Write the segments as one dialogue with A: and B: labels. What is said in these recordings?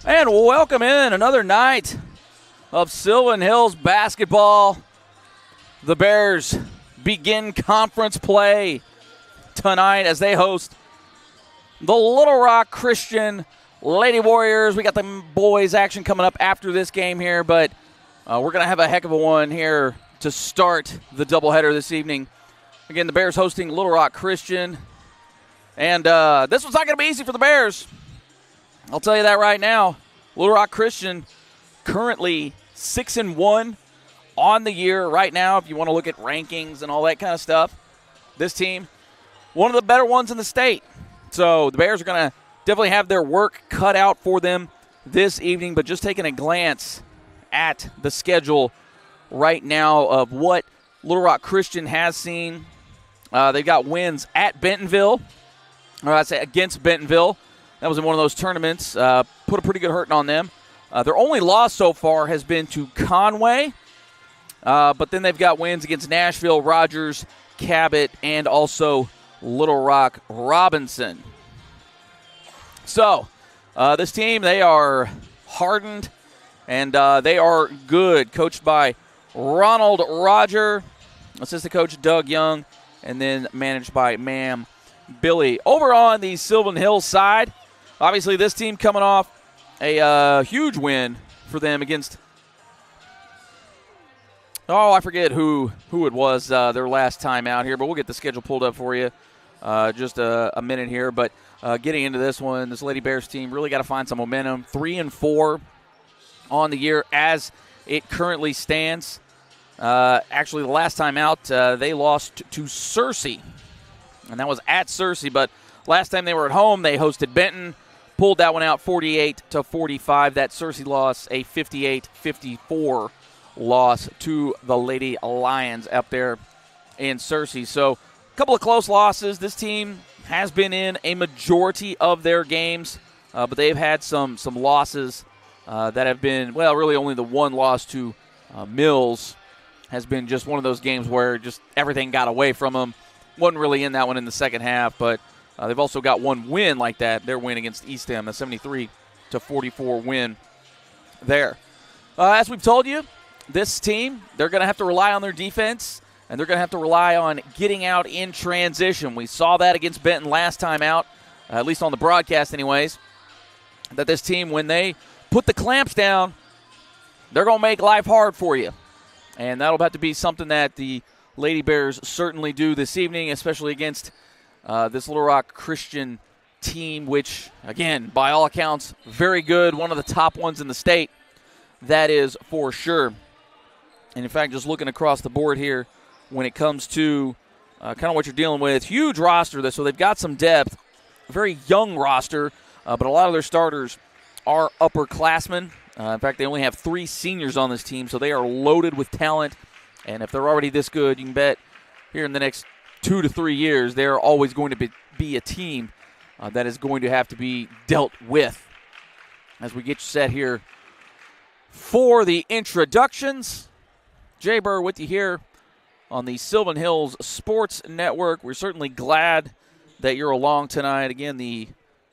A: And welcome in another night of Sylvan Hills basketball. The Bears begin conference play tonight as they host the Little Rock Christian Lady Warriors. We got the boys action coming up after this game here, but we're going to have a heck of a one here to start the doubleheader this evening. Again, the Bears hosting Little Rock Christian. And this one's not going to be easy for the Bears. I'll tell you that right now. Little Rock Christian currently 6-1 on the year right now. If you want to look at rankings and all that kind of stuff, this team, one of the better ones in the state. So the Bears are going to definitely have their work cut out for them this evening. But just taking a glance at the schedule right now of what Little Rock Christian has seen, they've got wins at Bentonville, or I'd say against Bentonville. That was in one of those tournaments. Put a pretty good hurting on them. Their only loss so far has been to Conway. But then they've got wins against Nashville, Rogers, Cabot, and also Little Rock Robinson. So this team, they are hardened, and they are good. Coached by Ronald Roger, assistant coach Doug Young, and then managed by Ma'am Billy. Over on the Sylvan Hills side, obviously this team coming off a huge win for them against, I forget who it was their last time out here, but we'll get the schedule pulled up for you just a minute here. But getting into this one, this Lady Bears team really got to find some momentum. 3-4 on the year as it currently stands. Actually, the last time out, they lost to Searcy, and that was at Searcy. But last time they were at home, they hosted Benton, pulled that one out 48-45. That Searcy loss, a 58-54 loss to the Lady Lions up there in Searcy. So a couple of close losses. This team has been in a majority of their games, but they've had some losses that have been, well, really only the one loss to Mills has been just one of those games where just everything got away from them. Wasn't really in that one in the second half, but they've also got one win like that, their win against East Ham, a 73-44 win there. As we've told you, this team, they're going to have to rely on their defense, and they're going to have to rely on getting out in transition. We saw that against Benton last time out, at least on the broadcast anyways, that this team, when they put the clamps down, they're going to make life hard for you. And that'll have to be something that the Lady Bears certainly do this evening, especially against this Little Rock Christian team, which, again, by all accounts, very good, one of the top ones in the state. That is for sure. And, in fact, just looking across the board here, when it comes to kind of what you're dealing with, huge roster. So they've got some depth, a very young roster, but a lot of their starters are upperclassmen. In fact, they only have 3 seniors on this team, so they are loaded with talent. And if they're already this good, you can bet here in the next 2 to 3 years, they're always going to be a team that is going to have to be dealt with. As we get you set here for the introductions, Jay Burr with you here on the Sylvan Hills Sports Network. We're certainly glad that you're along tonight. Again, the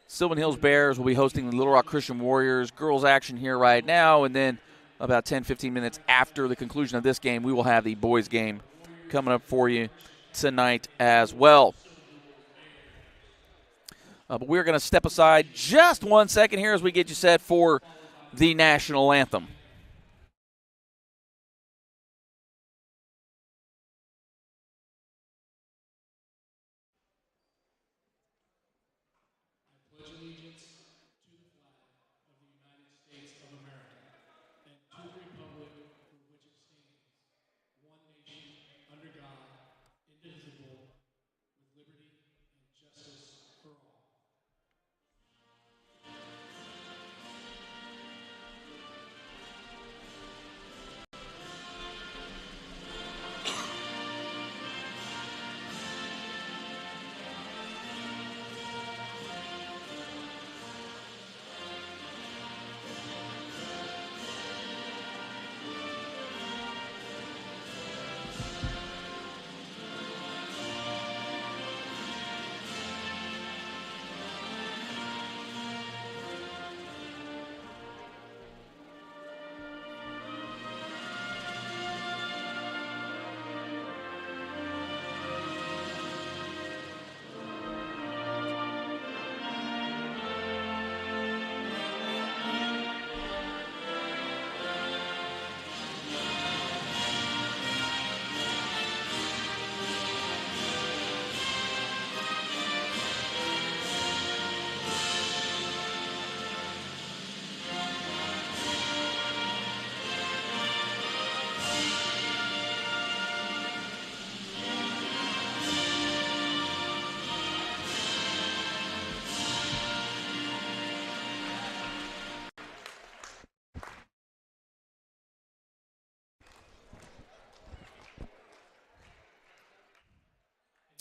A: Sylvan Hills Bears will be hosting the Little Rock Christian Warriors. Girls action here right now, and then about 10-15 minutes after the conclusion of this game, we will have the boys game coming up for you tonight as well. But we're going to step aside just 1 second here as we get you set for the national anthem.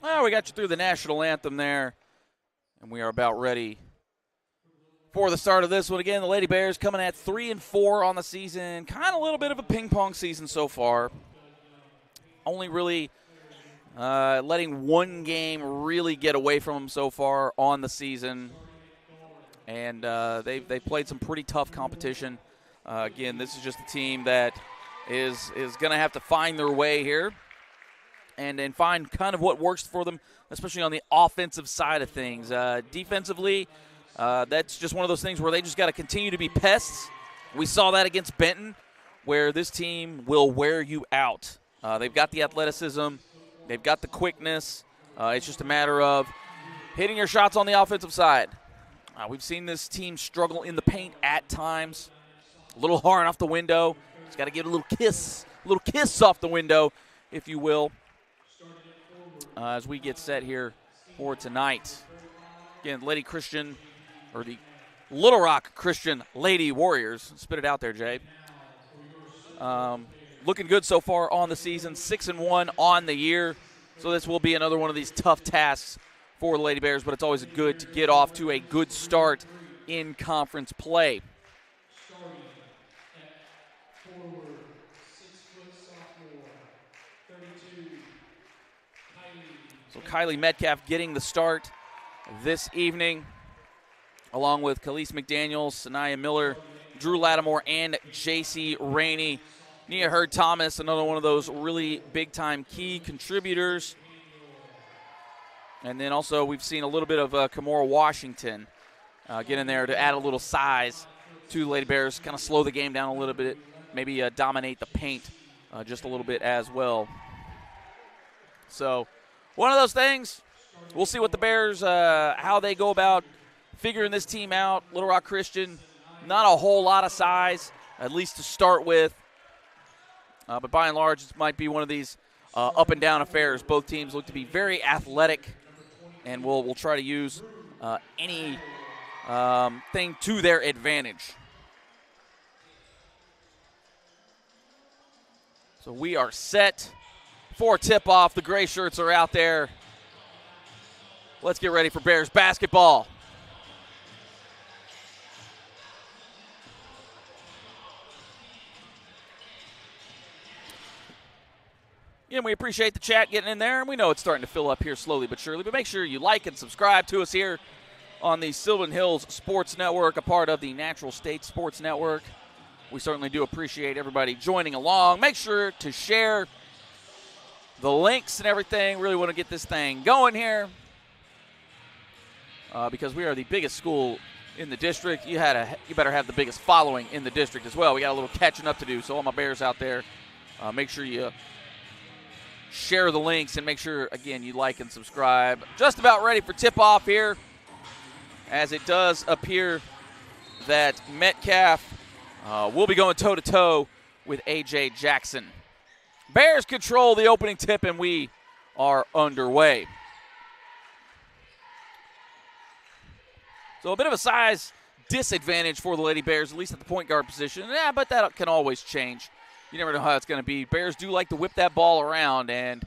A: Oh, we got you through the national anthem there, and we are about ready for the start of this one. Again, the Lady Bears coming at 3-4 on the season. Kind of a little bit of a ping-pong season so far. Only really letting one game really get away from them so far on the season. And they've played some pretty tough competition. Again, this is just a team that is going to have to find their way here and find kind of what works for them, especially on the offensive side of things. Defensively, that's just one of those things where they just got to continue to be pests. We saw that against Benton, where this team will wear you out. They've got the athleticism. They've got the quickness. It's just a matter of hitting your shots on the offensive side. We've seen this team struggle in the paint at times. A little hard off the window. Just got to give it a little kiss off the window, if you will, as we get set here for tonight. Again, Lady Christian, or the Little Rock Christian Lady Warriors. Spit it out there, Jay. Looking good so far on the season, 6-1 on the year. So this will be another one of these tough tasks for the Lady Bears, but it's always good to get off to a good start in conference play. So Kylie Metcalf getting the start this evening, along with Khalees McDaniels, Sanaya Miller, Drew Lattimore, and J.C. Rainey. Nia Hurd-Thomas, another one of those really big-time key contributors. And then also we've seen a little bit of Kimora Washington get in there to add a little size to the Lady Bears, kind of slow the game down a little bit, maybe dominate the paint just a little bit as well. So one of those things. We'll see what the Bears, how they go about figuring this team out. Little Rock Christian, not a whole lot of size, at least to start with. But by and large, it might be one of these up-and-down affairs. Both teams look to be very athletic, and we'll try to use any thing to their advantage. So we are set for tip-off. The gray shirts are out there. Let's get ready for Bears basketball. Again, we appreciate the chat getting in there, and we know it's starting to fill up here slowly but surely. But make sure you like and subscribe to us here on the Sylvan Hills Sports Network, a part of the Natural State Sports Network. We certainly do appreciate everybody joining along. Make sure to share the links and everything. Really want to get this thing going here because we are the biggest school in the district. You better have the biggest following in the district as well. We got a little catching up to do, so all my Bears out there, make sure you share the links, and make sure, again, you like and subscribe. Just about ready for tip-off here, as it does appear that Metcalf will be going toe-to-toe with A.J. Jackson. Bears control the opening tip, and we are underway. So a bit of a size disadvantage for the Lady Bears, at least at the point guard position. Yeah, but that can always change. You never know how it's going to be. Bears do like to whip that ball around, and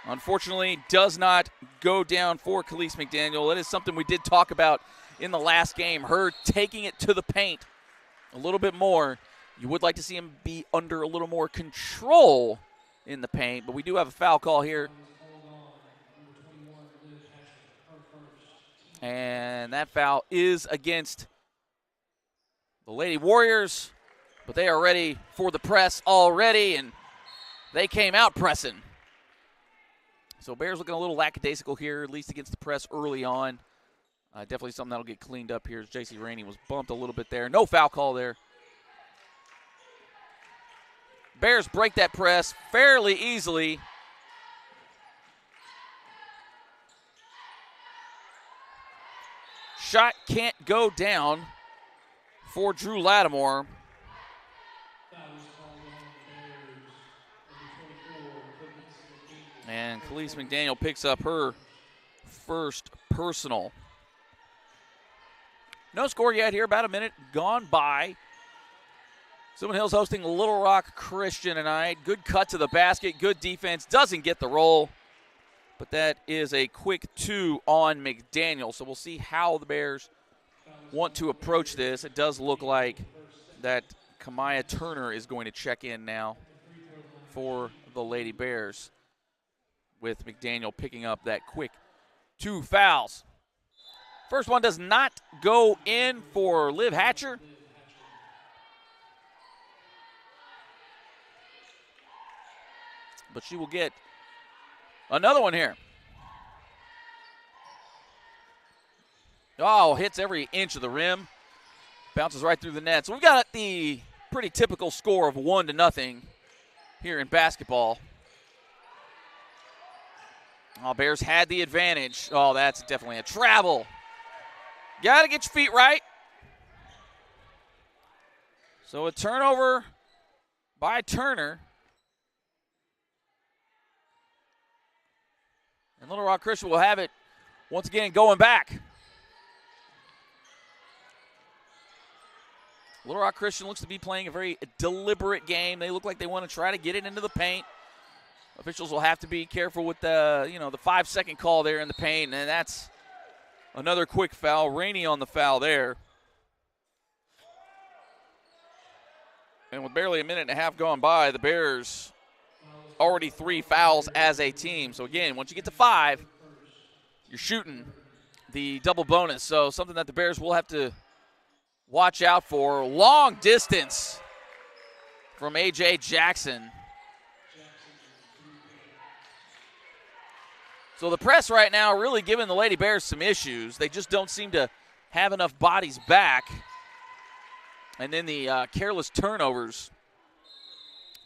A: unfortunately does not go down for Khalees McDaniel. That is something we did talk about in the last game, her taking it to the paint a little bit more. You would like to see him be under a little more control in the paint, but we do have a foul call here. And that foul is against the Lady Warriors. But they are ready for the press already, and they came out pressing. So Bears looking a little lackadaisical here, at least against the press early on. Definitely something that'll get cleaned up here as J.C. Rainey was bumped a little bit there. No foul call there. Bears break that press fairly easily. Shot can't go down for Drew Lattimore. And Khalees McDaniel picks up her first personal. No score yet here, about a minute gone by. Sylvan Hills hosting Little Rock Christian tonight. Good cut to the basket, good defense, doesn't get the roll. But that is a quick 2 on McDaniel. So we'll see how the Bears want to approach this. It does look like that Kamaya Turner is going to check in now for the Lady Bears, with McDaniel picking up that quick 2 fouls. First one does not go in for Liv Hatcher. But she will get another one here. Oh, hits every inch of the rim. Bounces right through the net. So we've got the pretty typical score of 1-0 here in basketball. Oh, Bears had the advantage. Oh, that's definitely a travel. Got to get your feet right. So a turnover by Turner. And Little Rock Christian will have it once again going back. Little Rock Christian looks to be playing a very deliberate game. They look like they want to try to get it into the paint. Officials will have to be careful with the 5-second call there in the paint, and that's another quick foul. Rainey on the foul there. And with barely a minute and a half gone by, the Bears already 3 fouls as a team. So again, once you get to 5, you're shooting the double bonus. So something that the Bears will have to watch out for. Long distance from A.J. Jackson. So the press right now really giving the Lady Bears some issues. They just don't seem to have enough bodies back. And then the careless turnovers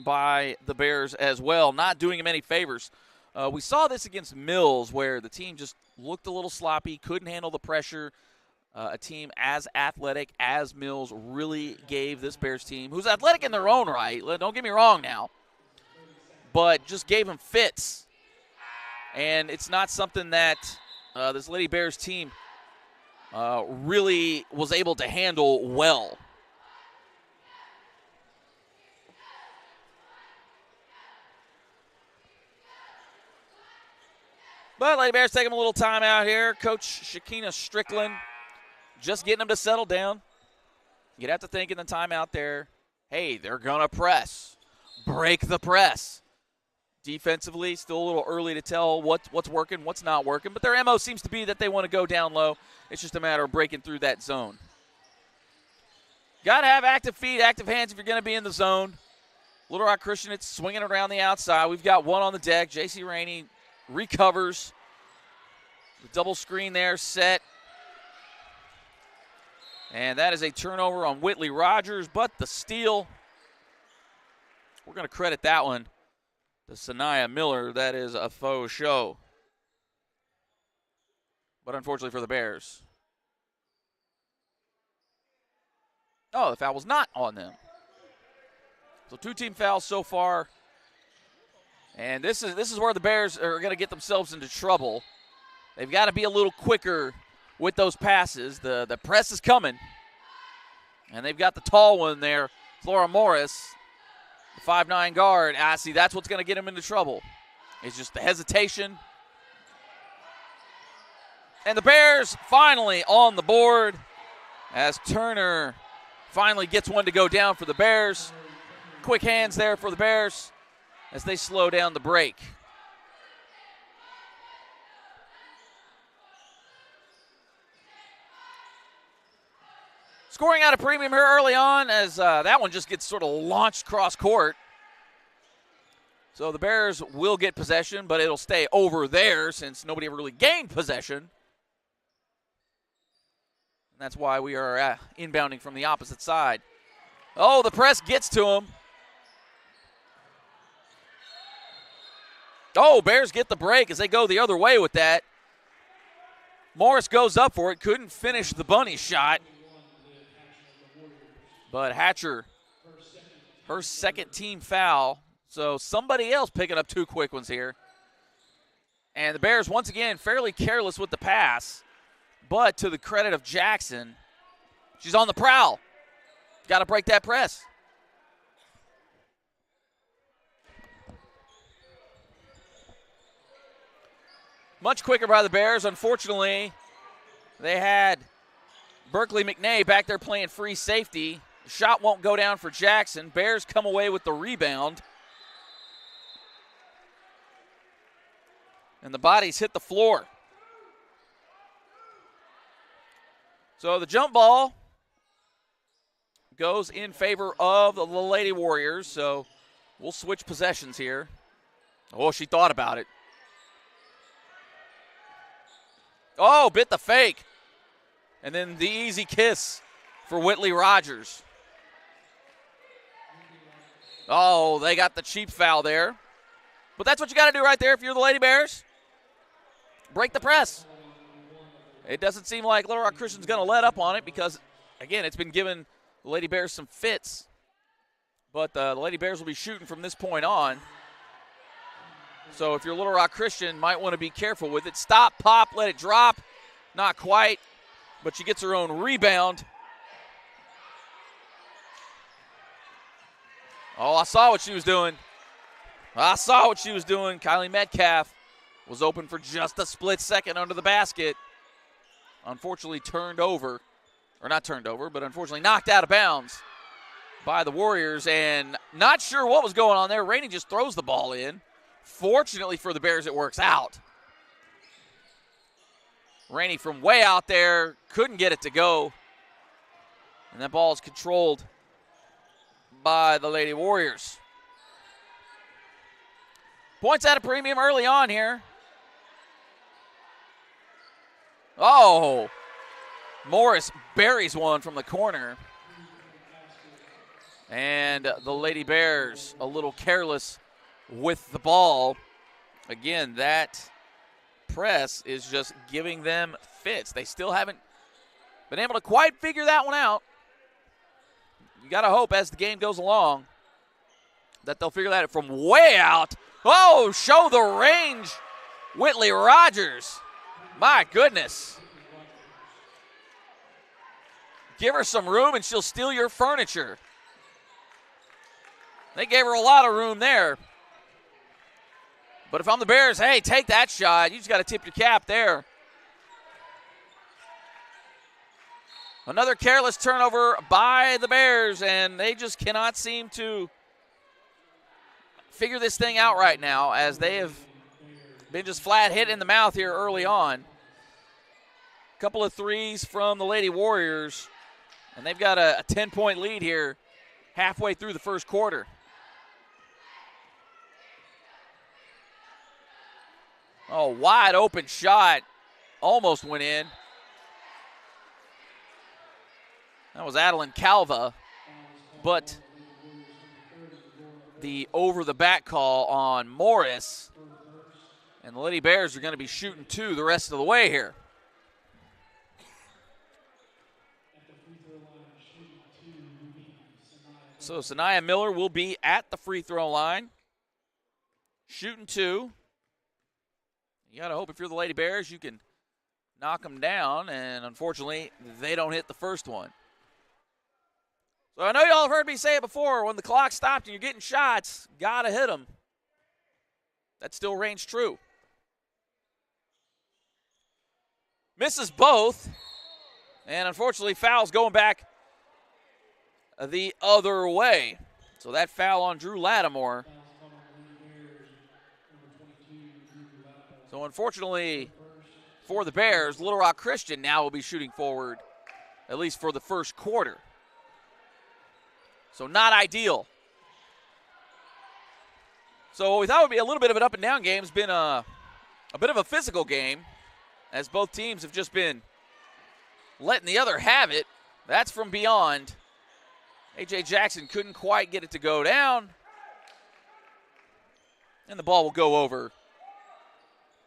A: by the Bears as well, not doing them any favors. We saw this against Mills where the team just looked a little sloppy, couldn't handle the pressure. A team as athletic as Mills really gave this Bears team, who's athletic in their own right, don't get me wrong now, but just gave them fits. And it's not something that this Lady Bears team really was able to handle well. But Lady Bears taking a little time out here. Coach Shakina Strickland just getting them to settle down. You'd have to think in the timeout there, hey, they're going to press. Break the press. Defensively, still a little early to tell what's working, what's not working. But their MO seems to be that they want to go down low. It's just a matter of breaking through that zone. Got to have active feet, active hands if you're going to be in the zone. Little Rock Christian, it's swinging around the outside. We've got one on the deck. J.C. Rainey recovers. The double screen there set. And that is a turnover on Whitley Rogers, but the steal, we're going to credit that one to Sanaya Miller. That is a faux show. But unfortunately for the Bears. Oh, the foul was not on them. So 2 team fouls so far. And this is where the Bears are going to get themselves into trouble. They've got to be a little quicker with those passes. The press is coming. And they've got the tall one there, Flora Morris, the 5'9" guard. See, that's what's going to get them into trouble. It's just the hesitation. And the Bears finally on the board as Turner finally gets one to go down for the Bears. Quick hands there for the Bears as they slow down the break. Scoring out a premium here early on as that one just gets sort of launched cross court. So the Bears will get possession, but it'll stay over there since nobody ever really gained possession. And that's why we are inbounding from the opposite side. Oh, the press gets to him. Oh, Bears get the break as they go the other way with that. Morris goes up for it, couldn't finish the bunny shot. But Hatcher, her second team foul. So somebody else picking up 2 quick ones here. And the Bears, once again, fairly careless with the pass. But to the credit of Jackson, she's on the prowl. Got to break that press. Much quicker by the Bears. Unfortunately, they had Berkeley McNay back there playing free safety. The shot won't go down for Jackson. Bears come away with the rebound. And the bodies hit the floor. So the jump ball goes in favor of the Lady Warriors. So we'll switch possessions here. Oh, she thought about it. Oh, bit the fake. And then the easy kiss for Whitley Rogers. Oh, they got the cheap foul there. But that's what you got to do right there if you're the Lady Bears. Break the press. It doesn't seem like Little Rock Christian's going to let up on it because, again, it's been giving the Lady Bears some fits. But the Lady Bears will be shooting from this point on. So if you're Little Rock Christian, might want to be careful with it. Stop, pop, let it drop. Not quite, but she gets her own rebound. Oh, I saw what she was doing. Kylie Metcalf was open for just a split second under the basket. Unfortunately unfortunately knocked out of bounds by the Warriors. And not sure what was going on there. Rainey just throws the ball in. Fortunately for the Bears, it works out. Rainey from way out there couldn't get it to go. And that ball is controlled by the Lady Warriors. Points at a premium early on here. Oh, Morris buries one from the corner. And the Lady Bears a little careless with the ball. Again, that press is just giving them fits. They still haven't been able to quite figure that one out. You got to hope as the game goes along that they'll figure that out from way out. Oh, show the range, Whitley Rogers. My goodness. Give her some room and she'll steal your furniture. They gave her a lot of room there. But if I'm the Bears, hey, take that shot. You just got to tip your cap there. Another careless turnover by the Bears, and they just cannot seem to figure this thing out right now as they have been just flat hit in the mouth here early on. A couple of threes from the Lady Warriors, and they've got a 10-point lead here halfway through the first quarter. Oh, wide open shot. Almost went in. That was Adeline Calva. But the over-the-back call on Morris. And the Lady Bears are going to be shooting two the rest of the way here. So Sanaya Miller will be at the free throw line. Shooting two. You got to hope if you're the Lady Bears, you can knock them down, and unfortunately, they don't hit the first one. So I know y'all have heard me say it before, when the clock stopped and you're getting shots, got to hit them. That still reigns true. Misses both, and unfortunately, fouls going back the other way. So that foul on Drew Lattimore. So unfortunately for the Bears, Little Rock Christian now will be shooting forward, at least for the first quarter. So not ideal. So what we thought would be a little bit of an up-and-down game has been a bit of a physical game, as both teams have just been letting the other have it. That's from beyond. A.J. Jackson couldn't quite get it to go down. And the ball will go over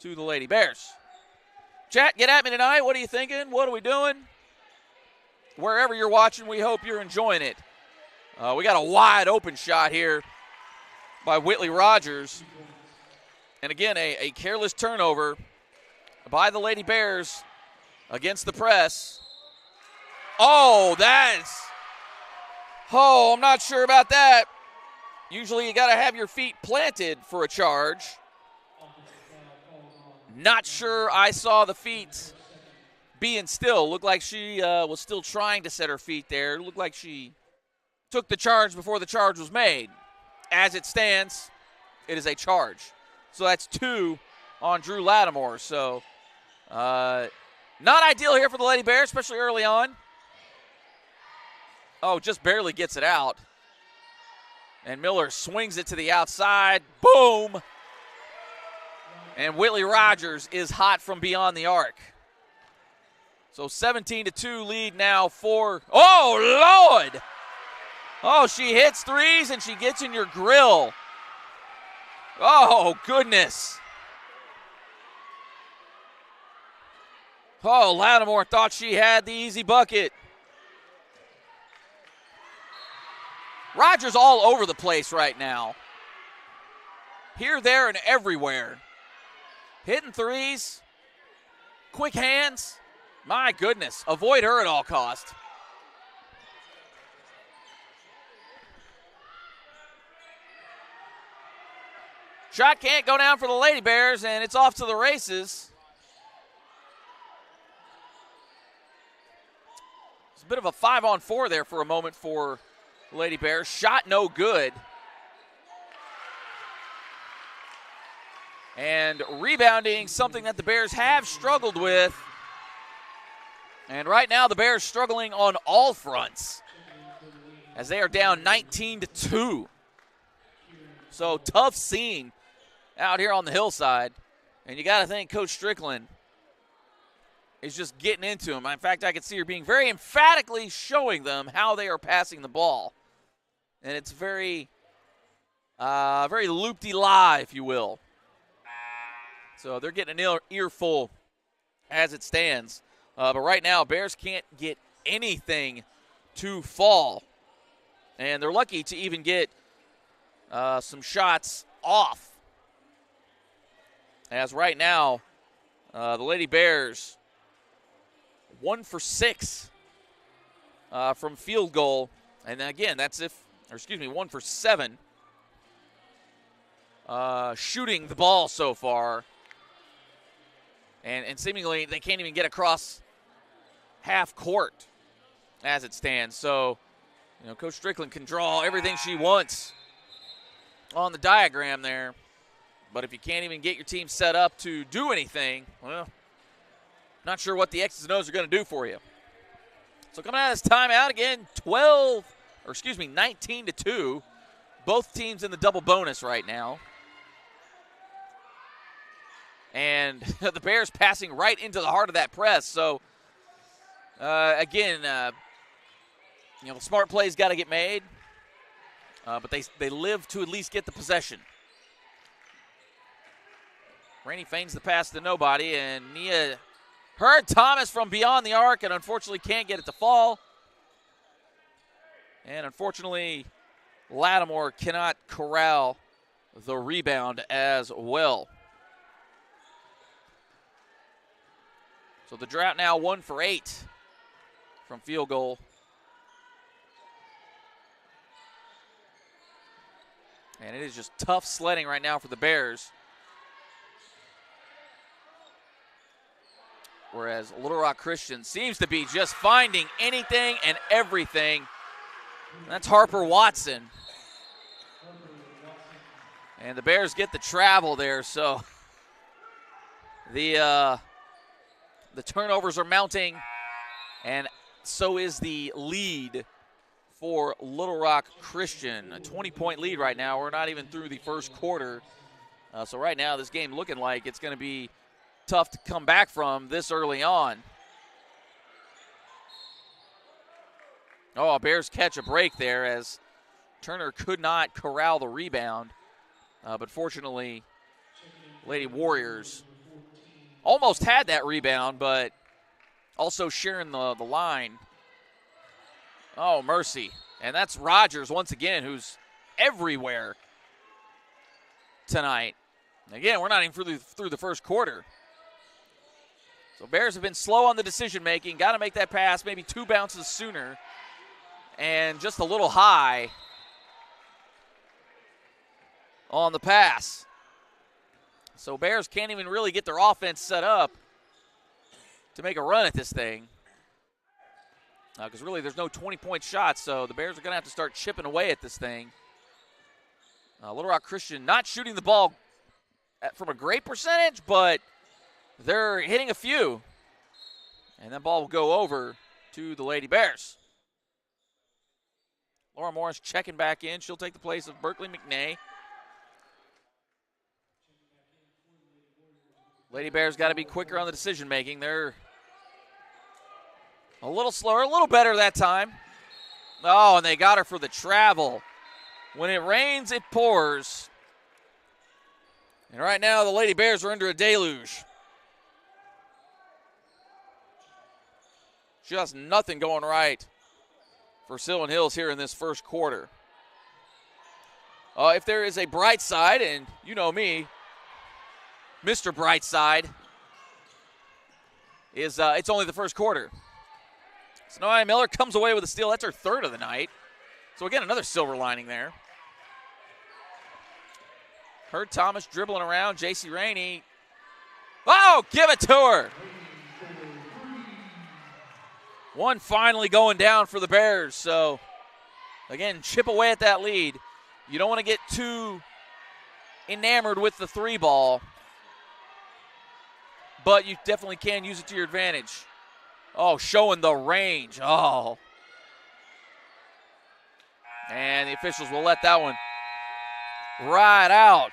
A: to the Lady Bears. Chat, get at me tonight. What are you thinking? What are we doing? Wherever you're watching, we hope you're enjoying it. We got a wide open shot here by Whitley Rogers. And again, a careless turnover by the Lady Bears against the press. Oh, I'm not sure about that. Usually you got to have your feet planted for a charge. Not sure I saw the feet being still. Looked like she was still trying to set her feet there. Looked like she took the charge before the charge was made. As it stands, it is a charge. So that's 2 on Drew Lattimore. So not ideal here for the Lady Bears, especially early on. Oh, just barely gets it out. And Miller swings it to the outside. Boom! And Whitley Rogers is hot from beyond the arc. So 17-2 lead now for, oh, Lord! Oh, she hits threes and she gets in your grill. Oh, goodness. Oh, Lattimore thought she had the easy bucket. Rogers all over the place right now. Here, there, and everywhere. Hitting threes. Quick hands. My goodness. Avoid her at all costs. Shot can't go down for the Lady Bears, and it's off to the races. It's a bit of a 5-on-4 there for a moment for Lady Bears. Shot no good. And rebounding, something that the Bears have struggled with. And right now the Bears struggling on all fronts as they are down 19-2. So tough scene out here on the hillside. And you got to think Coach Strickland is just getting into them. In fact, I could see her being very emphatically showing them how they are passing the ball. And it's very loop-de-lie, if you will. So they're getting an earful as it stands. But right now, Bears can't get anything to fall. And they're lucky to even get some shots off. As right now, the Lady Bears 1 for 6 from field goal. And again, that's 1 for 7 shooting the ball so far. And seemingly they can't even get across half court as it stands. So, Coach Strickland can draw everything she wants on the diagram there. But if you can't even get your team set up to do anything, well, not sure what the X's and O's are going to do for you. So coming out of this timeout again, 19-2. Both teams in the double bonus right now. And the Bears passing right into the heart of that press. So, again, smart plays got to get made. But they live to at least get the possession. Rainey feigns the pass to nobody, and Nia Hurd Thomas from beyond the arc, and unfortunately can't get it to fall. And unfortunately, Lattimore cannot corral the rebound as well. So the drought now 1 for 8 from field goal. And it is just tough sledding right now for the Bears. Whereas Little Rock Christian seems to be just finding anything and everything. That's Harper Watson. And the Bears get the travel there, so the turnovers are mounting, and so is the lead for Little Rock Christian. A 20-point lead right now. We're not even through the first quarter. So right now this game looking like it's going to be tough to come back from this early on. Oh, Bears catch a break there as Turner could not corral the rebound. But fortunately, Lady Warriors almost had that rebound, but also sharing the line. Oh, mercy. And that's Rogers once again, who's everywhere tonight. Again, we're not even through the first quarter. So Bears have been slow on the decision-making. Got to make that pass maybe 2 bounces sooner. And just a little high on the pass. So Bears can't even really get their offense set up to make a run at this thing. Because really there's no 20-point shots, so the Bears are going to have to start chipping away at this thing. Little Rock Christian not shooting the ball from a great percentage, but they're hitting a few. And that ball will go over to the Lady Bears. Laura Morris checking back in. She'll take the place of Berkeley McNay. Lady Bears got to be quicker on the decision-making. They're a little slower, a little better that time. Oh, and they got her for the travel. When it rains, it pours. And right now, the Lady Bears are under a deluge. Just nothing going right for Sylvan Hills here in this first quarter. If there is a bright side, and you know me, Mr. Brightside, is it's only the first quarter. Snowy Miller comes away with a steal. That's her third of the night. So again, another silver lining there. Heard Thomas dribbling around. J.C. Rainey. Oh, give it to her. One finally going down for the Bears. So, again, chip away at that lead. You don't want to get too enamored with the three ball, but you definitely can use it to your advantage. Oh, showing the range. Oh. And the officials will let that one ride out.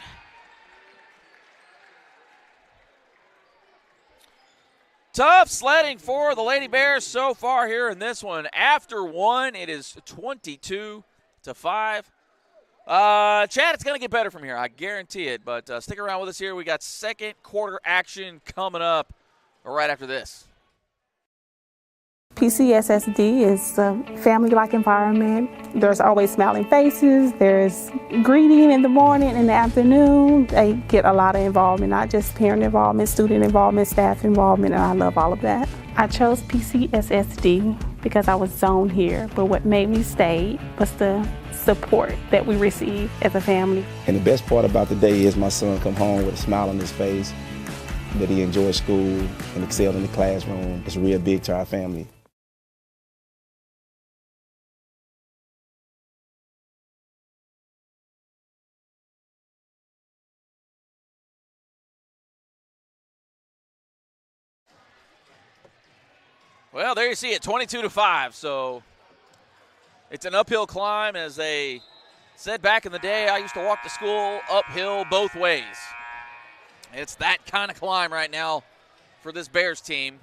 A: Tough sledding for the Lady Bears so far here in this one. After one, it is 22-5. Chad, it's going to get better from here. I guarantee it. But stick around with us here. We got second quarter action coming up right after this.
B: PCSSD is a family-like environment. There's always smiling faces. There's greeting in the morning and the afternoon. They get a lot of involvement, not just parent involvement, student involvement, staff involvement, and I love all of that. I chose PCSSD because I was zoned here, but what made me stay was the support that we receive as a family.
C: And the best part about the day is my son come home with a smile on his face, that he enjoys school and excelled in the classroom. It's real big to our family.
A: Well, there you see it, 22-5. So it's an uphill climb. As they said back in the day, I used to walk to school uphill both ways. It's that kind of climb right now for this Bears team.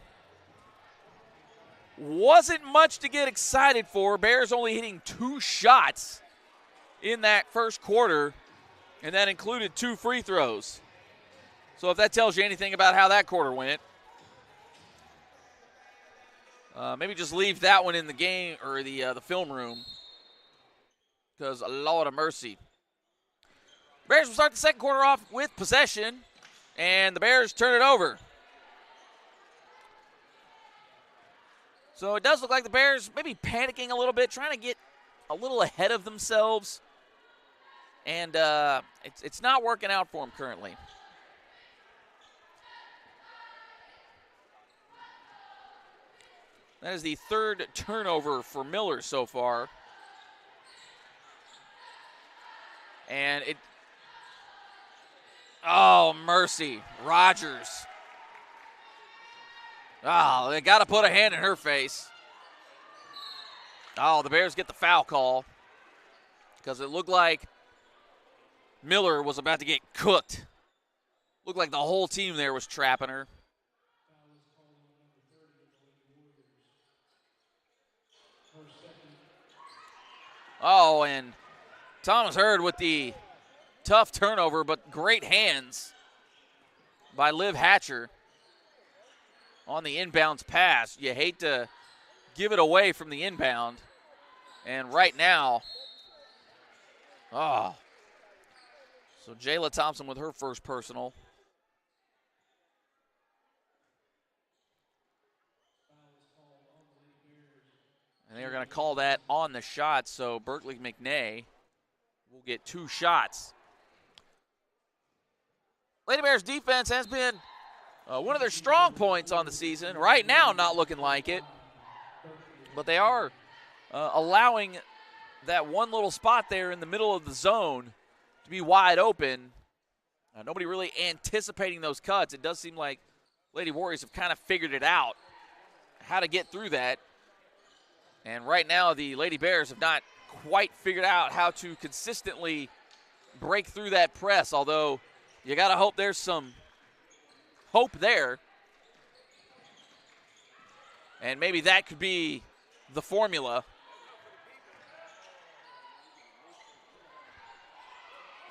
A: Wasn't much to get excited for. Bears only hitting 2 shots in that first quarter, and that included 2 free throws. So if that tells you anything about how that quarter went, maybe just leave that one in the game or the film room, because Lord of mercy. Bears will start the second quarter off with possession, and the Bears turn it over. So it does look like the Bears maybe panicking a little bit, trying to get a little ahead of themselves, and it's not working out for them currently. That is the third turnover for Miller so far. And it, oh, mercy, Rogers. Oh, they got to put a hand in her face. Oh, the Bears get the foul call because it looked like Miller was about to get cooked. Looked like the whole team there was trapping her. Oh, and Thomas Hurd with the tough turnover, but great hands by Liv Hatcher on the inbounds pass. You hate to give it away from the inbound. And right now, so Jayla Thompson with her first personal. And they're going to call that on the shot, so Berkeley McNay will get 2 shots. Lady Bears defense has been one of their strong points on the season. Right now, not looking like it. But they are allowing that one little spot there in the middle of the zone to be wide open. Nobody really anticipating those cuts. It does seem like Lady Warriors have kind of figured it out, how to get through that. And right now, the Lady Bears have not quite figured out how to consistently break through that press, although you got to hope there's some hope there. And maybe that could be the formula.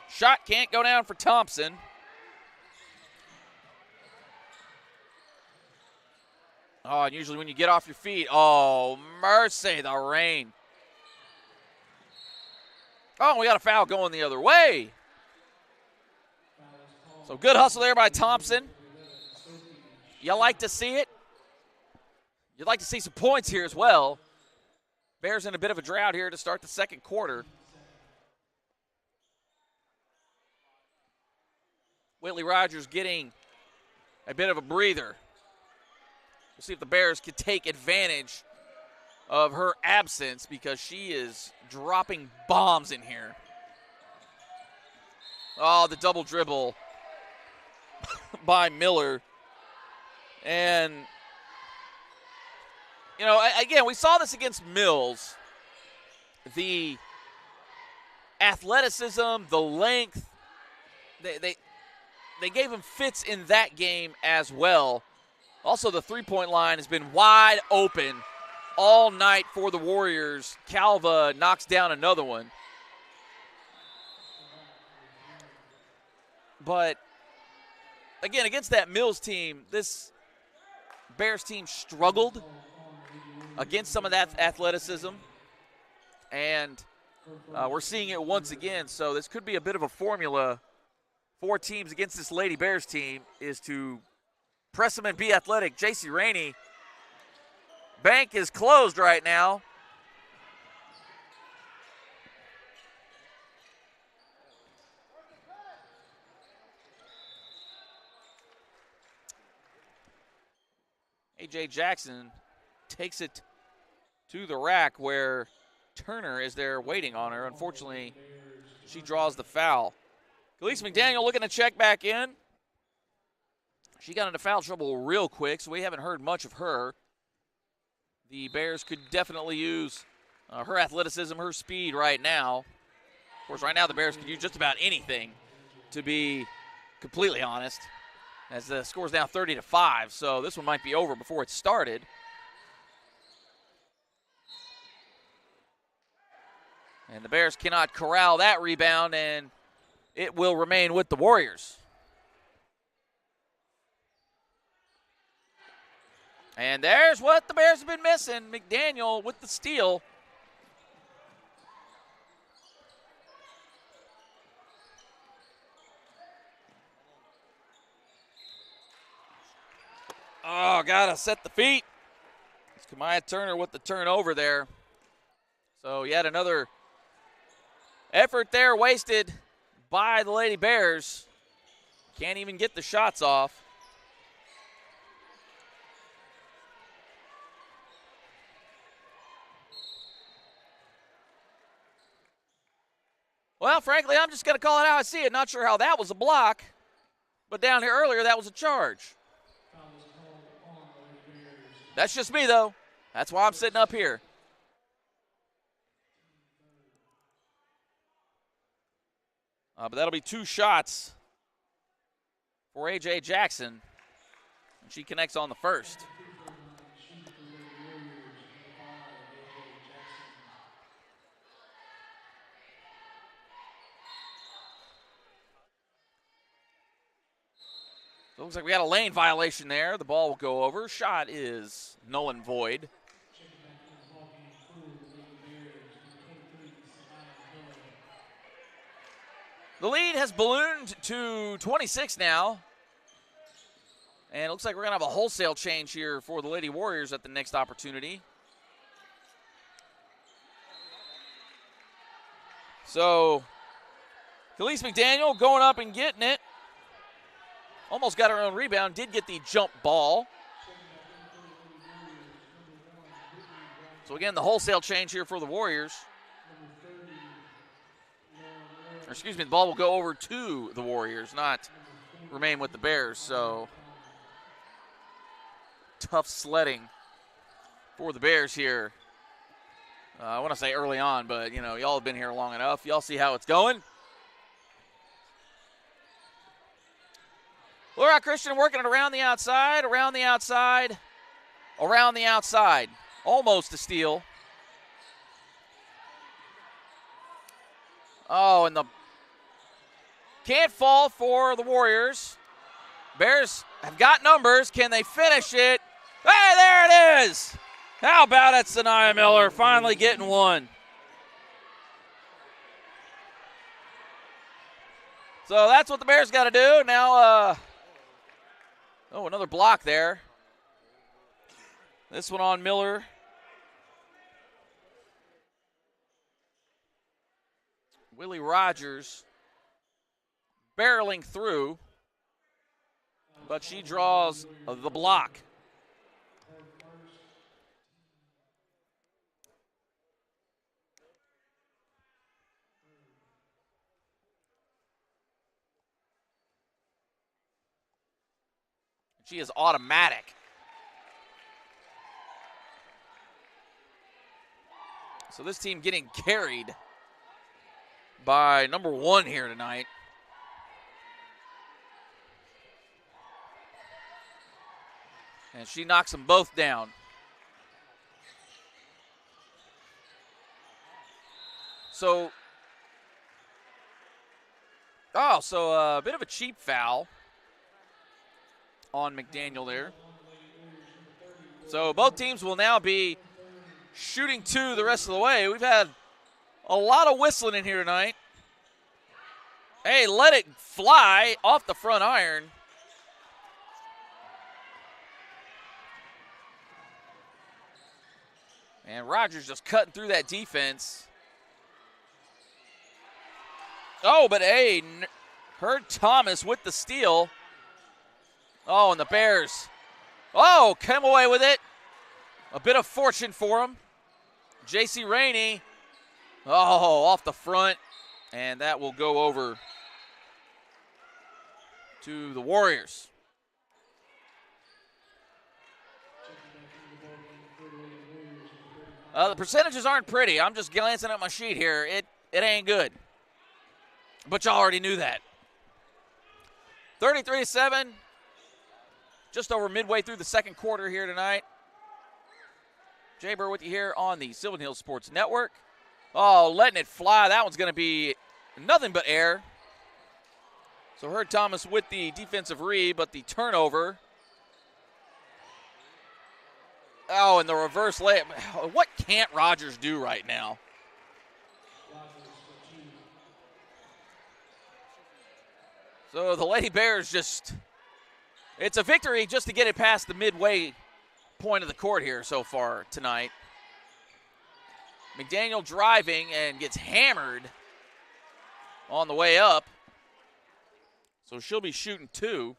A: Shot can't go down for Thompson. Oh, and usually when you get off your feet, oh, mercy, the rain. Oh, we got a foul going the other way. So good hustle there by Thompson. You like to see it. You'd like to see some points here as well. Bears in a bit of a drought here to start the second quarter. Whitley Rogers getting a bit of a breather. We'll see if the Bears can take advantage of her absence because she is dropping bombs in here. Oh, the double dribble by Miller. And, you know, again, we saw this against Mills. The athleticism, the length, they gave him fits in that game as well. Also, the three-point line has been wide open all night for the Warriors. Calva knocks down another one. But, again, against that Mills team, this Bears team struggled against some of that athleticism. And we're seeing it once again. So this could be a bit of a formula for teams against this Lady Bears team, is to press them and be athletic. J.C. Rainey, bank is closed right now. A.J. Jackson takes it to the rack where Turner is there waiting on her. Unfortunately, she draws the foul. Khalees McDaniel looking to check back in. She got into foul trouble real quick, so we haven't heard much of her. The Bears could definitely use her athleticism, her speed right now. Of course, right now the Bears could use just about anything, to be completely honest, as the score's now 30-5, so this one might be over before it started. And the Bears cannot corral that rebound, and it will remain with the Warriors. And there's what the Bears have been missing. McDaniel with the steal. Oh, gotta set the feet. It's Kamaya Turner with the turnover there. So yet another effort there wasted by the Lady Bears. Can't even get the shots off. Well, frankly, I'm just going to call it how I see it. Not sure how that was a block, but down here earlier, that was a charge. That's just me, though. That's why I'm sitting up here. But that'll be 2 shots for A.J. Jackson. And she connects on the first. So it looks like we got a lane violation there. The ball will go over. Shot is null and void. The lead has ballooned to 26 now. And it looks like we're going to have a wholesale change here for the Lady Warriors at the next opportunity. So, Khalees McDaniel going up and getting it. almost got her own rebound, did get the jump ball. So again, the wholesale change here for the Warriors. Or excuse me, the ball will go over to the Warriors, not remain with the Bears. So tough sledding for the Bears here. I want to say early on, but, you know, y'all have been here long enough. Y'all see how it's going. Little Rock Christian working it around the outside, around the outside, around the outside. Almost a steal. Oh, and the can't fall for the Warriors. Bears have got numbers. Can they finish it? Hey, there it is. How about it, Sanaya Miller finally getting one. So that's what the Bears got to do. Now, another block there. This one on Miller. Willie Rogers barreling through, but she draws the block. She is automatic. So this team getting carried by number 1 here tonight. And she knocks them both down. So a bit of a cheap foul on McDaniel there. So both teams will now be shooting 2 the rest of the way. We've had a lot of whistling in here tonight. Hey, let it fly off the front iron. And Rogers just cutting through that defense. Oh, but hey, Hurd Thomas with the steal. Oh, and the Bears. Oh, came away with it. A bit of fortune for him. J.C. Rainey. Oh, off the front. And that will go over to the Warriors. The percentages aren't pretty. I'm just glancing at my sheet here. It ain't good. But y'all already knew that. 33-7. Just over midway through the second quarter here tonight. Jay Burr with you here on the Sylvan Hills Sports Network. Oh, letting it fly. That one's going to be nothing but air. So Hurd Thomas with the defensive read, but the turnover. Oh, and the reverse layup. What can't Rogers do right now? So the Lady Bears just, it's a victory just to get it past the midway point of the court here so far tonight. McDaniel driving and gets hammered on the way up. So she'll be shooting 2.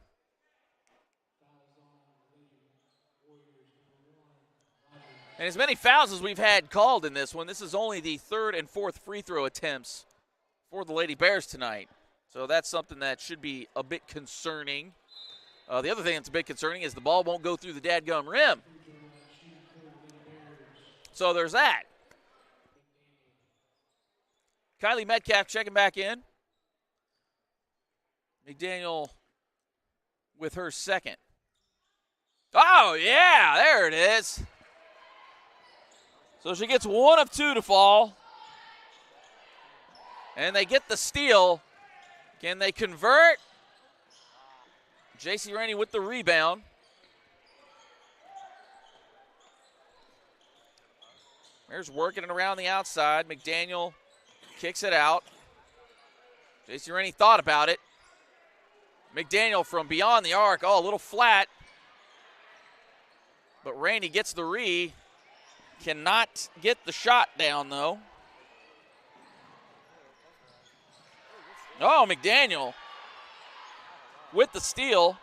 A: And as many fouls as we've had called in this one, this is only the 3rd and 4th free throw attempts for the Lady Bears tonight. So that's something that should be a bit concerning. The other thing that's a bit concerning is the ball won't go through the dadgum rim. So there's that. Kylie Metcalf checking back in. McDaniel with her second. Oh, yeah, there it is. So she gets 1 of 2 to fall. And they get the steal. Can they convert? J.C. Rainey with the rebound. Bears working it around the outside. McDaniel kicks it out. J.C. Rainey thought about it. McDaniel from beyond the arc. Oh, a little flat. But Rainey gets the re. Cannot get the shot down, though. Oh, McDaniel with the steal.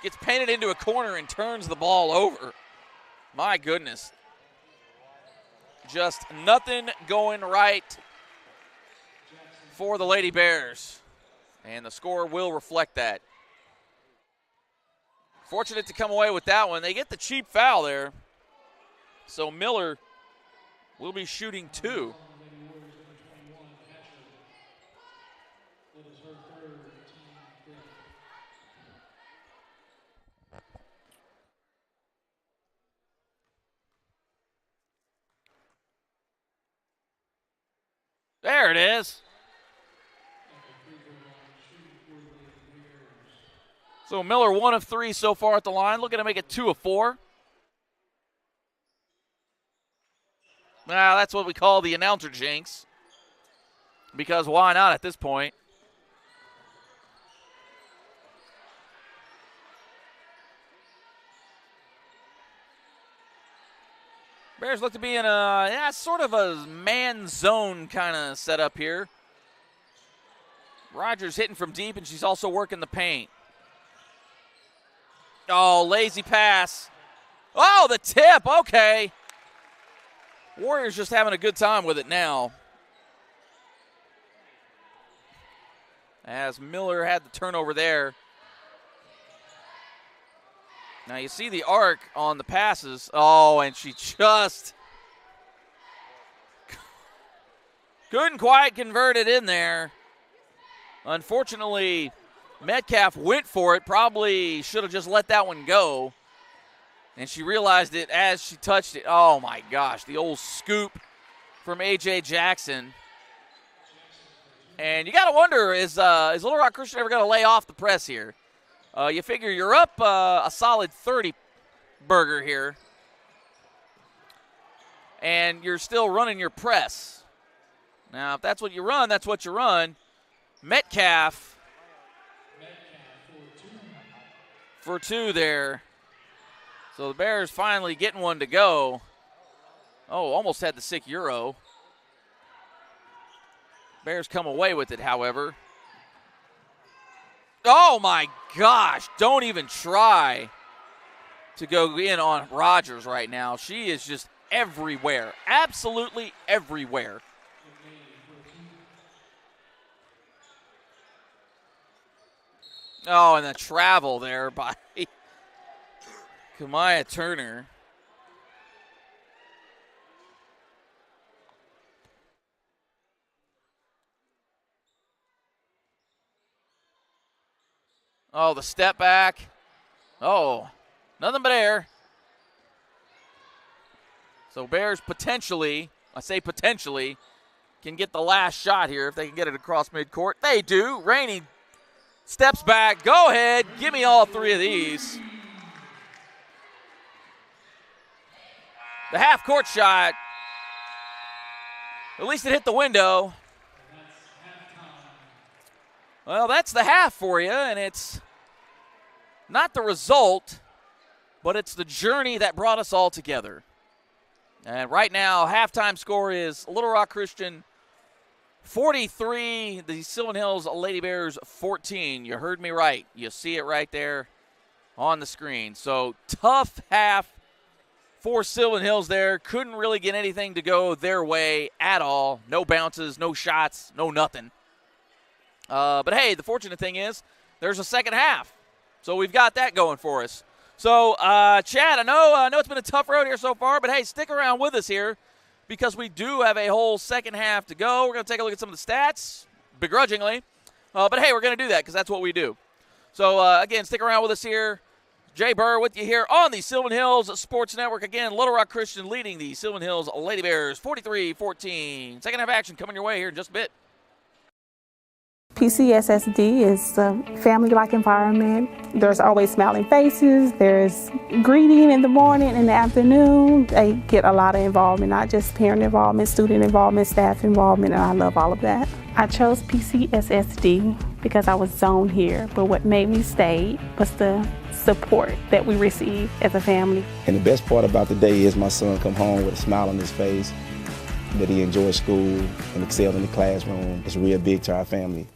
A: gets painted into a corner and turns the ball over. My goodness. Just nothing going right for the Lady Bears. And the score will reflect that. Fortunate to come away with that one. They get the cheap foul there. So Miller will be shooting 2. There it is. So Miller 1 of 3 so far at the line, looking to make it 2 of 4. Now that's what we call the announcer jinx, because why not at this point? Bears look to be in a sort of a man zone kind of setup here. Rogers hitting from deep, and she's also working the paint. Oh, lazy pass. Oh, the tip. Okay. Warriors just having a good time with it now. As Miller had the turnover there. Now you see the arc on the passes. Oh, and she just couldn't quite convert it in there. Unfortunately, Metcalf went for it, probably should have just let that one go. And she realized it as she touched it. Oh, my gosh, the old scoop from A.J. Jackson. And you got to wonder, is Little Rock Christian ever going to lay off the press here? You figure you're up a solid 30 burger here. And you're still running your press. Now, if that's what you run, that's what you run. Metcalf for 2 there. So the Bears finally getting one to go. Oh, almost had the sick Euro. Bears come away with it, however. Oh, my gosh. Don't even try to go in on Rogers right now. She is just everywhere. Absolutely everywhere. Oh, and the travel there by Kamaya Turner. Oh, the step back. Oh, nothing but air. So Bears potentially, I say potentially, can get the last shot here if they can get it across midcourt. They do. Rainey steps back. Go ahead. Give me all 3 of these. The half-court shot. At least it hit the window. Well, that's the half for you, and it's not the result, but it's the journey that brought us all together. And right now, halftime score is Little Rock Christian 43, the Sylvan Hills Lady Bears 14. You heard me right. You see it right there on the screen. So tough half for Sylvan Hills there. Couldn't really get anything to go their way at all. No bounces, no shots, no nothing. But hey, the fortunate thing is there's a second half. So we've got that going for us. So, Chad, I know it's been a tough road here so far, but hey, stick around with us here because we do have a whole second half to go. We're going to take a look at some of the stats, begrudgingly. But hey, we're going to do that because that's what we do. So, again, stick around with us here. Jay Burr with you here on the Sylvan Hills Sports Network. Again, Little Rock Christian leading the Sylvan Hills Lady Bears 43-14. Second half action coming your way here in just a bit.
B: PCSSD is a family-like environment. There's always smiling faces. There's greeting in the morning and the afternoon. They get a lot of involvement, not just parent involvement, student involvement, staff involvement, and I love all of that. I chose PCSSD because I was zoned here, but what made me stay was the support that we receive as a family.
C: And the best part about the day is my son come home with a smile on his face, that he enjoys school and excelled in the classroom. It's real big to our family.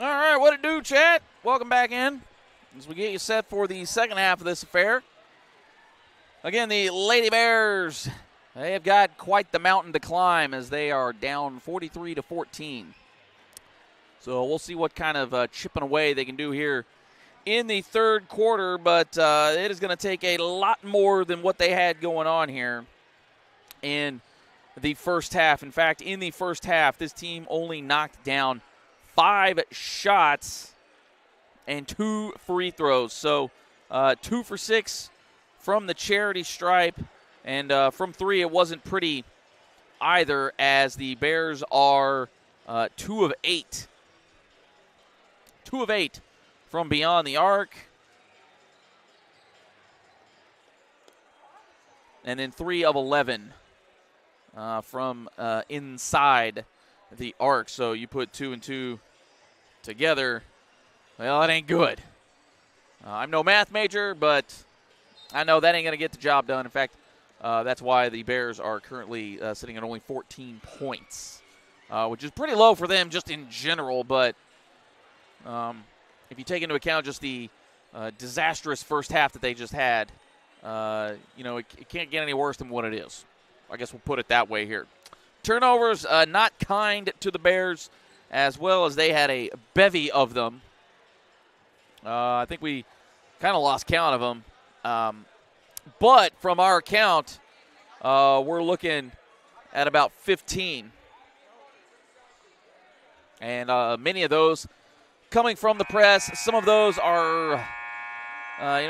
A: All right, what it do, chat? Welcome back in as we get you set for the second half of this affair. Again, the Lady Bears, they have got quite the mountain to climb as they are down 43-14. So we'll see what kind of chipping away they can do here in the third quarter, but it is going to take a lot more than what they had going on here in the first half. In fact, in the first half, this team only knocked down 5 shots and 2 free throws. So 2 for 6 from the charity stripe, and from 3 it wasn't pretty either, as the Bears are 2 of 8. 2 of 8 from beyond the arc. And then 3 of 11 from inside the arc. So you put 2 and 2 together, well, it ain't good. I'm no math major, but I know that ain't going to get the job done. In fact, that's why the Bears are currently sitting at only 14 points, which is pretty low for them just in general. But if you take into account just the disastrous first half that they just had, it can't get any worse than what it is. I guess we'll put it that way here. Turnovers not kind to the Bears, as well as they had a bevy of them. I think we kind of lost count of them. But from our count, we're looking at about 15. And many of those coming from the press. Some of those are,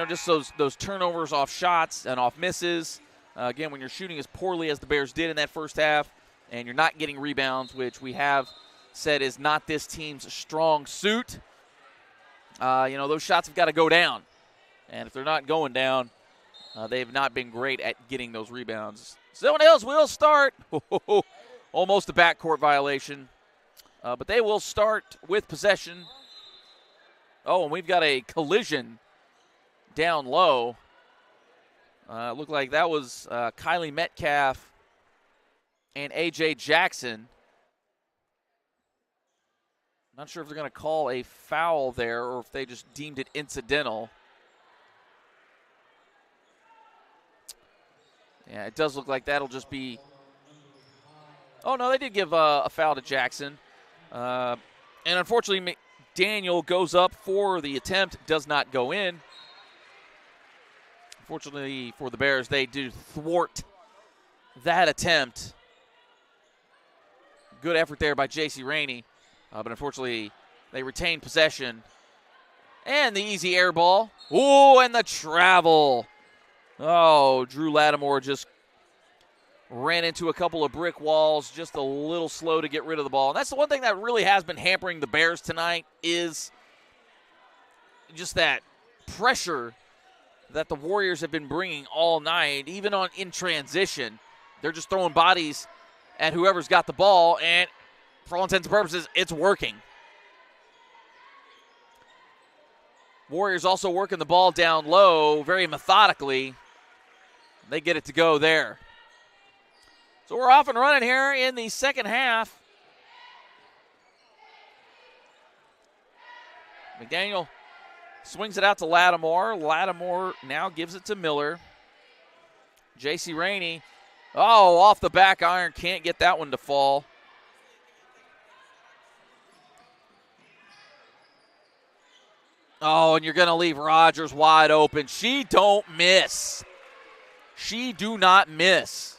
A: just those turnovers off shots and off misses. Again, when you're shooting as poorly as the Bears did in that first half, and you're not getting rebounds, which we have said is not this team's strong suit, those shots have got to go down. And if they're not going down, they've not been great at getting those rebounds. Someone else will start. Almost a backcourt violation. But they will start with possession. Oh, and we've got a collision down low. Looked like that was Kylie Metcalf and A.J. Jackson. Not sure if they're going to call a foul there or if they just deemed it incidental. Yeah, it does look like that'll just be. Oh, no, they did give a foul to Jackson. And unfortunately, McDaniel goes up for the attempt, does not go in. Fortunately for the Bears, they do thwart that attempt. Good effort there by J.C. Rainey. But unfortunately, they retain possession. And the easy air ball. Ooh, and the travel. Oh, Drew Lattimore just ran into a couple of brick walls, just a little slow to get rid of the ball. And that's the one thing that really has been hampering the Bears tonight, is just that pressure that the Warriors have been bringing all night, even in transition. They're just throwing bodies at whoever's got the ball, and for all intents and purposes, it's working. Warriors also working the ball down low very methodically. They get it to go there. So we're off and running here in the second half. McDaniel swings it out to Lattimore. Lattimore now gives it to Miller. J.C. Rainey, off the back iron, can't get that one to fall. Oh, and you're going to leave Rogers wide open. She don't miss. She do not miss.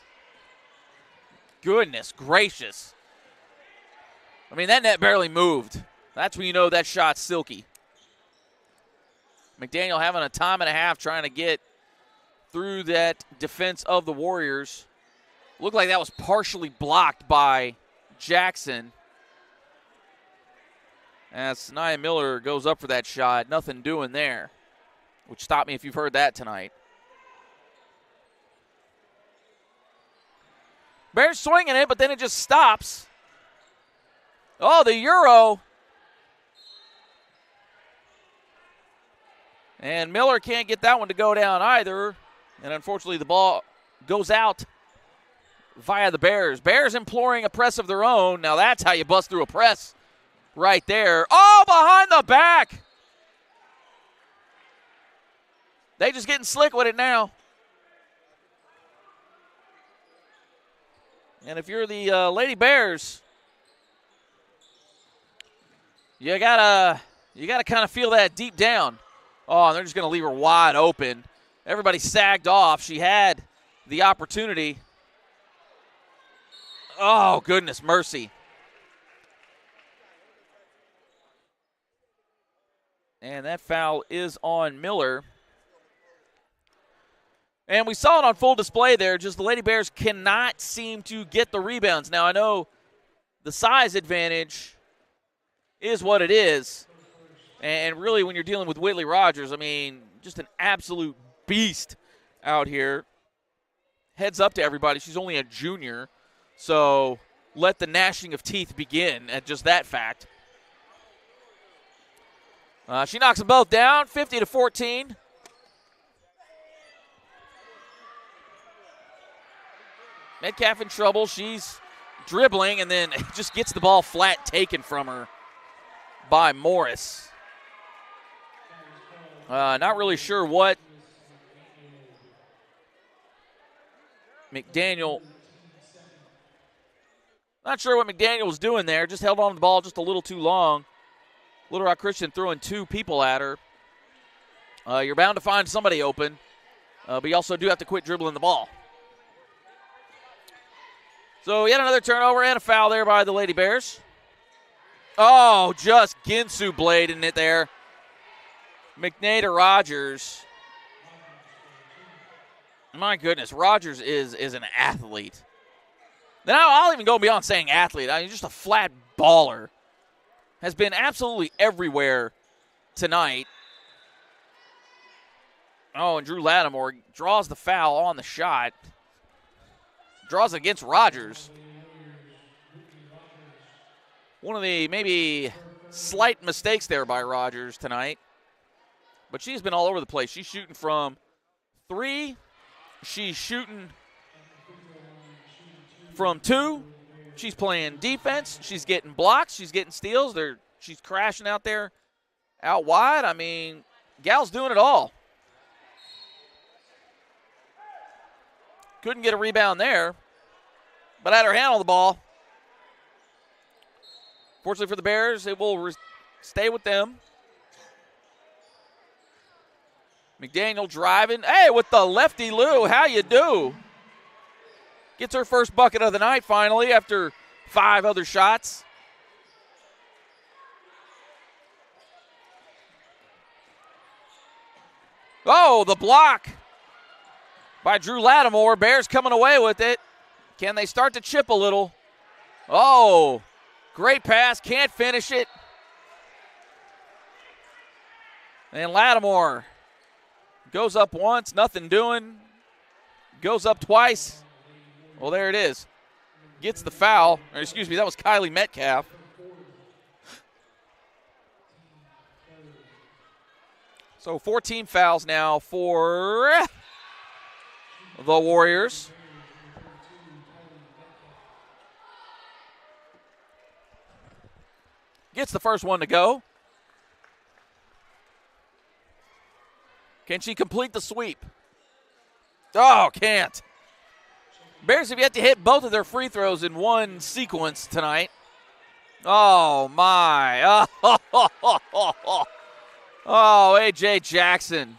A: Goodness gracious. I mean, that net barely moved. That's when you know that shot's silky. McDaniel having a time and a half trying to get through that defense of the Warriors. Looked like that was partially blocked by Jackson. As Sanaya Miller goes up for that shot, nothing doing there. Which stopped me if you've heard that tonight. Bears swinging it, but then it just stops. Oh, the Euro. And Miller can't get that one to go down either. And unfortunately, the ball goes out via the Bears. Bears imploring a press of their own. Now that's how you bust through a press right there. Oh, behind the back. They just getting slick with it now. And if you're the Lady Bears, you gotta kind of feel that deep down. Oh, and they're just gonna leave her wide open. Everybody sagged off. She had the opportunity. Oh, goodness mercy. And that foul is on Miller. And we saw it on full display there. Just the Lady Bears cannot seem to get the rebounds. Now, I know the size advantage is what it is. And really, when you're dealing with Whitley Rogers, I mean, just an absolute beast out here. Heads up to everybody. She's only a junior. So let the gnashing of teeth begin at just that fact. She knocks them both down, 50-14. Metcalf in trouble. She's dribbling and then just gets the ball flat taken from her by Morris. Not really sure what McDaniel was doing there. Just held on to the ball just a little too long. Little Rock Christian throwing two people at her. You're bound to find somebody open, but you also do have to quit dribbling the ball. So yet another turnover and a foul there by the Lady Bears. Oh, just Ginsu blading it there. McNay to Rogers. My goodness, Rogers is an athlete. Then I'll even go beyond saying athlete. I mean, just a flat baller. Has been absolutely everywhere tonight. Oh, and Drew Lattimore draws the foul on the shot. Draws against Rogers. One of the maybe slight mistakes there by Rogers tonight. But she's been all over the place. She's shooting from 3. She's shooting from 2. She's playing defense. She's getting blocks. She's getting steals. She's crashing out there out wide. I mean, gal's doing it all. Couldn't get a rebound there, but had her hand on the ball. Fortunately for the Bears, it will stay with them. McDaniel driving. Hey, with the lefty Lou, how you do? Gets her first bucket of the night finally after 5 other shots. Oh, the block by Drew Lattimore. Bears coming away with it. Can they start to chip a little? Oh, great pass. Can't finish it. And Lattimore goes up once, nothing doing. Goes up twice. Well, there it is. Gets the foul. Or excuse me, that was Kylie Metcalf. So 14 fouls now for the Warriors. Gets the first one to go. Can she complete the sweep? Oh, can't. Bears have yet to hit both of their free throws in one sequence tonight. Oh, my. Oh, A.J. Jackson.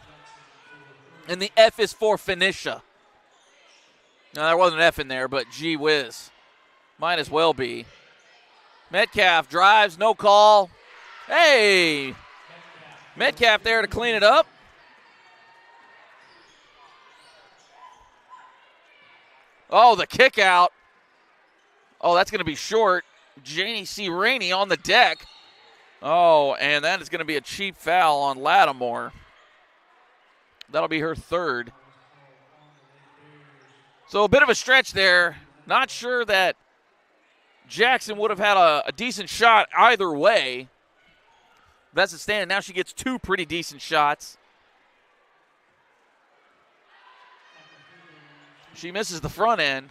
A: And the F is for Phoenicia. No, there wasn't an F in there, but gee whiz. Might as well be. Metcalf drives, no call. Hey! Metcalf there to clean it up. Oh, the kick out. Oh, that's going to be short. Janie C. Rainey on the deck. Oh, and that is going to be a cheap foul on Lattimore. That'll be her third. So a bit of a stretch there. Not sure that Jackson would have had a decent shot either way. That's a stand. Now she gets 2 pretty decent shots. She misses the front end.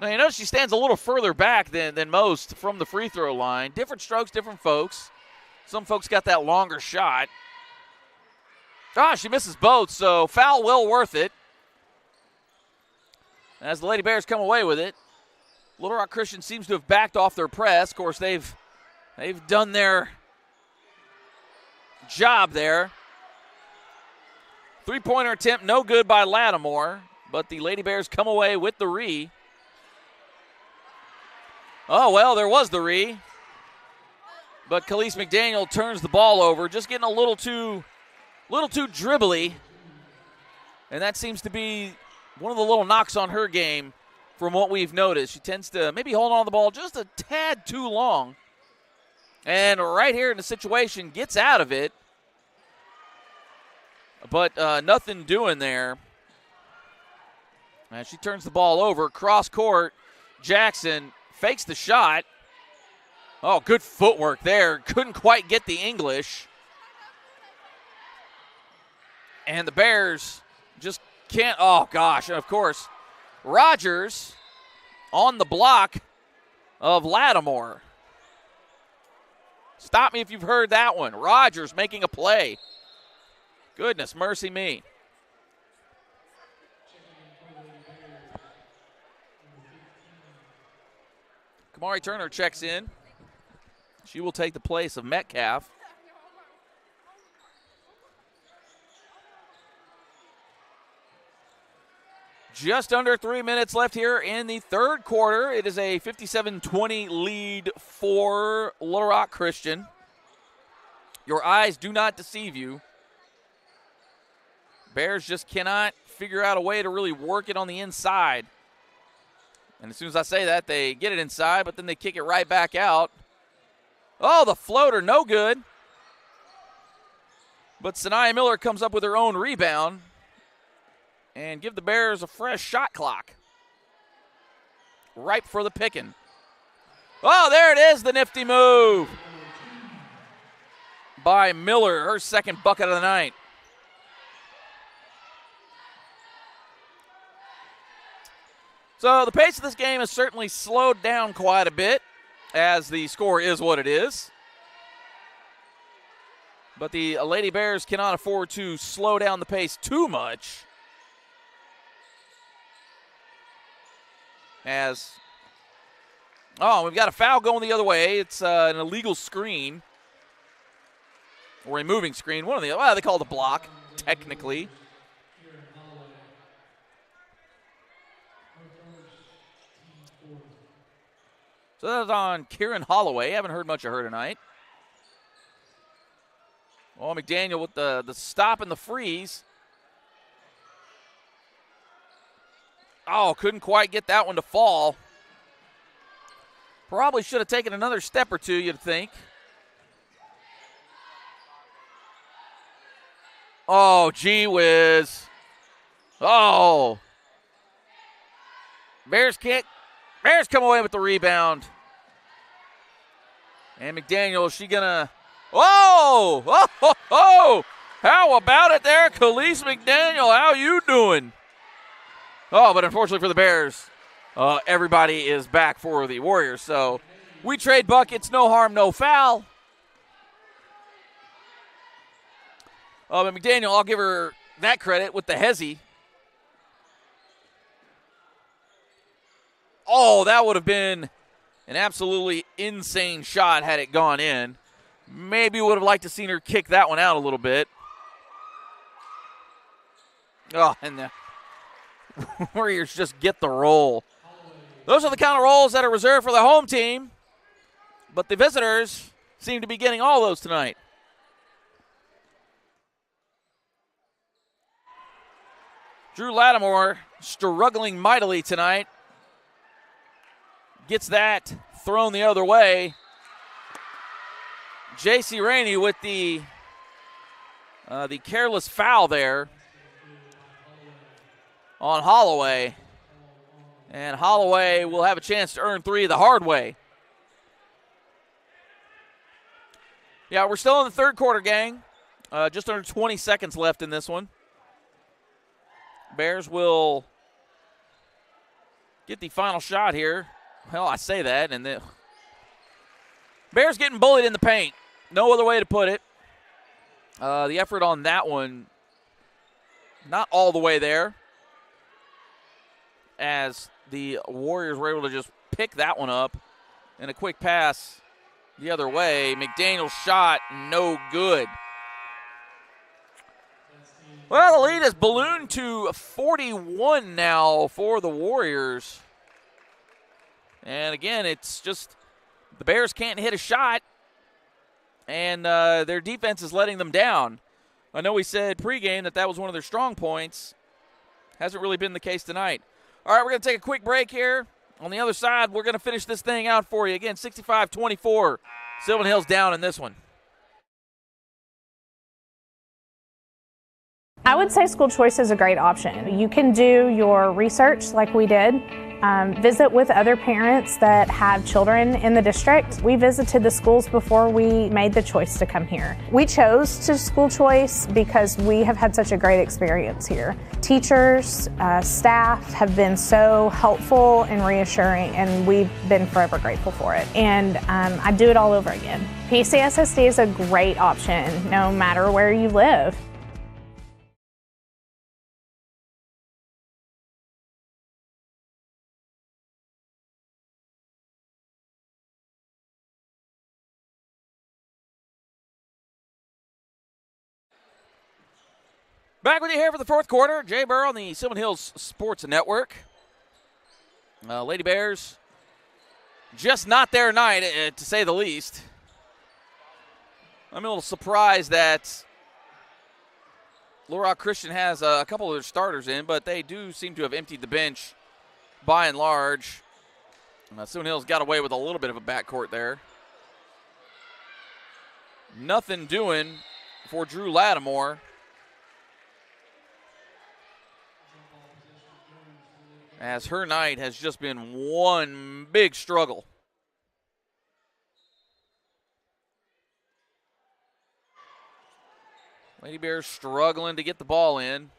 A: Now, you notice she stands a little further back than most from the free throw line. Different strokes, different folks. Some folks got that longer shot. Ah, she misses both, so foul well worth it. As the Lady Bears come away with it, Little Rock Christian seems to have backed off their press. Of course, they've done their job there. Three-pointer attempt, no good by Lattimore, but the Lady Bears come away with the re. Oh, well, there was the re. But Khalees McDaniel turns the ball over, just getting a little too dribbly. And that seems to be one of the little knocks on her game from what we've noticed. She tends to maybe hold on to the ball just a tad too long. And right here in the situation, gets out of it. But nothing doing there. And she turns the ball over, cross court. Jackson fakes the shot. Oh, good footwork there. Couldn't quite get the English. And the Bears just can't. Oh, gosh. And, of course, Rogers on the block of Lattimore. Stop me if you've heard that one. Rogers making a play. Goodness mercy me. Kamari Turner checks in. She will take the place of Metcalf. Just under 3 minutes left here in the third quarter. It is a 57-20 lead for Little Rock Christian. Your eyes do not deceive you. Bears just cannot figure out a way to really work it on the inside. And as soon as I say that, they get it inside, but then they kick it right back out. Oh, the floater, no good. But Sanaya Miller comes up with her own rebound and give the Bears a fresh shot clock. Ripe for the picking. Oh, there it is, the nifty move by Miller, her second bucket of the night. So the pace of this game has certainly slowed down quite a bit, as the score is what it is. But the Lady Bears cannot afford to slow down the pace too much. We've got a foul going the other way. It's an illegal screen. Or a moving screen. One of the, they call it a block, technically. So that's on Kieran Holloway. Haven't heard much of her tonight. Oh, McDaniel with the stop and the freeze. Oh, couldn't quite get that one to fall. Probably should have taken another step or two, you'd think. Oh, gee whiz. Oh. Bears come away with the rebound. And McDaniel, is she gonna... Whoa! Oh, ho, ho. How about it there, Khalees McDaniel? How you doing? Oh, but unfortunately for the Bears, everybody is back for the Warriors. So we trade buckets, no harm, no foul. But McDaniel, I'll give her that credit with the hezzy. Oh, that would have been an absolutely insane shot had it gone in. Maybe would have liked to seen her kick that one out a little bit. Oh, and the Warriors just get the roll. Those are the kind of rolls that are reserved for the home team, but the visitors seem to be getting all those tonight. Drew Lattimore struggling mightily tonight. Gets that thrown the other way. J.C. Rainey with the careless foul there on Holloway. And Holloway will have a chance to earn three the hard way. Yeah, we're still in the third quarter, gang. Just under 20 seconds left in this one. Bears will get the final shot here. Well, I say that, and the Bears getting bullied in the paint. No other way to put it. The effort on that one, not all the way there, as the Warriors were able to just pick that one up. And a quick pass the other way. McDaniel's shot, no good. Well, the lead has ballooned to 41 now for the Warriors. And again, it's just the Bears can't hit a shot, and their defense is letting them down. I know we said pregame that was one of their strong points. Hasn't really been the case tonight. All right, we're going to take a quick break here. On the other side, we're going to finish this thing out for you. Again, 65-24. Sylvan Hills down in this one.
D: I would say school choice is a great option. You can do your research like we did, visit with other parents that have children in the district. We visited the schools before we made the choice to come here. We chose to school choice because we have had such a great experience here. Teachers, staff have been so helpful and reassuring, and we've been forever grateful for it. And I'd do it all over again. PCSSD is a great option no matter where you live.
A: Back with you here for the fourth quarter. Jay Burr on the Sylvan Hills Sports Network. Lady Bears just not their night, to say the least. I'm a little surprised that Little Rock Christian has a couple of their starters in, but they do seem to have emptied the bench by and large. Sylvan Hills got away with a little bit of a backcourt there. Nothing doing for Drew Lattimore, as her night has just been one big struggle. Lady Bears struggling to get the ball in.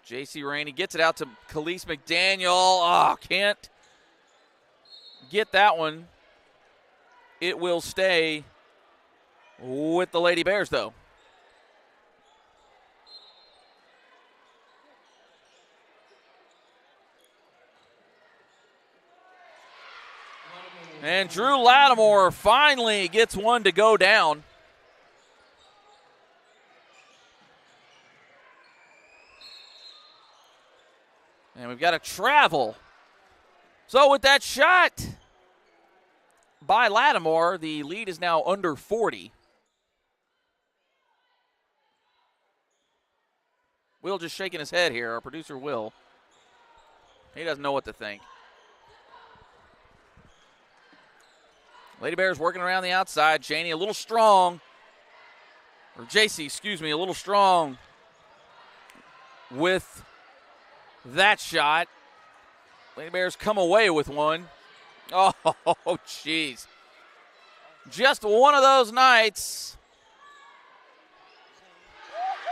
A: J.C. Rainey gets it out to Khalees McDaniel. Oh, can't get that one. It will stay with the Lady Bears, though. And Drew Lattimore finally gets one to go down. And we've got a travel. So with that shot by Lattimore, the lead is now under 40. Will just shaking his head here, our producer Will. He doesn't know what to think. Lady Bears working around the outside. Janie a little strong. Or JC, excuse me, a little strong with that shot. Lady Bears come away with one. Oh, jeez. Just one of those nights.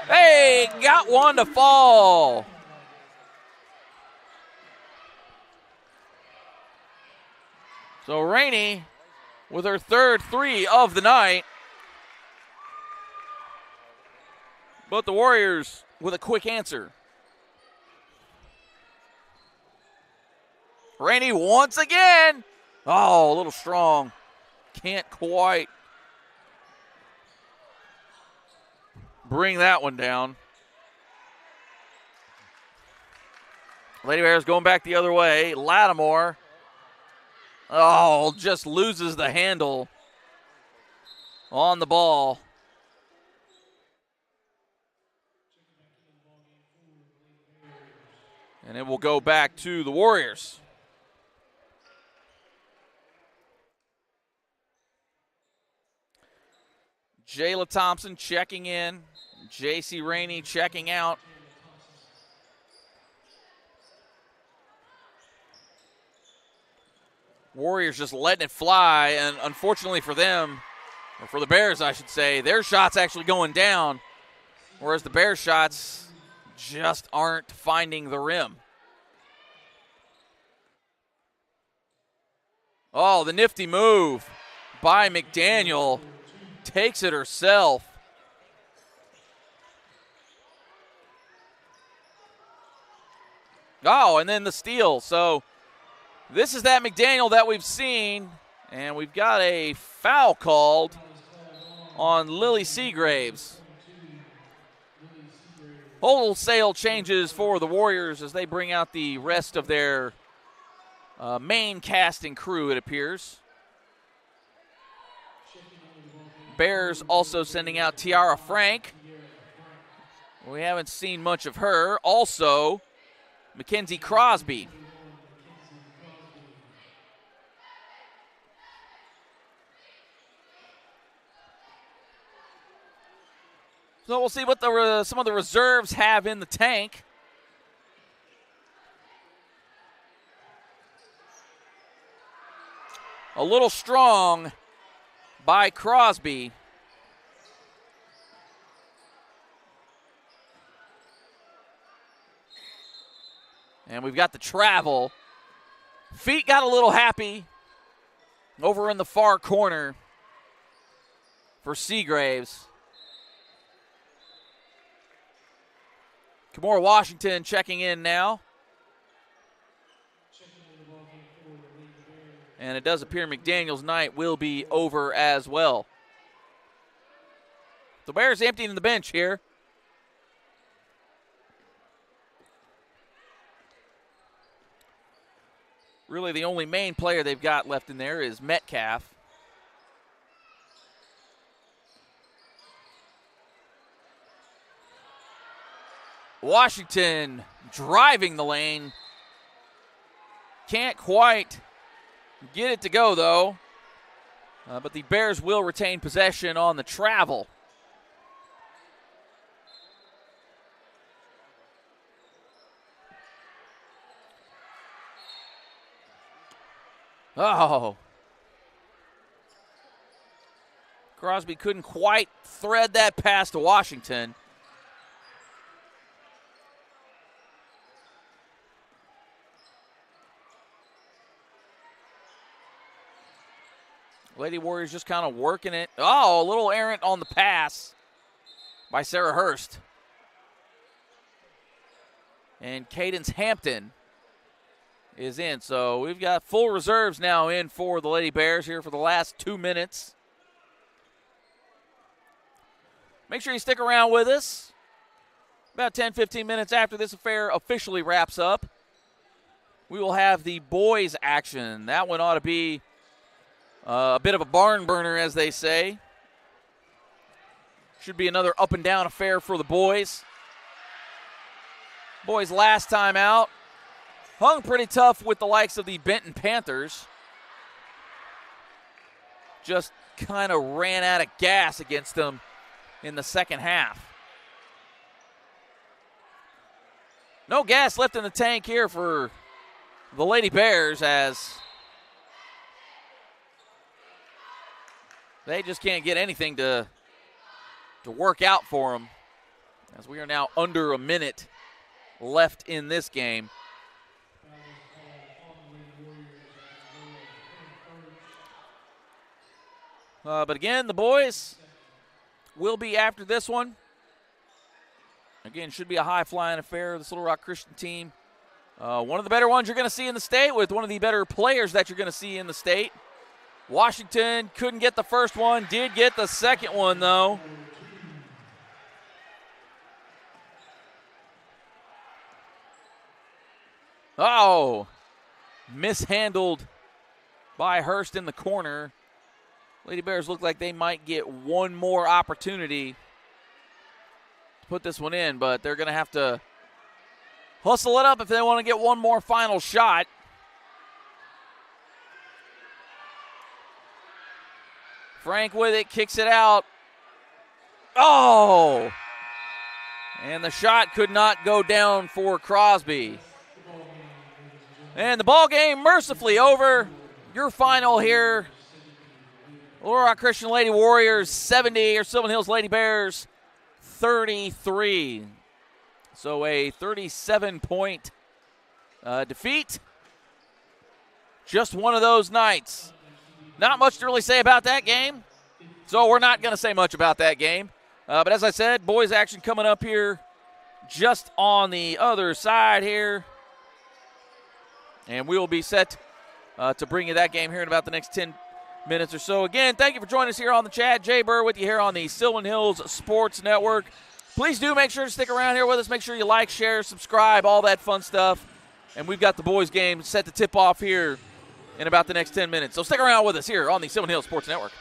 A: Hey, got one to fall. So Rainey with her third three of the night. But the Warriors with a quick answer. Rainey once again. Oh, a little strong. Can't quite bring that one down. Lady Bears going back the other way. Lattimore. Oh, just loses the handle on the ball. And it will go back to the Warriors. Jayla Thompson checking in. J.C. Rainey checking out. Warriors just letting it fly, and unfortunately for them, or for the Bears, I should say, their shots actually going down, whereas the Bears' shots just aren't finding the rim. Oh, the nifty move by McDaniel. Takes it herself. Oh, and then the steal. So this is that McDaniel that we've seen, and we've got a foul called on Lily Seagraves. Wholesale changes for the Warriors as they bring out the rest of their main cast and crew, it appears. Bears also sending out Tiara Frank. We haven't seen much of her. Also, Mackenzie Crosby. So we'll see what some of the reserves have in the tank. A little strong by Crosby. And we've got the travel. Feet got a little happy over in the far corner for Seagraves. Kimora Washington checking in now. And it does appear McDaniel's night will be over as well. The Bears emptying the bench here. Really the only main player they've got left in there is Metcalf. Washington driving the lane. Can't quite get it to go, though. But the Bears will retain possession on the travel. Oh. Crosby couldn't quite thread that pass to Washington. Lady Warriors just kind of working it. Oh, a little errant on the pass by Sarah Hurst. And Cadence Hampton is in. So we've got full reserves now in for the Lady Bears here for the last 2 minutes. Make sure you stick around with us. About 10-15 minutes after this affair officially wraps up, we will have the boys action. That one ought to be a bit of a barn burner, as they say. Should be another up and down affair for the boys. Boys last time out hung pretty tough with the likes of the Benton Panthers. Just kind of ran out of gas against them in the second half. No gas left in the tank here for the Lady Bears as they just can't get anything to work out for them, as we are now under a minute left in this game. But again, the boys will be after this one. Again, should be a high-flying affair. This Little Rock Christian team, one of the better ones you're going to see in the state, with one of the better players that you're going to see in the state. Washington couldn't get the first one, did get the second one, though. Oh, mishandled by Hurst in the corner. Lady Bears look like they might get one more opportunity to put this one in, but they're going to have to hustle it up if they want to get one more final shot. Frank with it, kicks it out. Oh! And the shot could not go down for Crosby. And the ball game mercifully over. Your final here. Little Rock Christian Lady Warriors 70, or Sylvan Hills Lady Bears 33. So a 37-point defeat just one of those nights. Not much to really say about that game, so we're not going to say much about that game. But as I said, boys action coming up here just on the other side here. And we will be set to bring you that game here in about the next 10 minutes or so. Again, thank you for joining us here on the chat. Jay Burr with you here on the Sylvan Hills Sports Network. Please do make sure to stick around here with us. Make sure you like, share, subscribe, all that fun stuff. And we've got the boys game set to tip off here in about the next 10 minutes. So stick around with us here on the Sylvan Hills Sports Network.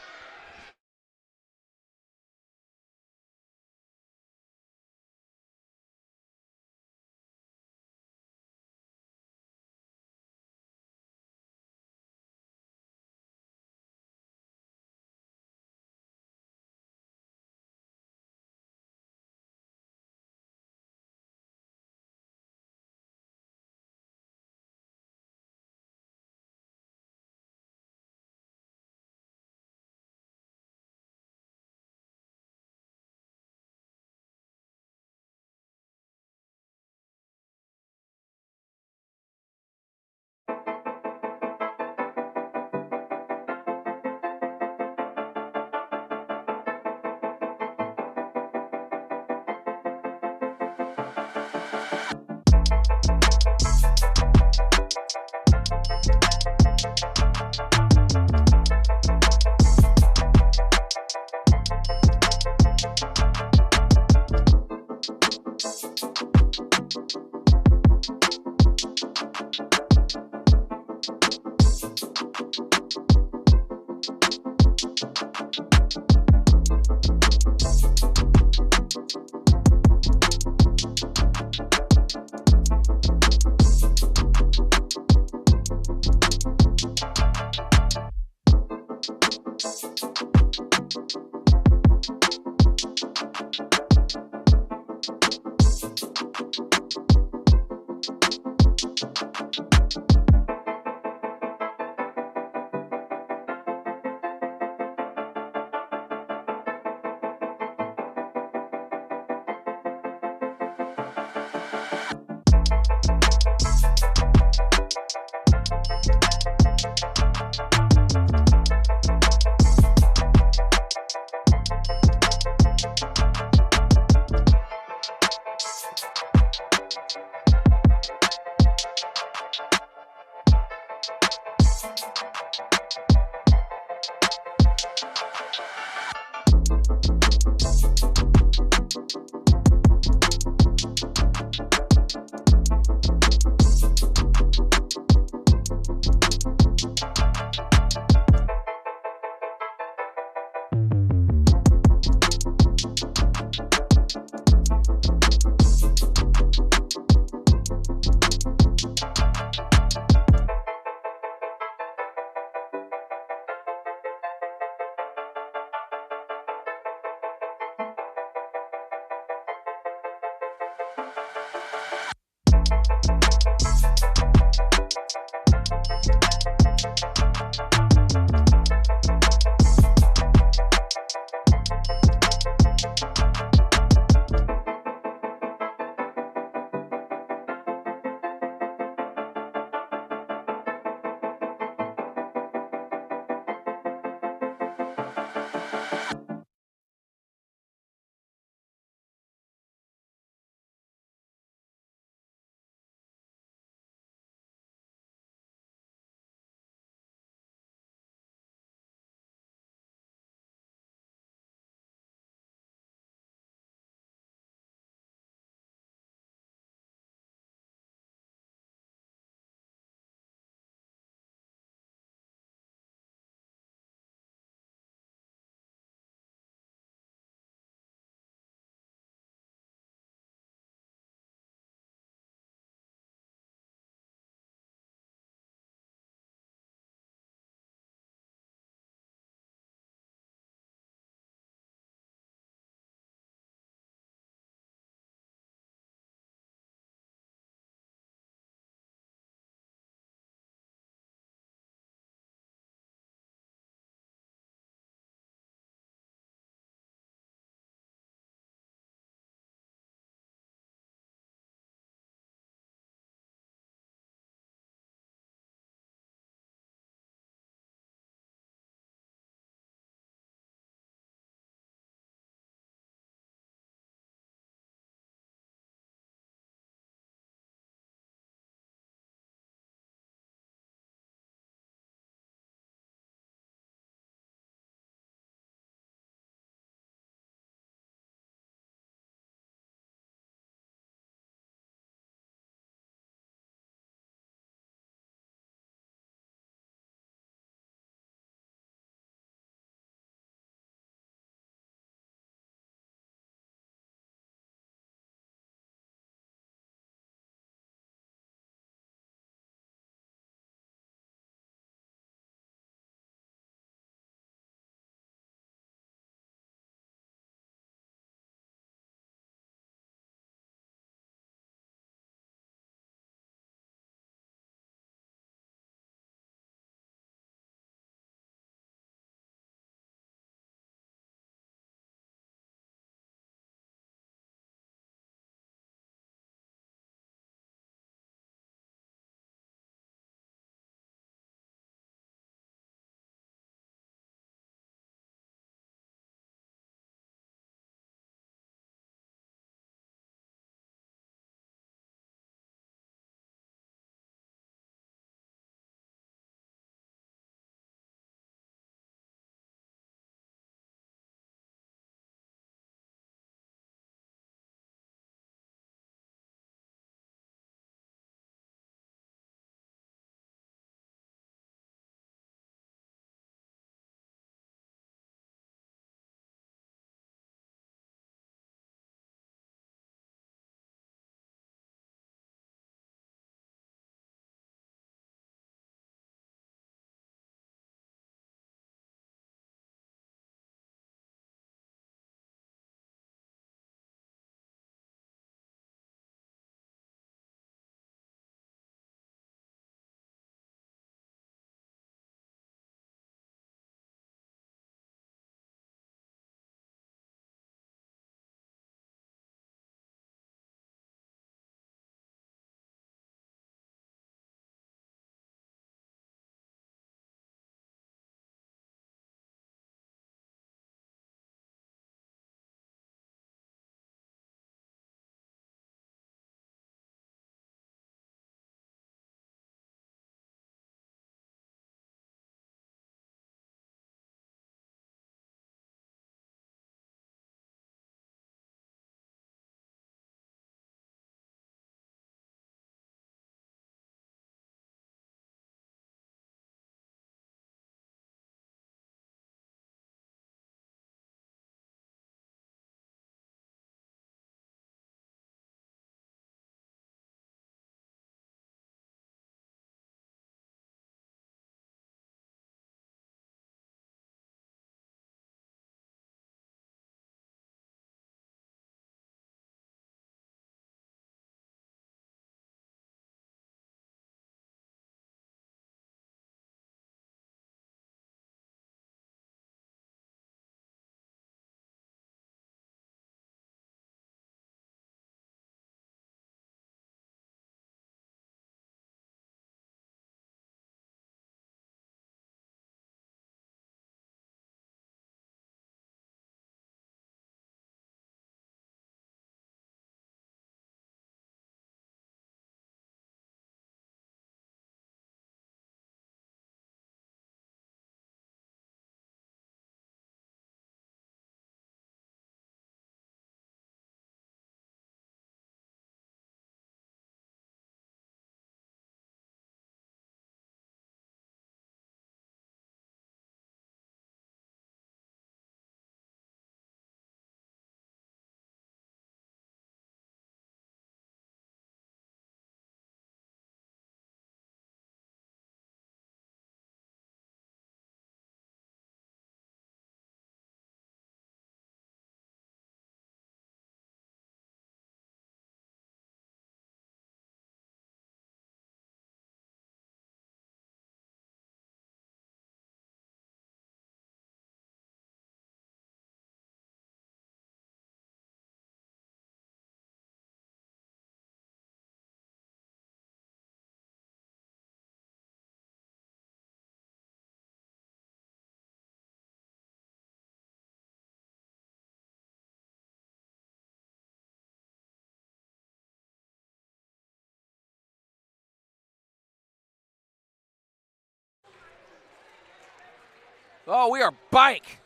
A: Oh, we are bike.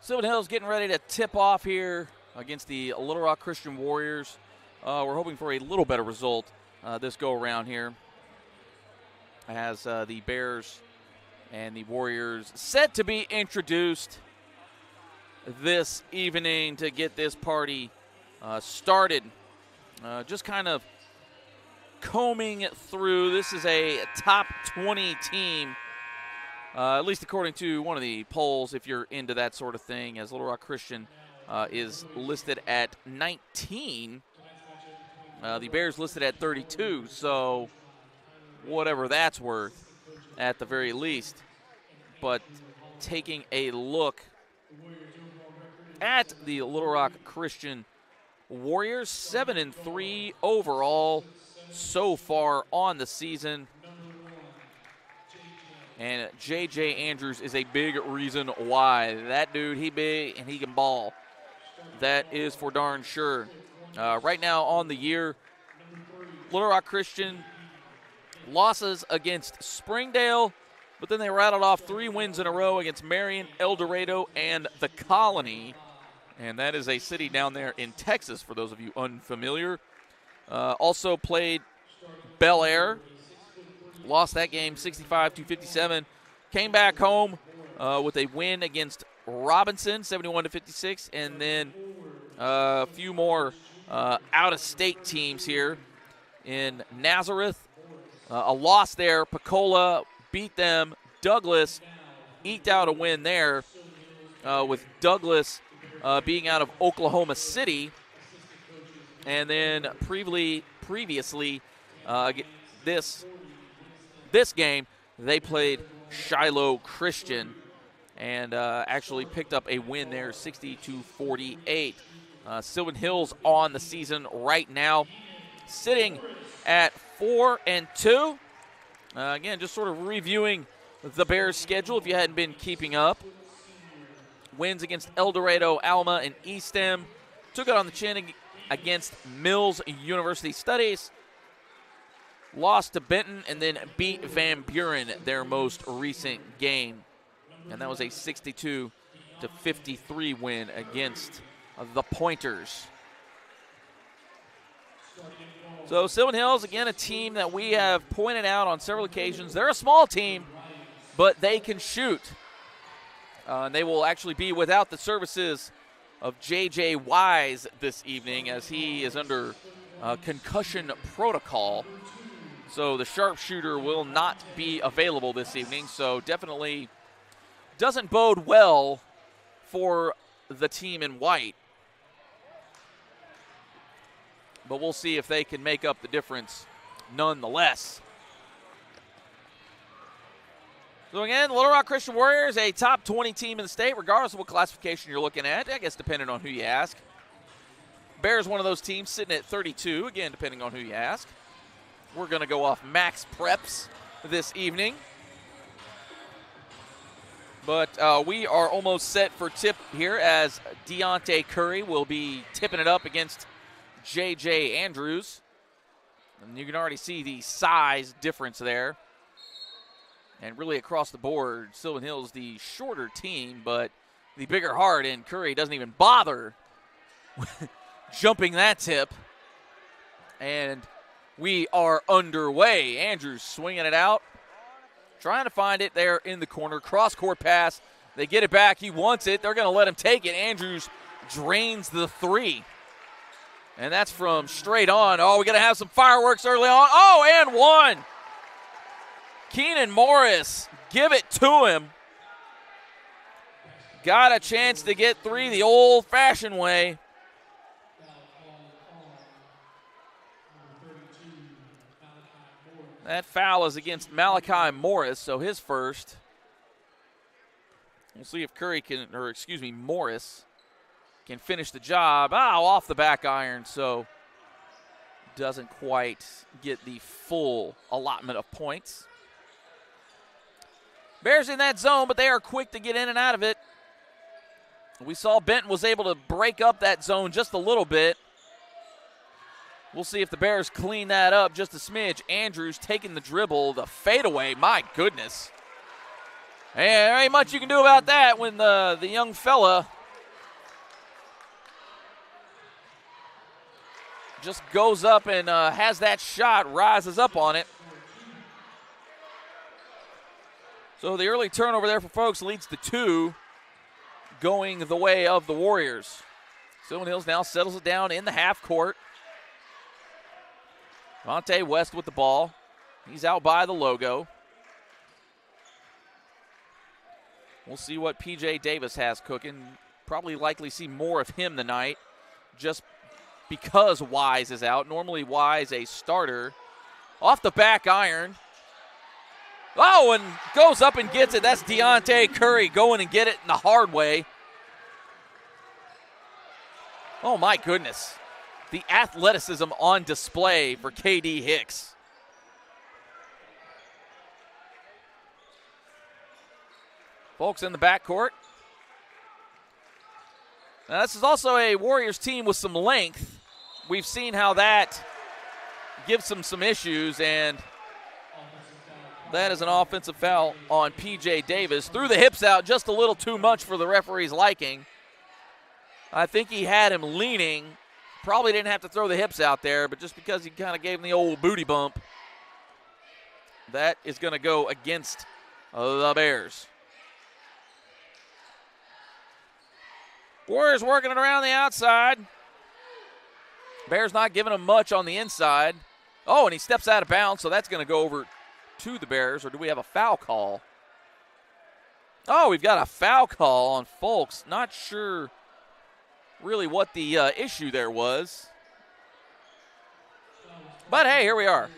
A: Sylvan Hills getting ready to tip off here against the Little Rock Christian Warriors. We're hoping for a little better result this go around here, as the Bears and the Warriors set to be introduced this evening to get this party started. Just kind of combing through. This is a top 20 team, at least according to one of the polls, if you're into that sort of thing, as Little Rock Christian is listed at 19. The Bears listed at 32, so whatever that's worth at the very least. But taking a look at the Little Rock Christian Warriors, 7-3 overall so far on the season. And J.J. Andrews is a big reason why. That dude, he big and he can ball. That is for darn sure. Right now on the year, Little Rock Christian losses against Springdale, but then they rattled off 3 wins in a row against Marion, El Dorado, and the Colony. And that is a city down there in Texas, for those of you unfamiliar. Also played Bel Air. Lost that game 65-57. Came back home with a win against Robinson, 71-56. And then a few more out-of-state teams here in Nazareth. A loss there. Pecola beat them. Douglas eked out a win there with Douglas being out of Oklahoma City. And then previously this game, they played Shiloh Christian and actually picked up a win there, 60-48. Sylvan Hills on the season right now, sitting at 4-2. Again, just sort of reviewing the Bears' schedule if you hadn't been keeping up. Wins against El Dorado, Alma, and Eastham. Took it on the chin against Mills University Studies. Lost to Benton and then beat Van Buren, their most recent game. And that was a 62-53 win against the Pointers. So Sylvan Hills, again, a team that we have pointed out on several occasions. They're a small team, but they can shoot. And they will actually be without the services of J.J. Wise this evening, as he is under concussion protocol. So the sharpshooter will not be available this evening. So definitely doesn't bode well for the team in white. But we'll see if they can make up the difference nonetheless. So again, Little Rock Christian Warriors, a top 20 team in the state, regardless of what classification you're looking at. I guess depending on who you ask. Bears, one of those teams, sitting at 32, again, depending on who you ask. We're going to go off max preps this evening. But we are almost set for tip here, as Deontay Curry will be tipping it up against J.J. Andrews. And you can already see the size difference there. And really across the board, Sylvan Hills the shorter team, but the bigger heart, and Curry doesn't even bother jumping that tip. And we are underway. Andrews swinging it out, trying to find it there in the corner. Cross-court pass. They get it back. He wants it. They're going to let him take it. Andrews drains the three. And that's from straight on. Oh, we're going to have some fireworks early on. Oh, and one. Keenan Morris, give it to him. Got a chance to get three the old-fashioned way. That foul is against Malachi Morris, so his first. We'll see if Morris can finish the job. Off the back iron, so doesn't quite get the full allotment of points. Bears in that zone, but they are quick to get in and out of it. We saw Benton was able to break up that zone just a little bit. We'll see if the Bears clean that up just a smidge. Andrews taking the dribble, the fadeaway, my goodness. And there ain't much you can do about that when the young fella just goes up and has that shot, rises up on it. So the early turnover there for folks leads to 2, going the way of the Warriors. Sylvan Hills now settles it down in the half court. Devontae West with the ball. He's out by the logo. We'll see what P.J. Davis has cooking. Probably likely see more of him tonight just because Wise is out. Normally Wise a starter. Off the back iron. Oh, and goes up and gets it. That's Deontay Curry going and get it in the hard way. Oh, my goodness. The athleticism on display for K.D. Hicks. Folks in the backcourt. Now, this is also a Warriors team with some length. We've seen how that gives them some issues, and that is an offensive foul on P.J. Davis. Threw the hips out just a little too much for the referee's liking. I think he had him leaning. Probably didn't have to throw the hips out there, but just because he kind of gave him the old booty bump, that is going to go against the Bears. Warriors working it around the outside. Bears not giving him much on the inside. Oh, and he steps out of bounds, so that's going to go over to the Bears, or do we have a foul call? Oh, we've got a foul call on Folks. Not sure really what the issue there was. But, hey, here we are.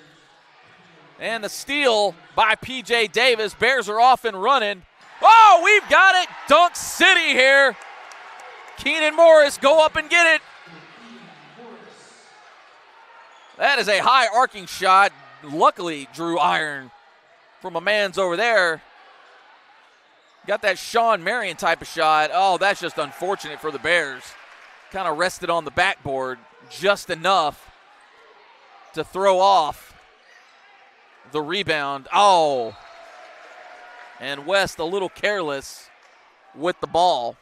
A: And the steal by P.J. Davis. Bears are off and running. Oh, we've got it. Dunk City here. Keenan Morris, go up and get it. That is a high arcing shot. Luckily, Drew Iron from a man's over there. Got that Sean Marion type of shot. Oh, that's just unfortunate for the Bears. Kind of rested on the backboard just enough to throw off the rebound. Oh, and West a little careless with the ball.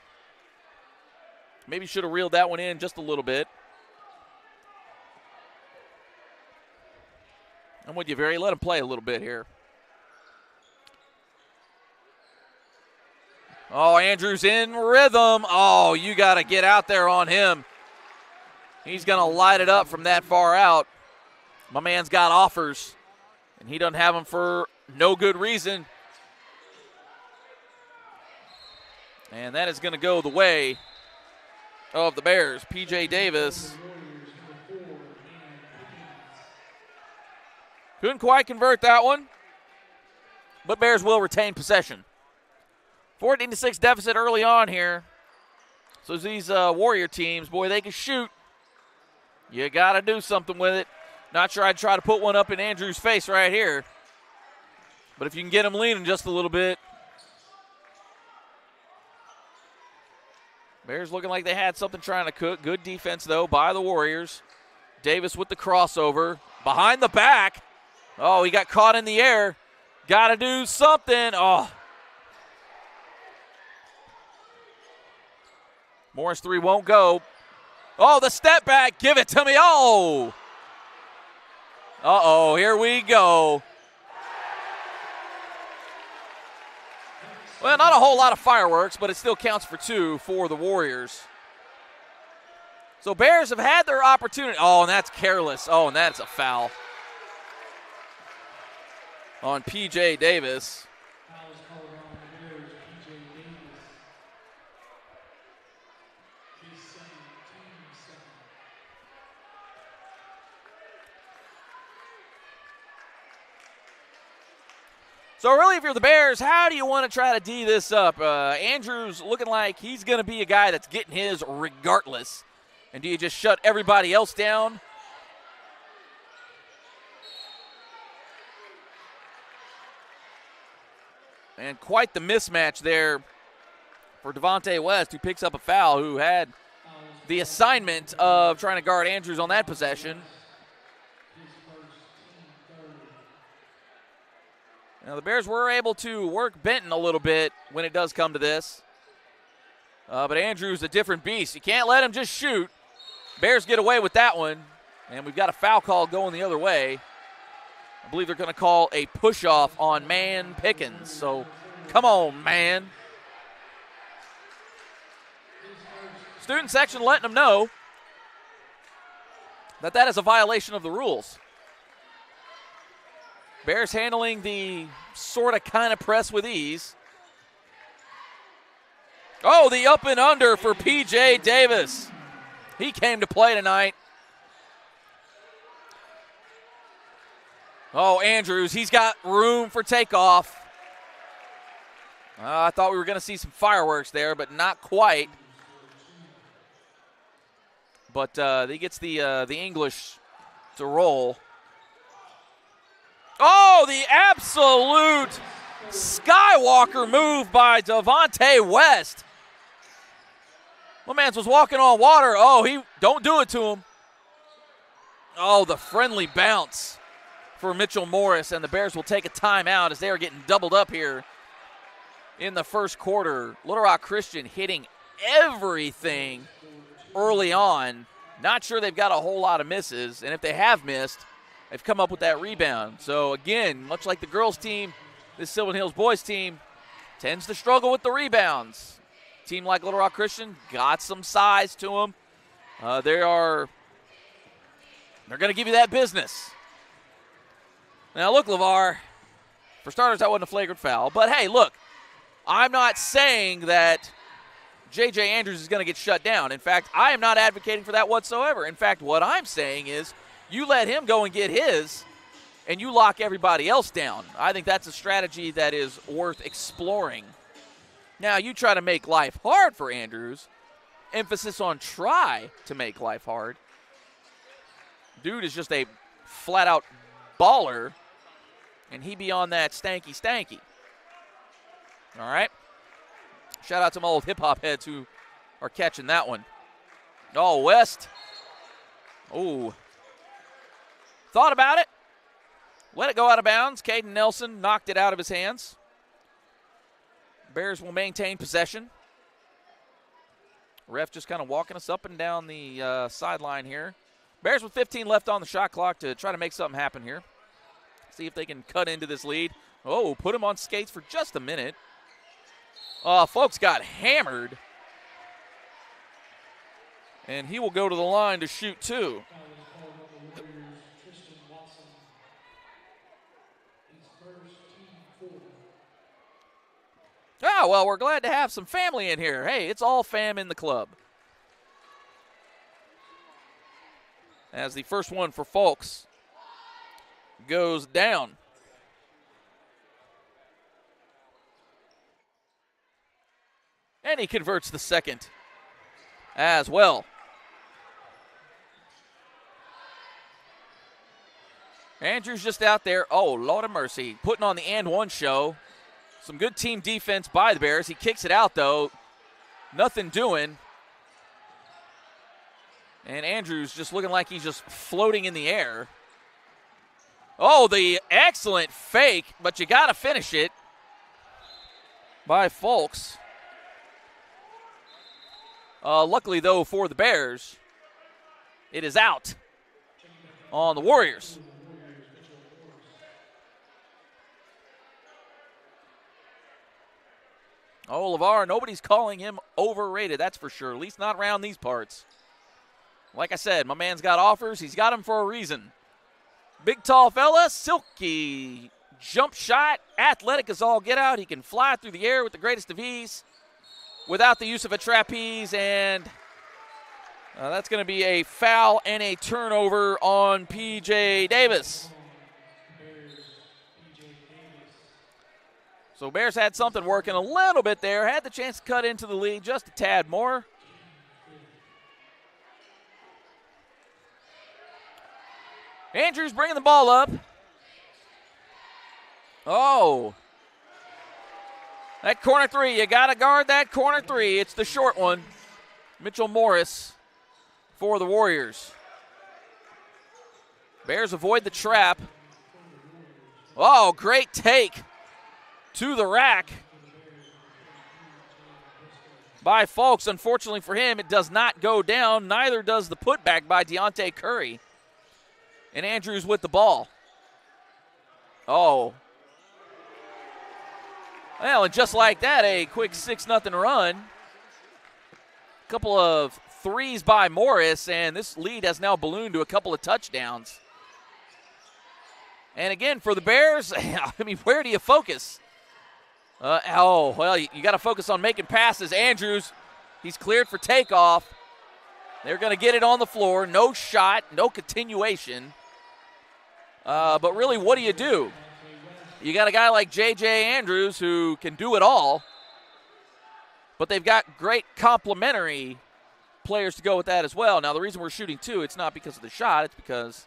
A: Maybe should have reeled that one in just a little bit. I'm with you, Very. Let him play a little bit here. Oh, Andrews in rhythm. Oh, you got to get out there on him. He's going to light it up from that far out. My man's got offers, and he doesn't have them for no good reason. And that is going to go the way of the Bears. P.J. Davis couldn't quite convert that one, but Bears will retain possession. 14-6 deficit early on here. So these Warrior teams, boy, they can shoot. You got to do something with it. Not sure I'd try to put one up in Andrews' face right here. But if you can get him leaning just a little bit. Bears looking like they had something trying to cook. Good defense, though, by the Warriors. Davis with the crossover. Behind the back. Oh, he got caught in the air. Got to do something. Oh. Morris 3 won't go. Oh, the step back. Give it to me. Oh. Uh-oh, here we go. Well, not a whole lot of fireworks, but it still counts for 2 for the Warriors. So Bears have had their opportunity. Oh, and that's careless. Oh, and that's a foul on P.J. Davis. So really, if you're the Bears, how do you want to try to D this up? Andrews looking like he's going to be a guy that's getting his regardless. And do you just shut everybody else down? And quite the mismatch there for Devontae West, who picks up a foul, who had the assignment of trying to guard Andrews on that possession. Now, the Bears were able to work Benton a little bit when it does come to this. But Andrews a different beast. You can't let him just shoot. Bears get away with that one. And we've got a foul call going the other way. I believe they're going to call a push-off on Man Pickens. So, come on, man. Student section letting them know that is a violation of the rules. Bears handling the sort of kind of press with ease. Oh, the up and under for P.J. Davis. He came to play tonight. Oh, Andrews, he's got room for takeoff. I thought we were going to see some fireworks there, but not quite. But he gets the English to roll. Oh, the absolute Skywalker move by Devontae West. My man was walking on water. Oh, don't do it to him. Oh, the friendly bounce for Mitchell Morris, and the Bears will take a timeout as they are getting doubled up here in the first quarter. Little Rock Christian hitting everything early on. Not sure they've got a whole lot of misses, and if they have missed, they've come up with that rebound. So, again, much like the girls' team, this Sylvan Hills boys' team tends to struggle with the rebounds. Team like Little Rock Christian got some size to them. They're going to give you that business. Now, look, LeVar, for starters, that wasn't a flagrant foul. But, hey, look, I'm not saying that J.J. Andrews is going to get shut down. In fact, I am not advocating for that whatsoever. In fact, what I'm saying is you let him go and get his, and you lock everybody else down. I think that's a strategy that is worth exploring. Now, you try to make life hard for Andrews. Emphasis on try to make life hard. Dude is just a flat-out baller, and he be on that stanky. All right? Shout out to my old hip-hop heads who are catching that one. Oh, West. Oh. Thought about it. Let it go out of bounds. Caden Nelson knocked it out of his hands. Bears will maintain possession. Ref just kind of walking us up and down the sideline here. Bears with 15 left on the shot clock to try to make something happen here. See if they can cut into this lead. Oh, put him on skates for just a minute. Folks got hammered. And he will go to the line to shoot two. Oh, well, we're glad to have some family in here. Hey, it's all fam in the club. As the first one for Folks goes down. And he converts the second as well. Andrews just out there. Oh, Lord of mercy. Putting on the and one show. Some good team defense by the Bears. He kicks it out, though. Nothing doing. And Andrews just looking like he's just floating in the air. Oh, the excellent fake, but you got to finish it by Folks. Luckily, though, for the Bears, it is out on the Warriors. Oh, LeVar, nobody's calling him overrated, that's for sure, at least not around these parts. Like I said, my man's got offers. He's got them for a reason. Big, tall fella, silky jump shot, athletic as all get out. He can fly through the air with the greatest of ease without the use of a trapeze, and that's going to be a foul and a turnover on P.J. Davis. So Bears had something working a little bit there, had the chance to cut into the lead just a tad more. Andrews bringing the ball up. Oh. That corner three, you got to guard that corner three. It's the short one. Mitchell Morris for the Warriors. Bears avoid the trap. Oh, great take to the rack by Folks. Unfortunately for him, it does not go down. Neither does the putback by Deontay Curry. And Andrews with the ball. Oh. Well, and just like that, a quick 6-0 run. A couple of threes by Morris, and this lead has now ballooned to a couple of touchdowns. And again, for the Bears, I mean, where do you focus? Well, you got to focus on making passes. Andrews, he's cleared for takeoff. They're going to get it on the floor. No shot, no continuation. But really, what do? You got a guy like J.J. Andrews who can do it all, but they've got great complementary players to go with that as well. Now, the reason we're shooting 2, it's not because of the shot. It's because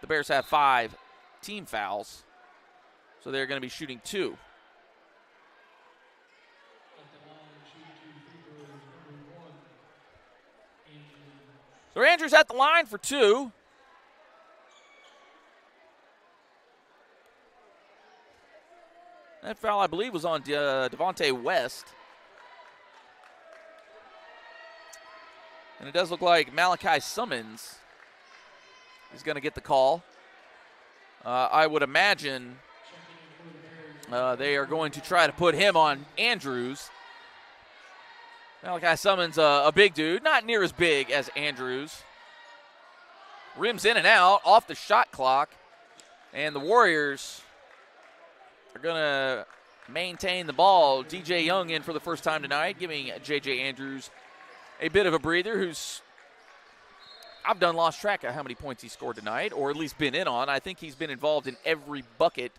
A: the Bears have 5 team fouls, so they're going to be shooting 2. So Andrews at the line for 2. That foul, I believe, was on Devontae West. And it does look like Malachi Summons is going to get the call. I would imagine they are going to try to put him on Andrews. Malachi Summons, a big dude, not near as big as Andrews. Rims in and out, off the shot clock. And the Warriors are going to maintain the ball. DJ Young in for the first time tonight, giving J.J. Andrews a bit of a breather, who's, I've lost track of how many points he scored tonight, or at least been in on. I think he's been involved in every bucket.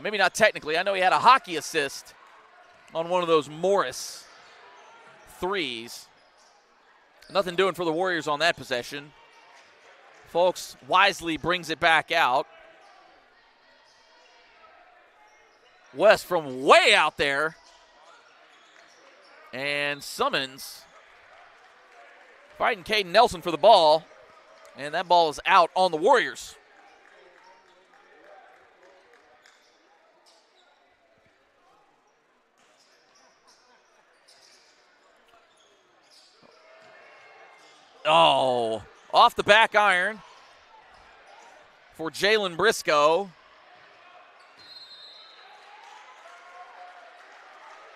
A: Maybe not technically. I know he had a hockey assist on one of those Morris threes. Nothing doing for the Warriors on that possession. Folks wisely brings it back out. West from way out there. And Summons fighting Caden Nelson for the ball. And that ball is out on the Warriors. Oh, off the back iron for Jalen Briscoe.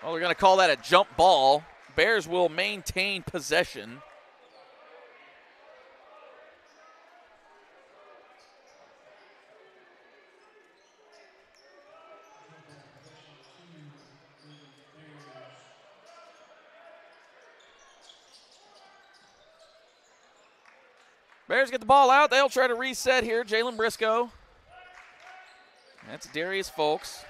A: Well, they're going to call that a jump ball. Bears will maintain possession. Bears get the ball out. They'll try to reset here. Jalen Briscoe. That's Darius Folks.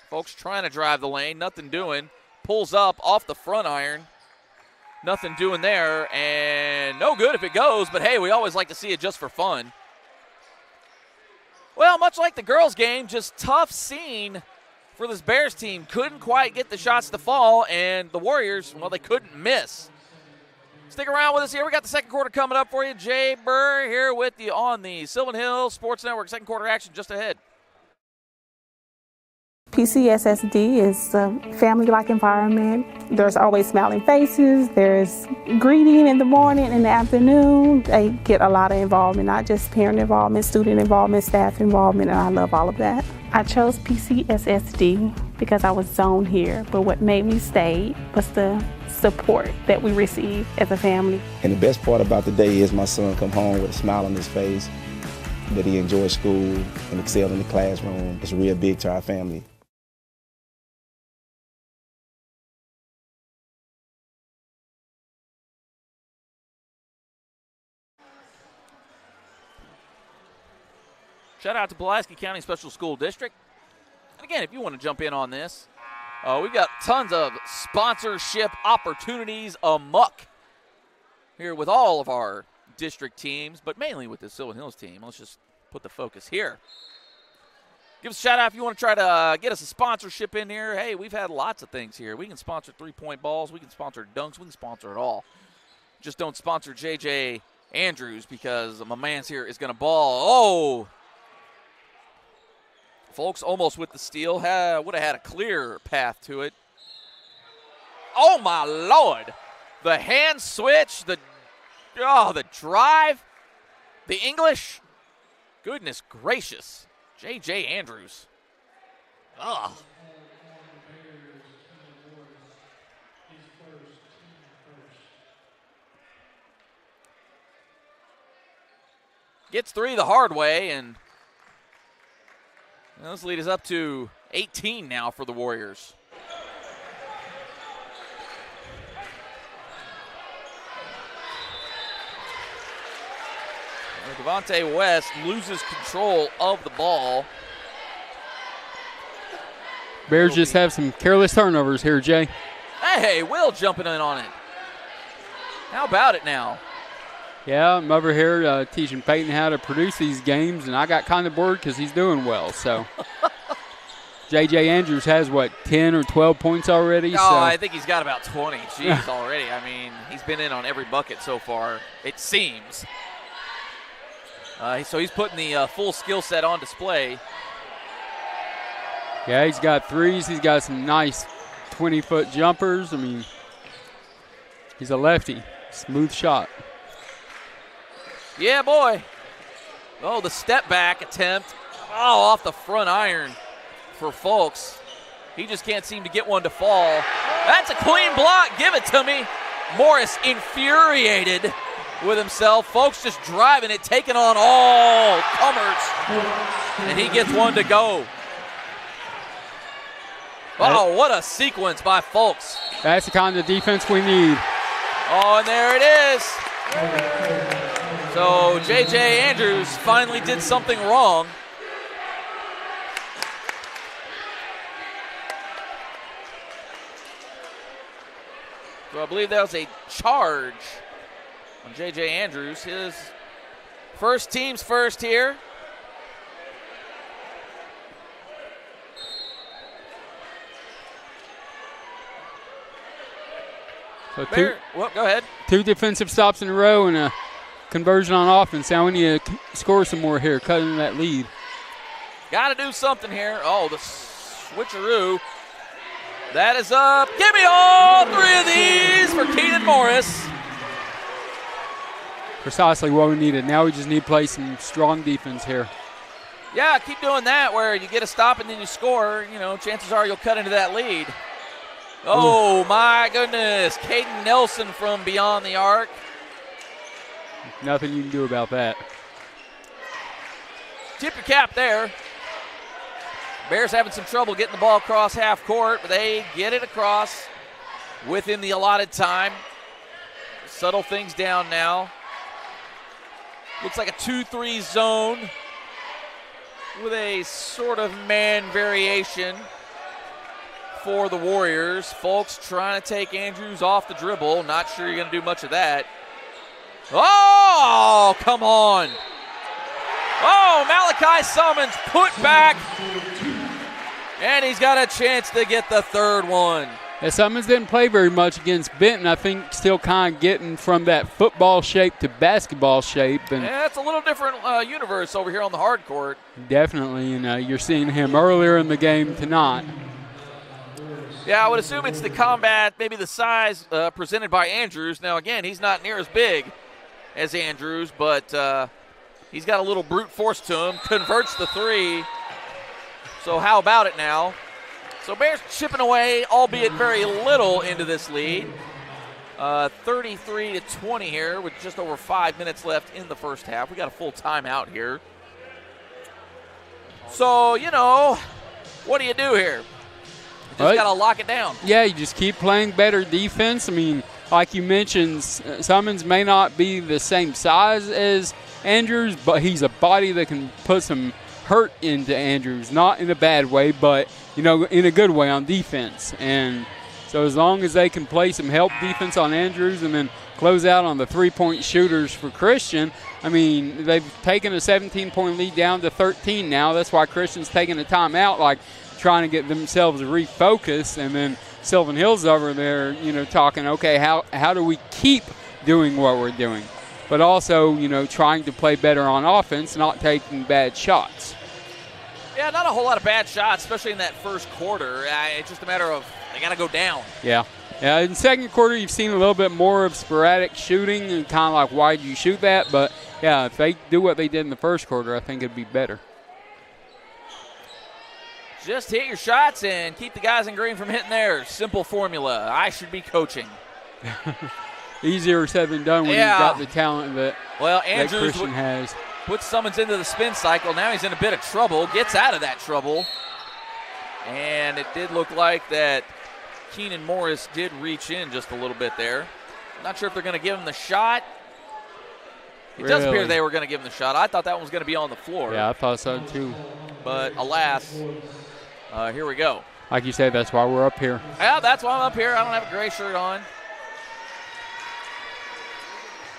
A: Folks trying to drive the lane. Nothing doing. Pulls up off the front iron. Nothing doing there. And no good if it goes. But, hey, we always like to see it just for fun. Well, much like the girls' game, just tough scene for this Bears team. Couldn't quite get the shots to fall, and the Warriors, well, they couldn't miss. Stick around with us here. We got the second quarter coming up for you. Jay Burr here with you on the Sylvan Hills Sports Network. Second quarter action just ahead.
B: PCSSD is a family-like environment. There's always smiling faces. There's greeting in the morning and the afternoon. They get a lot of involvement, not just parent involvement, student involvement, staff involvement, and I love all of that. I chose PCSSD because I was zoned here, but what made me stay was the support that we receive as a family.
C: And the best part about the day is my son come home with a smile on his face, that he enjoys school and excel in the classroom. It's real big to our family.
A: Shout out to Pulaski County Special School District. And again, if you want to jump in on this, we've got tons of sponsorship opportunities amuck here with all of our district teams, but mainly with the Sylvan Hills team. Let's just put the focus here. Give us a shout out if you want to try to get us a sponsorship in here. Hey, we've had lots of things here. We can sponsor three-point balls. We can sponsor dunks. We can sponsor it all. Just don't sponsor J.J. Andrews because my man's here is going to ball. Oh! Folks almost with the steal. Would have had a clear path to it. Oh, my Lord. The hand switch, the drive, the English. Goodness gracious. J.J. Andrews. Ugh. Gets 3 the hard way, and this lead is up to 18 now for the Warriors. Devontae West loses control of the ball.
E: Bears just have some careless turnovers here, Jay.
A: Hey, Will jumping in on it. How about it now?
E: Yeah, I'm over here teaching Peyton how to produce these games, and I got kind of bored because he's doing well. So, J.J. Andrews has, 10 or 12 points already?
A: Oh, I think he's got about 20. Jeez, already. I mean, he's been in on every bucket so far, it seems. So he's putting the full skill set on display.
E: Yeah, he's got threes. He's got some nice 20-foot jumpers. I mean, he's a lefty. Smooth shot.
A: Yeah, boy. Oh, the step back attempt. Oh, off the front iron for Folks. He just can't seem to get one to fall. That's a clean block. Give it to me. Morris infuriated with himself. Folks just driving it, taking on all comers. And he gets one to go. Oh, what a sequence by Folks.
E: That's the kind of defense we need.
A: Oh, and there it is. So J.J. Andrews finally did something wrong. So I believe that was a charge on J.J. Andrews. His first team's first here.
E: So
A: go ahead.
E: 2 defensive stops in a row and a conversion on offense. Now we need to score some more here, cutting that lead.
A: Got to do something here. Oh, the switcheroo. That is up. Give me all 3 of these for Keenan Morris.
E: Precisely what we needed. Now we just need to play some strong defense here.
A: Yeah, keep doing that where you get a stop and then you score. You know, chances are you'll cut into that lead. Oh, my goodness. Caden Nelson from beyond the arc.
E: Nothing you can do about that.
A: Tip your cap there. Bears having some trouble getting the ball across half court, but they get it across within the allotted time. Settle things down now. Looks like a 2-3 zone with a sort of man variation for the Warriors. Folks trying to take Andrews off the dribble. Not sure you're going to do much of that. Oh, come on. Oh, Malachi Summons put back. And he's got a chance to get the third one.
E: Yeah, Summons didn't play very much against Benton. I think still kind of getting from that football shape to basketball shape. And
A: yeah, it's a little different universe over here on the hard court.
E: Definitely, and you're seeing him earlier in the game tonight.
A: Yeah, I would assume it's the combat, maybe the size presented by Andrews. Now, again, he's not near as big as Andrews, but he's got a little brute force to him. Converts the 3. So how about it now? So Bears chipping away, albeit very little, into this lead. 33-20 here with just over 5 minutes left in the first half. We got a full timeout here. So, you know, what do you do here? You just got to lock it down.
E: Yeah, you just keep playing better defense. I mean, like you mentioned, Summons may not be the same size as Andrews, but he's a body that can put some hurt into Andrews. Not in a bad way, but, you know, in a good way on defense. And so as long as they can play some help defense on Andrews and then close out on the three-point shooters for Christian, I mean, they've taken a 17-point lead down to 13 now. That's why Christian's taking a timeout, like trying to get themselves refocused. And then Sylvan Hill's over there, you know, talking, okay, how do we keep doing what we're doing? but also, trying to play better on offense, not taking bad shots.
A: Yeah, not a whole lot of bad shots, especially in that first quarter. It's just a matter of they got to go down.
E: Yeah. Yeah, in the second quarter, you've seen a little bit more of sporadic shooting and kind of like, why do you shoot that? But, yeah, if they do what they did in the first quarter, I think it'd be better.
A: Just hit your shots and keep the guys in green from hitting theirs. Simple formula. I should be coaching.
E: Easier said than done when you've got the talent that
A: Andrews
E: Christian has.
A: Puts Summons into the spin cycle. Now he's in a bit of trouble. Gets out of that trouble. And it did look like that Keenan Morris did reach in just a little bit there. Not sure if they're going to give him the shot. It does appear they were going to give him the shot. I thought that one was going to be on the floor.
E: Yeah, I thought so too.
A: But alas, here we go.
E: Like you said, that's why we're up here.
A: Yeah, that's why I'm up here. I don't have a gray shirt on.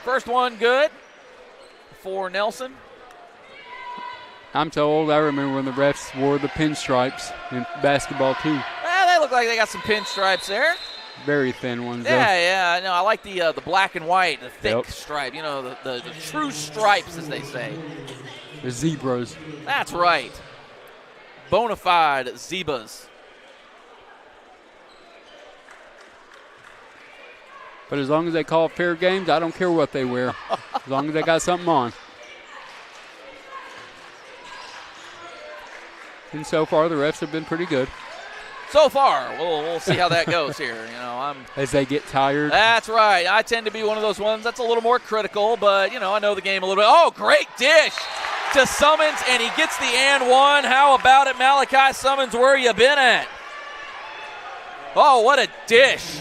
A: First one good for Nelson.
E: I'm so old, I remember when the refs wore the pinstripes in basketball too.
A: Well, they look like they got some pinstripes there.
E: Very thin ones, though.
A: Yeah. No, I like the black and white, the thick stripe. The true stripes, as they say.
E: The zebras.
A: That's right. Bona fide zebras.
E: But as long as they call it fair games, I don't care what they wear. As long as they got something on. And so far, the refs have been pretty good.
A: So far, we'll see how that goes here.
E: As they get tired.
A: That's right. I tend to be one of those ones that's a little more critical, but I know the game a little bit. Oh, great dish to Summons, and he gets the and one. How about it, Malachi Summons? Where you been at? Oh, what a dish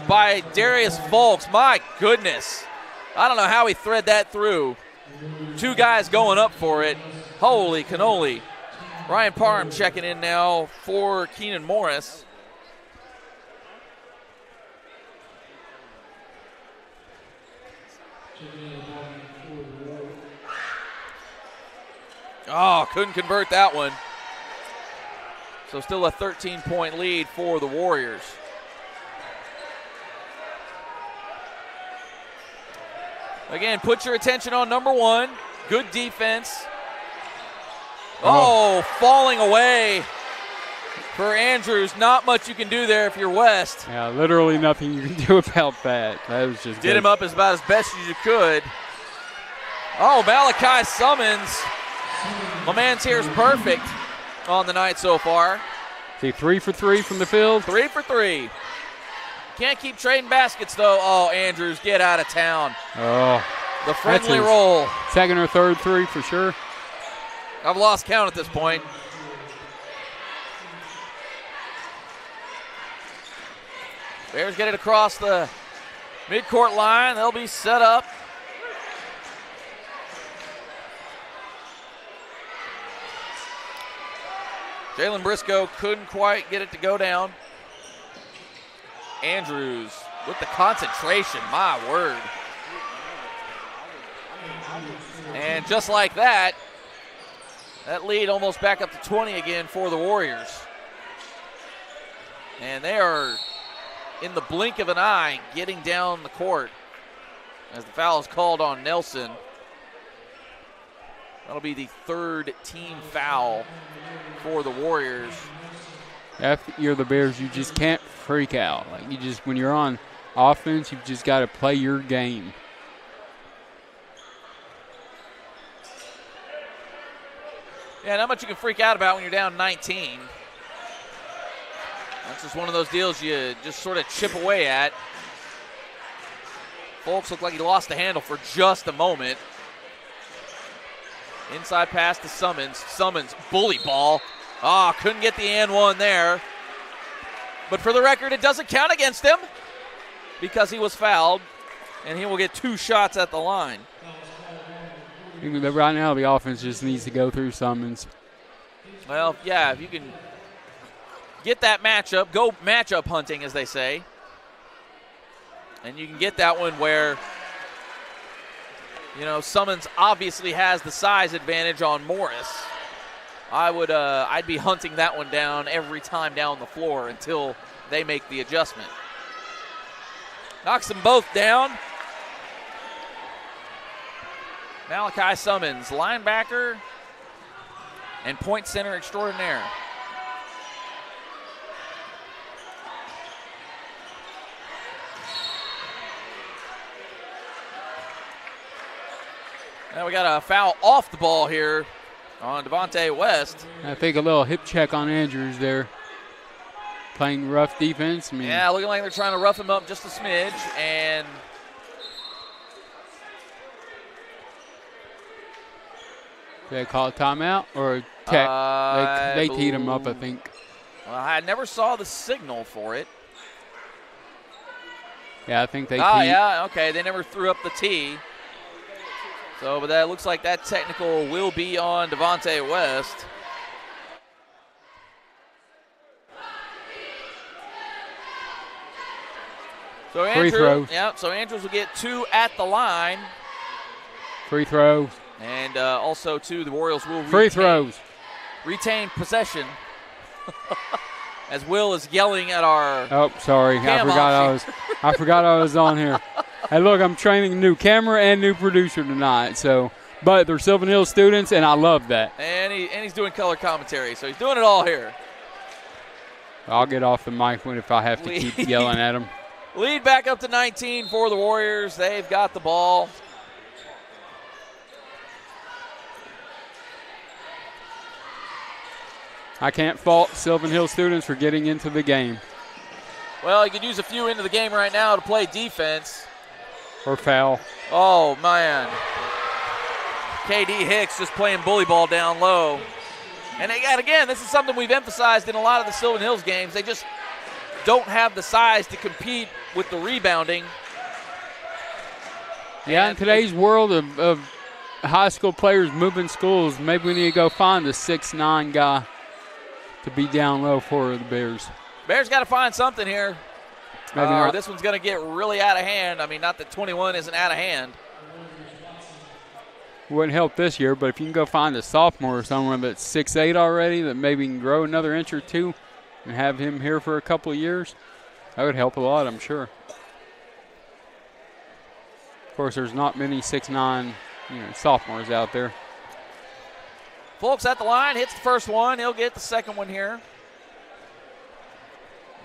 A: by Darius Folks. My goodness. I don't know how he thread that through. Two guys going up for it. Holy cannoli. Ryan Parham checking in now for Keenan Morris. Oh, couldn't convert that one. So still a 13-point lead for the Warriors. Again, put your attention on number one. Good defense. Oh, falling away for Andrews. Not much you can do there if you're West.
E: Yeah, literally nothing you can do about that. That was just
A: Did him up about as best as you could. Oh, Malachi Summons. My man's here is perfect on the night so far.
E: See, 3 for 3 from the field.
A: 3 for 3. Can't keep trading baskets, though. Oh, Andrews, get out of town.
E: Oh.
A: The friendly roll.
E: Second or third 3 for sure.
A: I've lost count at this point. Bears get it across the midcourt line. They'll be set up. Jalen Briscoe couldn't quite get it to go down. Andrews with the concentration, my word. And just like that, that lead almost back up to 20 again for the Warriors. And they are, in the blink of an eye, getting down the court as the foul is called on Nelson. That'll be the third team foul for the Warriors.
E: After you're the Bears, you just can't freak out. Like, you just, when you're on offense, you've just got to play your game.
A: Yeah, not much you can freak out about when you're down 19. That's just one of those deals you just sort of chip away at. Folks looked like he lost the handle for just a moment. Inside pass to Summons. Summons, bully ball. Ah, couldn't get the and one there. But for the record, it doesn't count against him because he was fouled, and he will get 2 shots at the line.
E: Right now, the offense just needs to go through Summons.
A: Well, yeah, if you can get that matchup, go matchup hunting, as they say. And you can get that one where, Summons obviously has the size advantage on Morris. I'd be hunting that one down every time down the floor until they make the adjustment. Knocks them both down. Malachi Summons, linebacker and point center extraordinaire. Now we got a foul off the ball here on Devontae West.
E: I think a little hip check on Andrews there. Playing rough defense.
A: Yeah, looking like they're trying to rough him up just a smidge. And
E: they call a timeout or a tech? They teed him up, I think.
A: Well, I never saw the signal for it.
E: Yeah, I think they
A: teed.
E: Yeah,
A: okay. They never threw up the tee. So, but that looks like that technical will be on Devontae West. So
E: Free throws.
A: Yeah, so Andrews will get 2 at the line.
E: Free throws.
A: And also, too, the Orioles will retain possession. As Will is yelling at our.
E: Oh, sorry. I forgot I was on here. Hey, look, I'm training a new camera and new producer tonight. So, but they're Sylvan Hills students, and I love that.
A: And he's doing color commentary, so he's doing it all here.
E: I'll get off the mic if I have to keep yelling at him.
A: Lead back up to 19 for the Warriors. They've got the ball.
E: I can't fault Sylvan Hills students for getting into the game.
A: Well, you could use a few into the game right now to play defense.
E: Or foul.
A: Oh, man. KD Hicks just playing bully ball down low. And again, this is something we've emphasized in a lot of the Sylvan Hills games. They just don't have the size to compete with the rebounding.
E: Yeah, in today's world of high school players moving schools, maybe we need to go find a 6'9" guy to be down low for the Bears.
A: Bears got to find something here.
E: Maybe not.
A: This one's going to get really out of hand. I mean, not that 21 isn't out of hand.
E: Wouldn't help this year, but if you can go find a sophomore or someone that's 6'8" already that maybe can grow another inch or two and have him here for a couple of years, that would help a lot, I'm sure. Of course, there's not many 6'9" sophomores out there.
A: Fulks at the line, hits the first one. He'll get the second one here.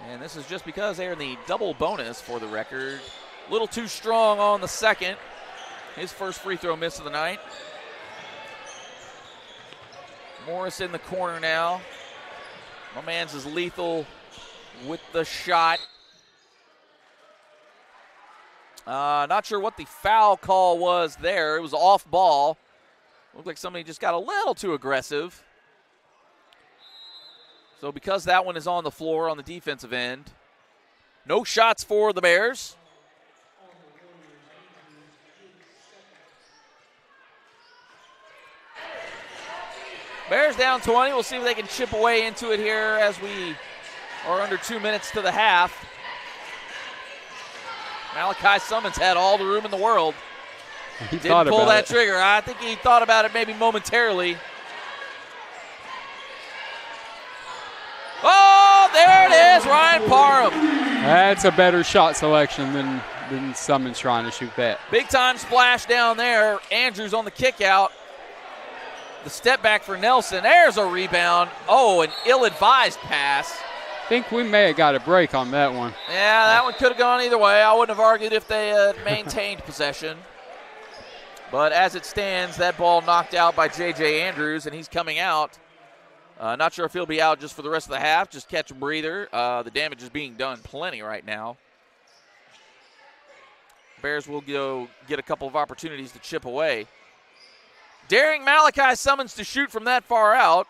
A: And this is just because they're in the double bonus for the record. A little too strong on the second. His first free throw miss of the night. Morris in the corner now. My man's is lethal with the shot. Not sure what the foul call was there. It was off ball. Looked like somebody just got a little too aggressive. So because that one is on the floor on the defensive end, no shots for the Bears. Bears down 20. We'll see if they can chip away into it here as we are under 2 minutes to the half. Malachi Summons had all the room in the world.
E: He
A: didn't pull that trigger. I think he thought about it maybe momentarily. Oh, there it is, Ryan Parham.
E: That's a better shot selection than Summons trying to shoot that.
A: Big time splash down there. Andrews on the kick out. The step back for Nelson. There's a rebound. Oh, an ill-advised pass.
E: I think we may have got a break on that one.
A: Yeah, that one could have gone either way. I wouldn't have argued if they had maintained possession. But as it stands, that ball knocked out by J.J. Andrews, and he's coming out. Not sure if he'll be out just for the rest of the half. Just catch a breather. The damage is being done plenty right now. Bears will go get a couple of opportunities to chip away. Daring Malachi Summons to shoot from that far out.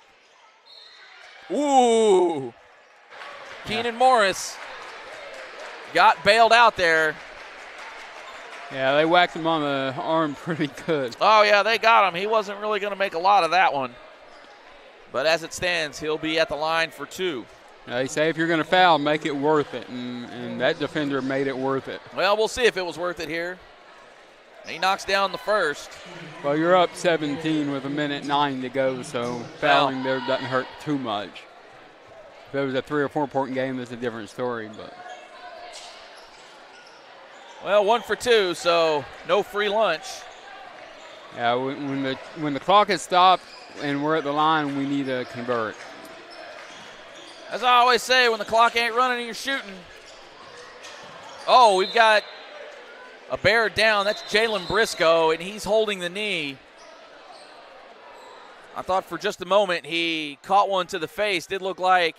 A: Ooh. Keenan Morris got bailed out there.
E: Yeah, they whacked him on the arm pretty good.
A: Oh, yeah, they got him. He wasn't really going to make a lot of that one. But as it stands, he'll be at the line for 2.
E: They say if you're going to foul, make it worth it, and that defender made it worth it.
A: Well, we'll see if it was worth it here. He knocks down the first.
E: Well, you're up 17 with 1:09 to go, so fouling there doesn't hurt too much. If it was a 3 or 4 point game, that's a different story. But
A: well, 1 for 2, so no free lunch.
E: Yeah, when the clock has stopped and we're at the line, we need to convert.
A: As I always say, when the clock ain't running and you're shooting. Oh, we've got a Bear down. That's Jalen Briscoe, and he's holding the knee. I thought for just a moment he caught one to the face. Did look like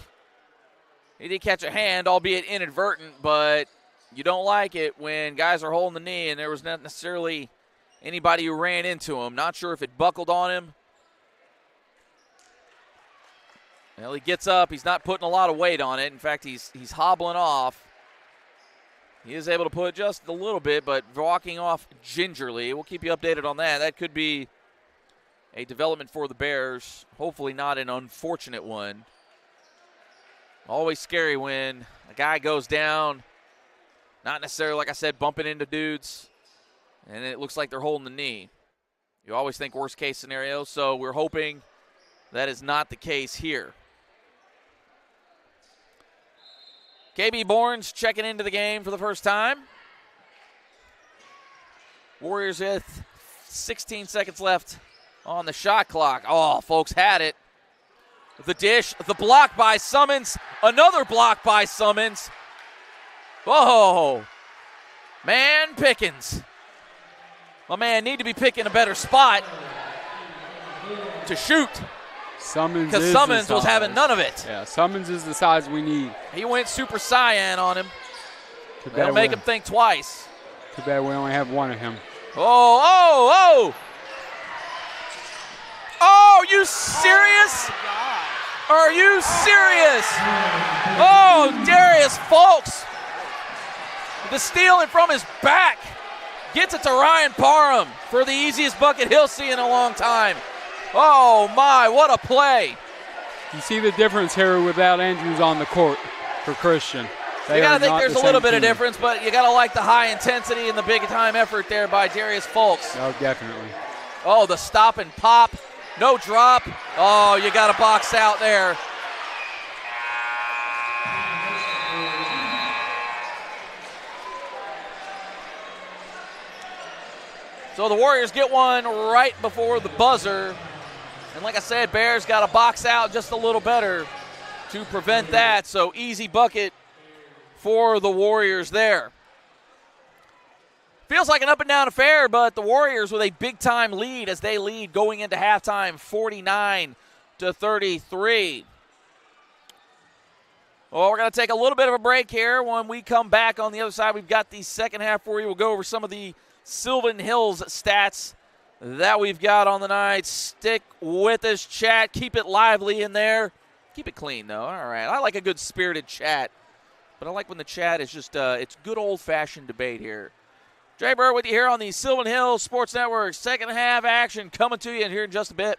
A: he did catch a hand, albeit inadvertent, but you don't like it when guys are holding the knee and there was not necessarily anybody who ran into him. Not sure if it buckled on him. Well, he gets up. He's not putting a lot of weight on it. In fact, he's hobbling off. He is able to put just a little bit, but walking off gingerly. We'll keep you updated on that. That could be a development for the Bears. Hopefully not an unfortunate one. Always scary when a guy goes down, not necessarily, like I said, bumping into dudes, and it looks like they're holding the knee. You always think worst case scenario, so we're hoping that is not the case here. KB Bourne's checking into the game for the first time. Warriors with 16 seconds left on the shot clock. Oh, folks had it. The dish, the block by Summons, another block by Summons. Whoa. Man Pickens. My man need to be picking a better spot to shoot.
E: Summons
A: because Summons was having none of it.
E: Yeah, Summons is the size we need.
A: He went super cyan on him. That'll make him think twice.
E: Too bad we only have one of him.
A: Oh! Oh, you serious? Are you serious? Oh, Darius Fulks. The stealing from his back. Gets it to Ryan Parham for the easiest bucket he'll see in a long time. Oh, my, what a play.
E: You see the difference here without Andrews on the court for Christian.
A: You got to think there's a little bit of difference, but you got to like the high intensity and the big-time effort there by Darius Fulks.
E: Oh, definitely.
A: Oh, the stop and pop. No drop. Oh, you got to box out there. So the Warriors get one right before the buzzer. And like I said, Bears got to box out just a little better to prevent that. So easy bucket for the Warriors there. Feels like an up-and-down affair, but the Warriors with a big-time lead as they lead going into halftime, 49-33. Well, we're going to take a little bit of a break here. When we come back on the other side, we've got the second half for you. We'll go over some of the Sylvan Hills stats that we've got on the night. Stick with us, chat. Keep it lively in there. Keep it clean, though. All right. I like a good spirited chat, but I like when the chat is just it's good old-fashioned debate here. Jay Burr with you here on the Sylvan Hills Sports Network. Second half action coming to you in here in just a bit.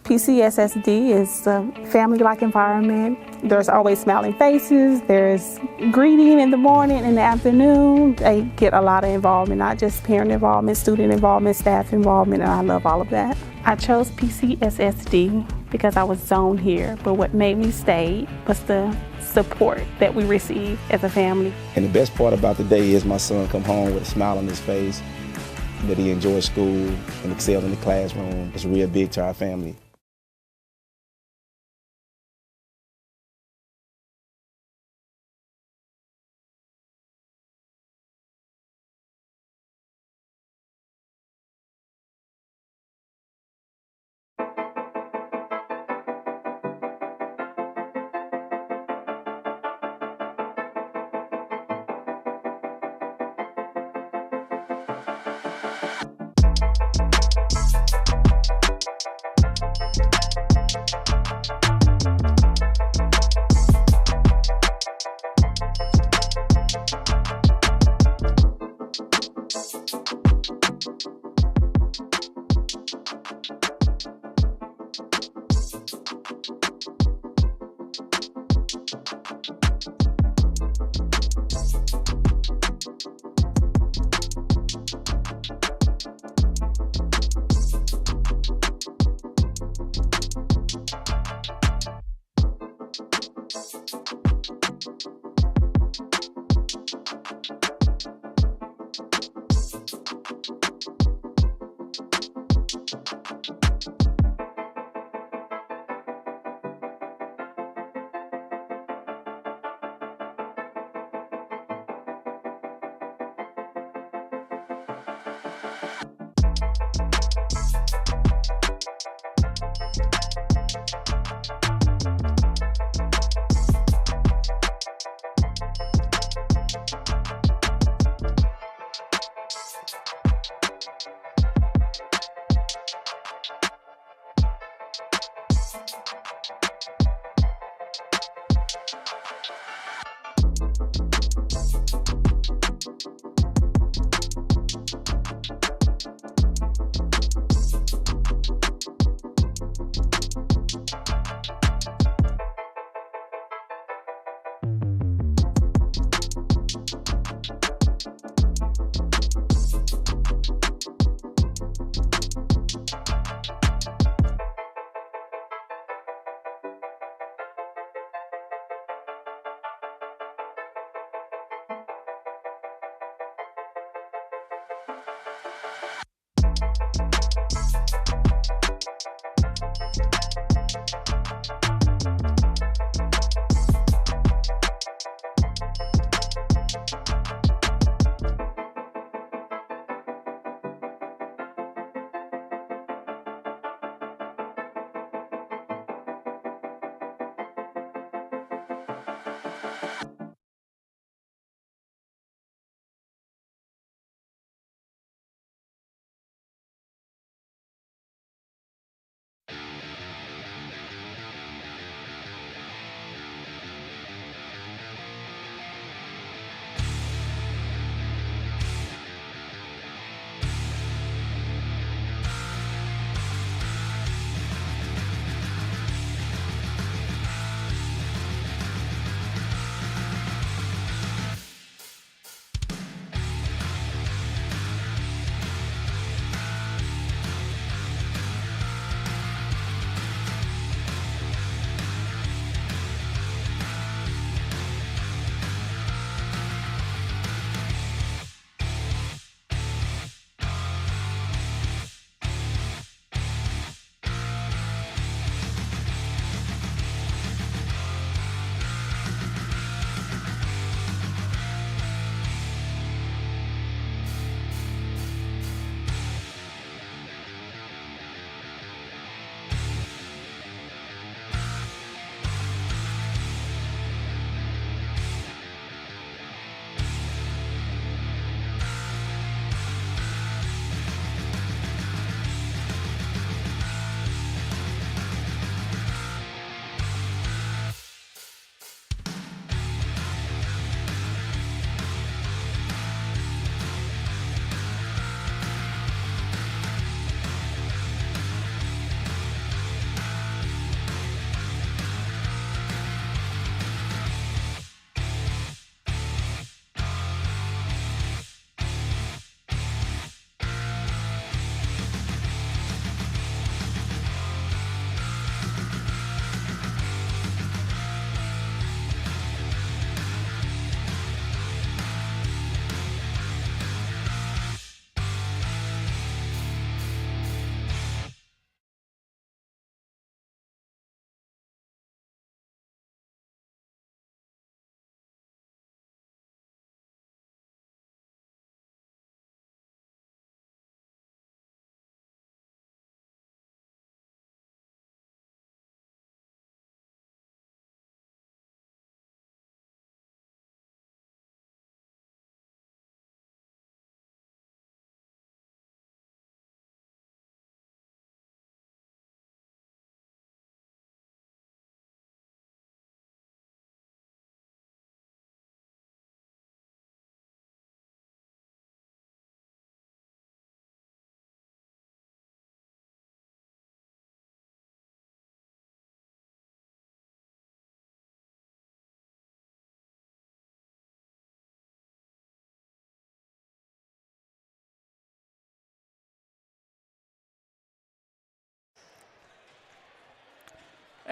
B: PCSSD is a family-like environment. There's always smiling faces. There's greeting in the morning and the afternoon. They get a lot of involvement, not just parent involvement, student involvement, staff involvement, and I love all of that. I chose PCSSD because I was zoned here, but what made me stay was the support that we receive as a family.
C: And the best part about the day is my son come home with a smile on his face, that he enjoys school and excelled in the classroom. It's real big to our family.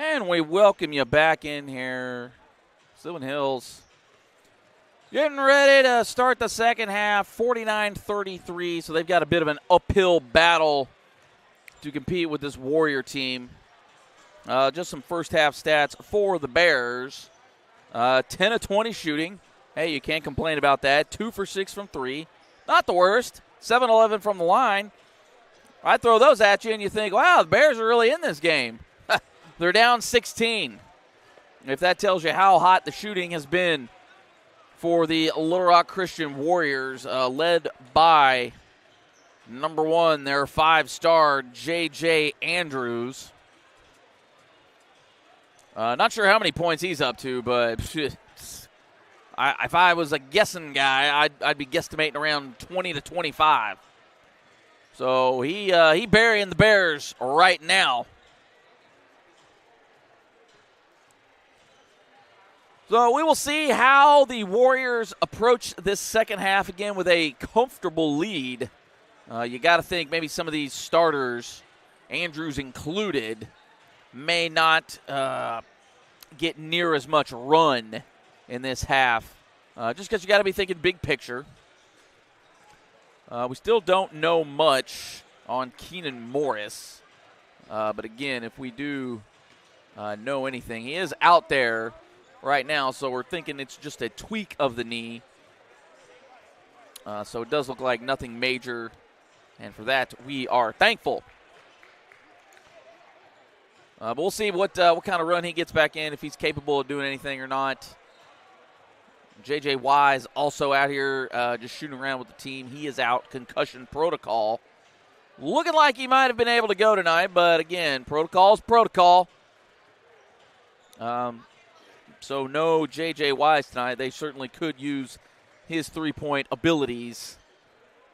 A: And we welcome you back in here. Sylvan Hills getting ready to start the second half, 49-33. So they've got a bit of an uphill battle to compete with this Warrior team. Just some first half stats for the Bears. 10 of 20 shooting. Hey, you can't complain about that. 2 for 6 from 3. Not the worst. 7-11 from the line. I throw those at you and you think, wow, the Bears are really in this game. They're down 16. If that tells you how hot the shooting has been for the Little Rock Christian Warriors, led by number 1, their 5-star J.J. Andrews. Not sure how many points he's up to, but if I was a guessing guy, I'd be guesstimating around 20 to 25. So he burying the Bears right now. So we will see how the Warriors approach this second half again with a comfortable lead. You got to think maybe some of these starters, Andrews included, may not get near as much run in this half. Just because you got to be thinking big picture. We still don't know much on Keenan Morris. But again, if we do know anything, he is out there right now, so we're thinking it's just a tweak of the knee. So it does look like nothing major, and for that we are thankful. But we'll see what kind of run he gets back in, if he's capable of doing anything or not. J.J. Wise also out here just shooting around with the team. He is out, concussion protocol. Looking like he might have been able to go tonight, but again, protocol is protocol. So no J.J. Wise tonight. They certainly could use his three-point abilities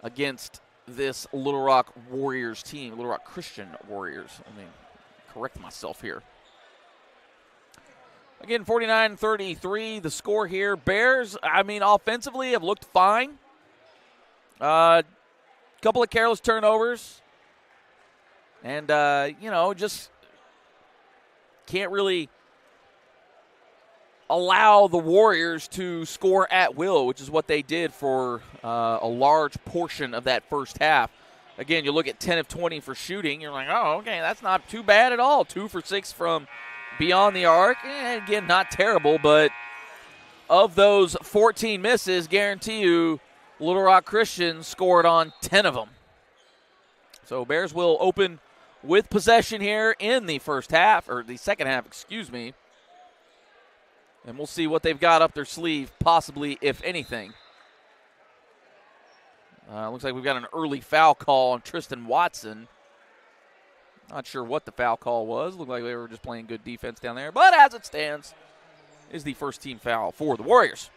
A: against this Little Rock Warriors team, Little Rock Christian Warriors. Let me correct myself here. Again, 49-33, the score here. Bears, offensively have looked fine. Couple of careless turnovers. And, just can't really allow the Warriors to score at will, which is what they did for a large portion of that first half. Again, you look at 10 of 20 for shooting. You're like, oh, okay, that's not too bad at all. 2 for 6 from beyond the arc. Again, not terrible, but of those 14 misses, guarantee you Little Rock Christian scored on 10 of them. So Bears will open with possession here in the first half, or the second half, excuse me. And we'll see what they've got up their sleeve, possibly, if anything. Looks like we've got an early foul call on Tristan Watson. Not sure what the foul call was. Looked like they were just playing good defense down there. But as it stands, is the first team foul for the Warriors.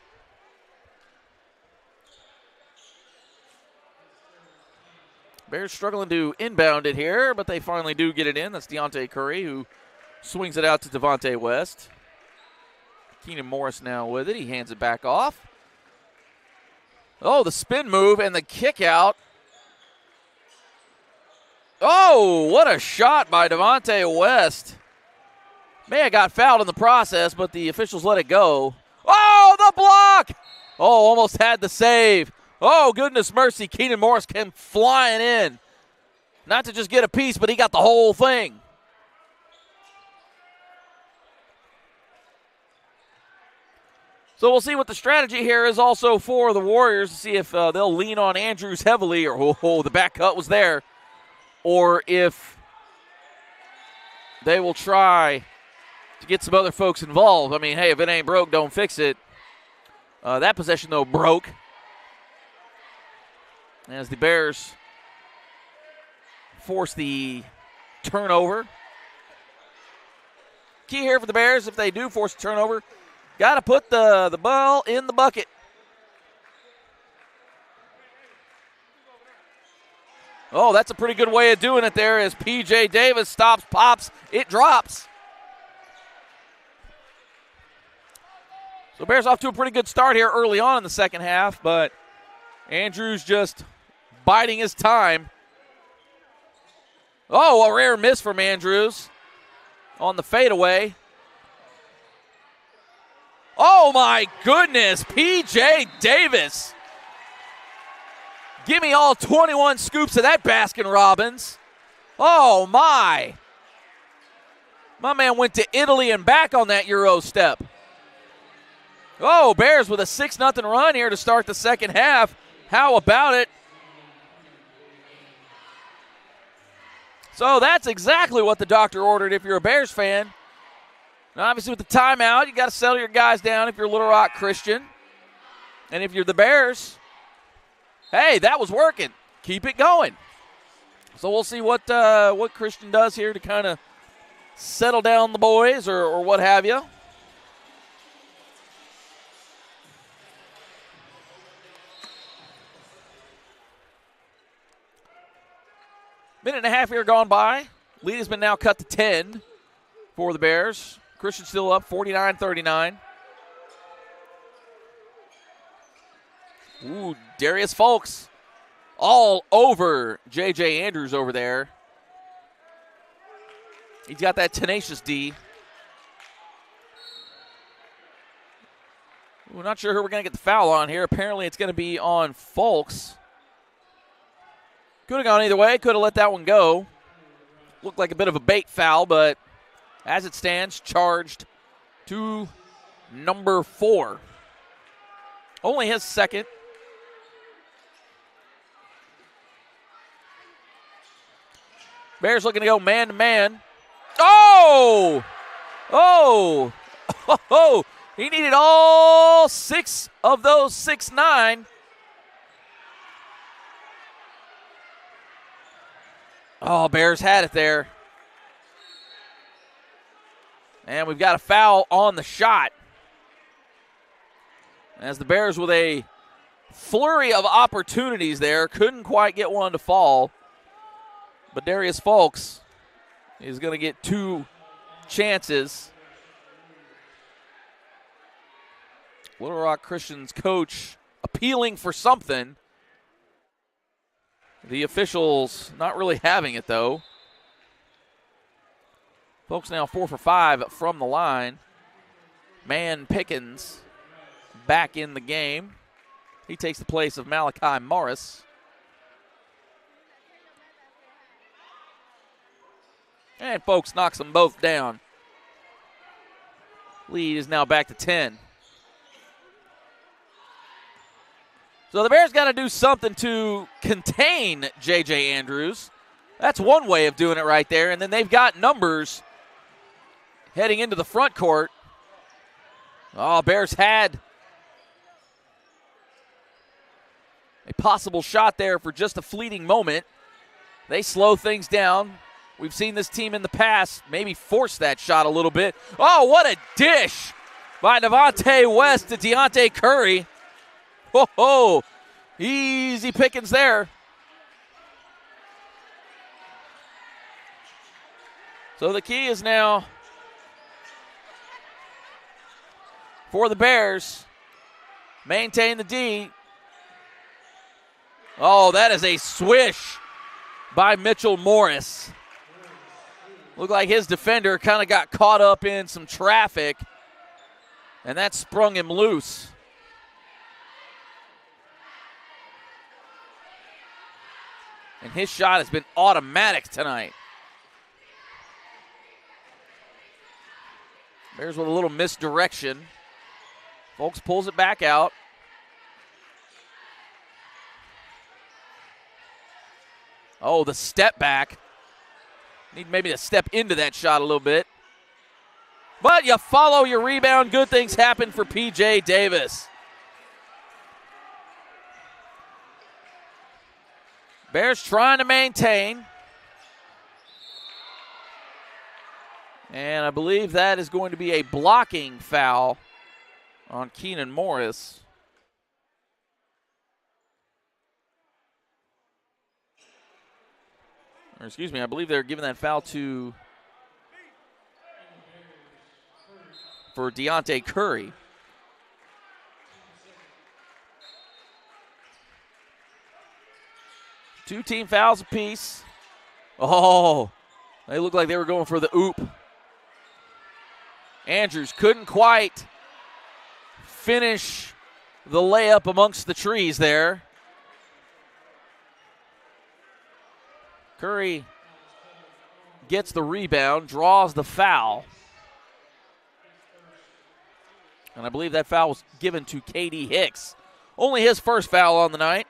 A: Bears struggling to inbound it here, but they finally do get it in. That's Deontay Curry, who swings it out to Devontae West. Keenan Morris now with it. He hands it back off. Oh, the spin move and the kick out. Oh, what a shot by Devontae West. May have got fouled in the process, but the officials let it go. Oh, the block! Oh, almost had the save. Oh, goodness mercy. Keenan Morris came flying in. Not to just get a piece, but he got the whole thing. So we'll see what the strategy here is also for the Warriors to see if they'll lean on Andrews heavily, or the back cut was there, or if they will try to get some other folks involved. I mean, hey, if it ain't broke, don't fix it. That possession, though, broke. As the Bears force the turnover. Key here for the Bears, if they do force a turnover, got to put the ball in the bucket. Oh, that's a pretty good way of doing it there as P.J. Davis stops, pops, it drops. So Bears off to a pretty good start here early on in the second half, but Andrews just biding his time. Oh, a rare miss from Andrews. on the fadeaway. Oh, my goodness. P.J. Davis. Give me all 21 scoops of that Baskin-Robbins. Oh, my. My man went to Italy and back on that Euro step. Oh, Bears with a 6-0 run here to start the second half. How about it? So that's exactly what the doctor ordered if you're a Bears fan. Now, obviously, with the timeout, you got to settle your guys down if you're Little Rock Christian. And if you're the Bears, hey, that was working. Keep it going. So we'll see what Christian does here to kind of settle down the boys or what have you. Minute and a half here gone by. Lead has been now cut to 10 for the Bears. Christian still up 49-39. Ooh, Darius Folks all over J.J. Andrews over there. He's got that tenacious D. We're not sure who we're going to get the foul on here. Apparently it's going to be on Folks. Could have gone either way. Could have let that one go. Looked like a bit of a bait foul, but as it stands, charged to number 4. Only his second. Bears looking to go man-to-man. Oh! Oh! Oh! He needed all 6 of those 6'9". Oh, Bears had it there. And we've got a foul on the shot. As the Bears with a flurry of opportunities there, couldn't quite get one to fall. But Darius Folks is going to get 2 chances. Little Rock Christian's coach appealing for something. The officials not really having it, though. Folks now 4 for 5 from the line. Man Pickens back in the game. He takes the place of Malachi Morris. And Folks knocks them both down. Lead is now back to 10. So the Bears got to do something to contain J.J. Andrews. That's one way of doing it right there. And then they've got numbers heading into the front court. Oh, Bears had a possible shot there for just a fleeting moment. They slow things down. We've seen this team in the past maybe force that shot a little bit. Oh, what a dish by Devontae West to Deontay Curry. Ho-ho, easy pickings there. So the key is now for the Bears, maintain the D. Oh, that is a swish by Mitchell Morris. Looked like his defender kind of got caught up in some traffic, and that sprung him loose. And his shot has been automatic tonight. Bears with a little misdirection. Folks pulls it back out. Oh, the step back. Need maybe to step into that shot a little bit. But you follow your rebound. Good things happen for P.J. Davis. Bears trying to maintain. And I believe that is going to be a blocking foul on Keenan Morris. Or excuse me, I believe they're giving that foul for Deontay Curry. Two team fouls apiece. Oh, they look like they were going for the oop. Andrews couldn't quite finish the layup amongst the trees there. Curry gets the rebound, draws the foul. And I believe that foul was given to K.D. Hicks. Only his first foul on the night.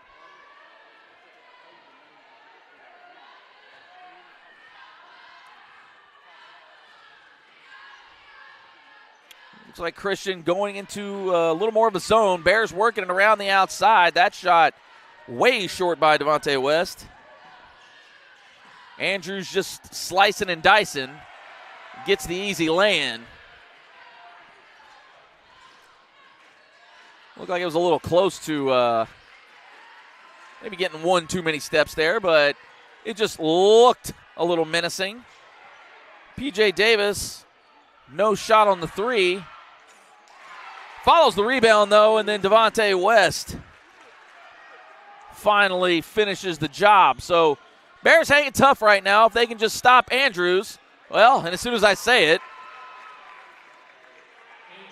A: Looks like Christian going into a little more of a zone. Bears working it around the outside. That shot way short by Devontae West. Andrews just slicing and dicing. Gets the easy lay-in. Looked like it was a little close to maybe getting one too many steps there, but it just looked a little menacing. P.J. Davis, no shot on the three. Follows the rebound, though, and then Devontae West finally finishes the job. So Bears hanging tough right now. If they can just stop Andrews, well, and as soon as I say it,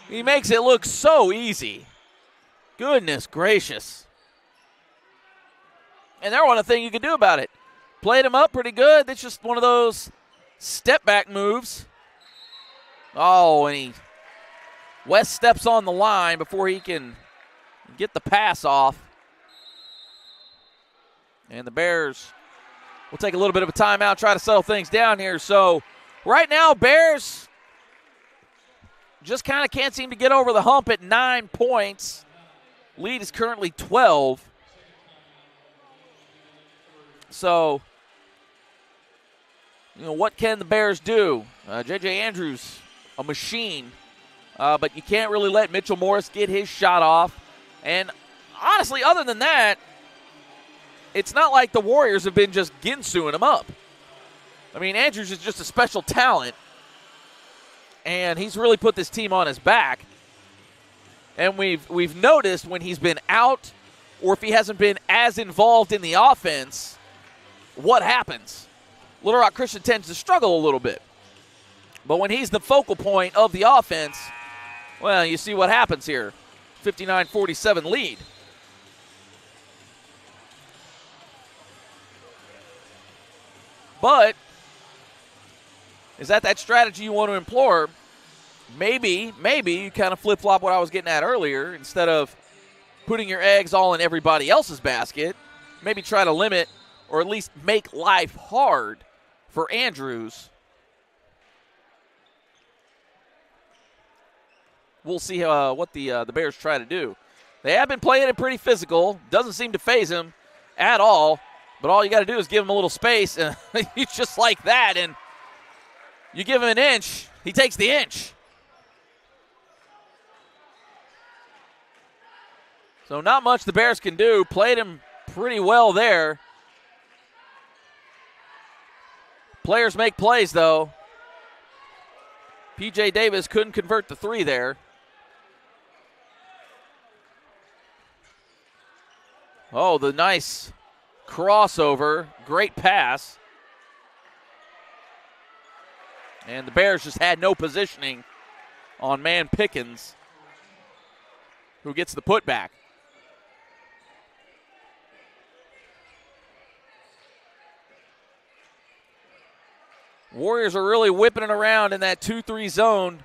A: he makes it look so easy. Goodness gracious. And there wasn't a thing you could do about it. Played him up pretty good. It's just one of those step-back moves. Oh, and West steps on the line before he can get the pass off. And the Bears will take a little bit of a timeout, try to settle things down here. So right now, Bears just kind of can't seem to get over the hump at 9 points. Lead is currently 12. So, what can the Bears do? J.J. Andrews, a machine. But you can't really let Mitchell Morris get his shot off. And honestly, other than that, it's not like the Warriors have been just ginsuing him up. I mean, Andrews is just a special talent. And he's really put this team on his back. And we've noticed when he's been out or if he hasn't been as involved in the offense, what happens? Little Rock Christian tends to struggle a little bit. But when he's the focal point of the offense, well, you see what happens here. 59-47 lead. But is that strategy you want to employ? Maybe you kind of flip-flop what I was getting at earlier. Instead of putting your eggs all in everybody else's basket, maybe try to limit or at least make life hard for Andrews. We'll see what the Bears try to do. They have been playing it pretty physical. Doesn't seem to faze him at all. But all you got to do is give him a little space. And he's just like that. And you give him an inch, he takes the inch. So not much the Bears can do. Played him pretty well there. Players make plays, though. P.J. Davis couldn't convert the three there. Oh, the nice crossover. Great pass. And the Bears just had no positioning on man Pickens, who gets the putback. Warriors are really whipping it around in that 2-3 zone.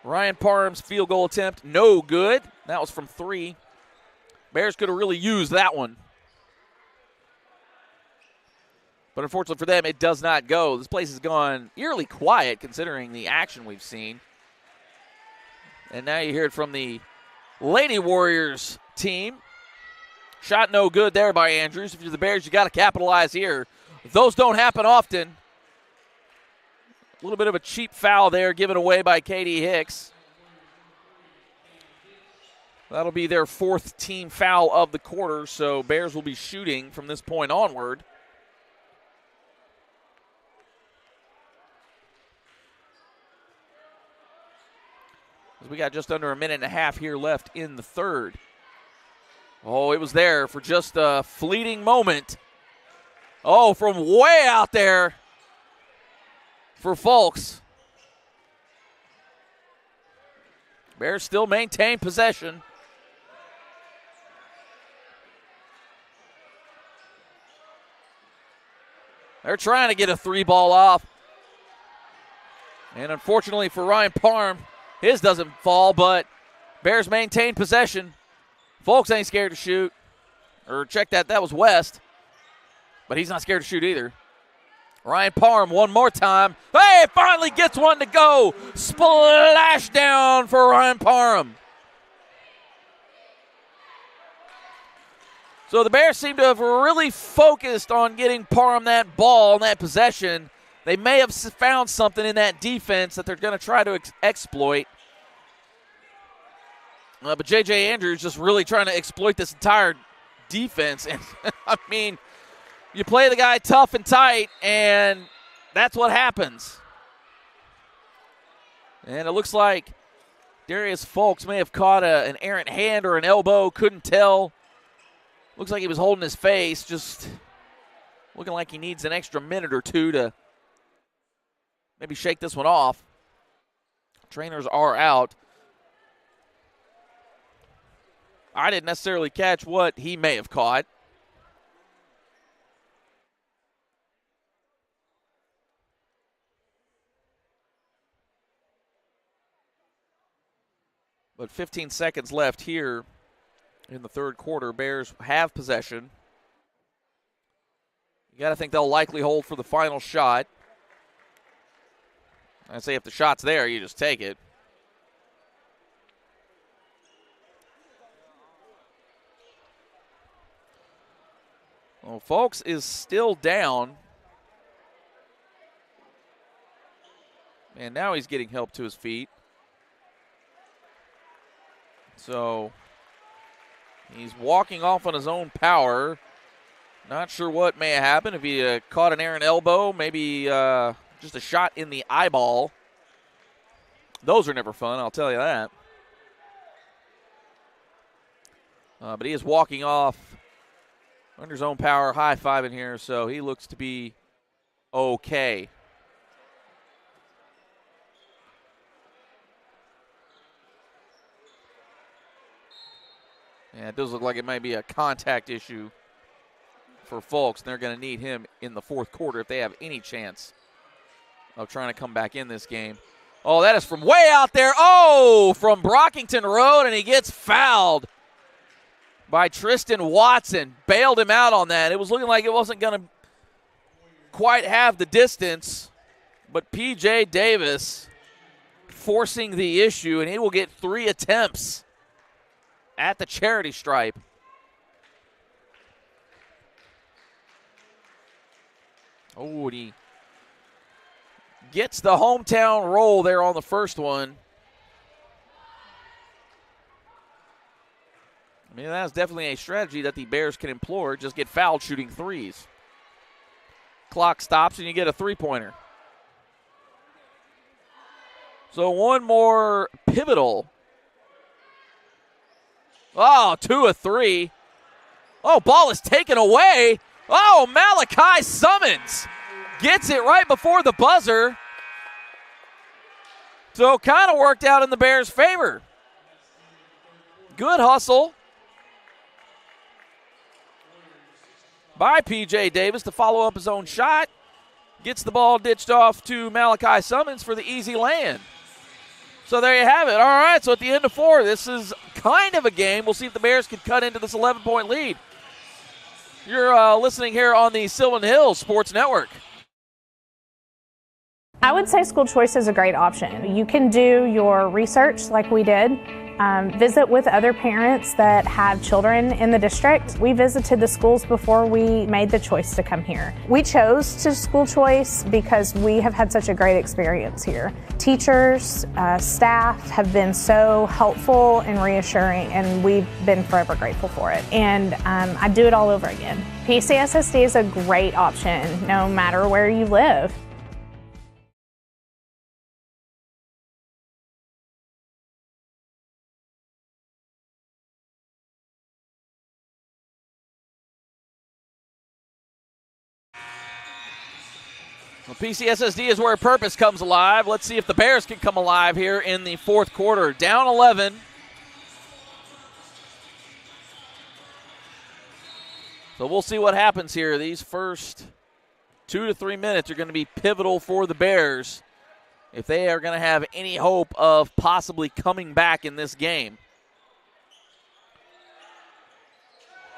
A: Ryan Parham's field goal attempt, no good. That was from 3. Bears could have really used that one. But unfortunately for them, it does not go. This place has gone eerily quiet considering the action we've seen. And now you hear it from the Lady Warriors team. Shot no good there by Andrews. If you're the Bears, you got to capitalize here. Those don't happen often. A little bit of a cheap foul there given away by K.D. Hicks. That'll be their 4th team foul of the quarter, so Bears will be shooting from this point onward. As we got just under a minute and a half here left in the third. Oh, it was there for just a fleeting moment. Oh, from way out there for Fulks. Bears still maintain possession. They're trying to get a 3-ball off. And unfortunately for Ryan Parham, his doesn't fall, but Bears maintain possession. Folks ain't scared to shoot. Or check that was West. But he's not scared to shoot either. Ryan Parham one more time. Hey, finally gets one to go. Splash down for Ryan Parham. So the Bears seem to have really focused on getting Parham that ball and that possession. They may have found something in that defense that they're going to try to exploit. But J.J. Andrews just really trying to exploit this entire defense. And I mean, you play the guy tough and tight, and that's what happens. And it looks like Darius Folks may have caught an errant hand or an elbow, couldn't tell. Looks like he was holding his face, just looking like he needs an extra minute or two to maybe shake this one off. Trainers are out. I didn't necessarily catch what he may have caught. But 15 seconds left here in the third quarter. Bears have possession. You got to think they'll likely hold for the final shot. I'd say if the shot's there, you just take it. Well, Folks is still down. And now he's getting help to his feet. So he's walking off on his own power. Not sure what may have happened. If he caught an errant elbow, maybe just a shot in the eyeball. Those are never fun, I'll tell you that. But he is walking off under his own power, high-fiving here, so he looks to be okay. Yeah, it does look like it might be a contact issue for Folks, and they're going to need him in the fourth quarter if they have any chance of trying to come back in this game. Oh, that is from way out there. Oh, from Brockington Road, and he gets fouled by Tristan Watson. Bailed him out on that. It was looking like it wasn't going to quite have the distance, but P.J. Davis forcing the issue, and he will get 3 attempts at the charity stripe. Oh, and he gets the hometown roll there on the first one. I mean, that's definitely a strategy that the Bears can employ. Just get fouled shooting threes. Clock stops and you get a three-pointer. So one more pivotal. Oh, 2 of 3. Oh, ball is taken away. Oh, Malachi Summons gets it right before the buzzer. So kind of worked out in the Bears' favor. Good hustle by P.J. Davis to follow up his own shot. Gets the ball ditched off to Malachi Summons for the easy land. So there you have it. All right, so at the end of 4, this is kind of a game. We'll see if the Bears can cut into this 11-point lead. You're listening here on the Sylvan Hills Sports Network.
D: I would say school choice is a great option. You can do your research like we did. Visit with other parents that have children in the district. We visited the schools before we made the choice to come here. We chose to school choice because we have had such a great experience here. Teachers, staff have been so helpful and reassuring, and we've been forever grateful for it. And I'd do it all over again. PCSSD is a great option no matter where you live.
A: Well, PCSSD is where purpose comes alive. Let's see if the Bears can come alive here in the fourth quarter. Down 11. So we'll see what happens here. These first 2 to 3 minutes are going to be pivotal for the Bears if they are going to have any hope of possibly coming back in this game.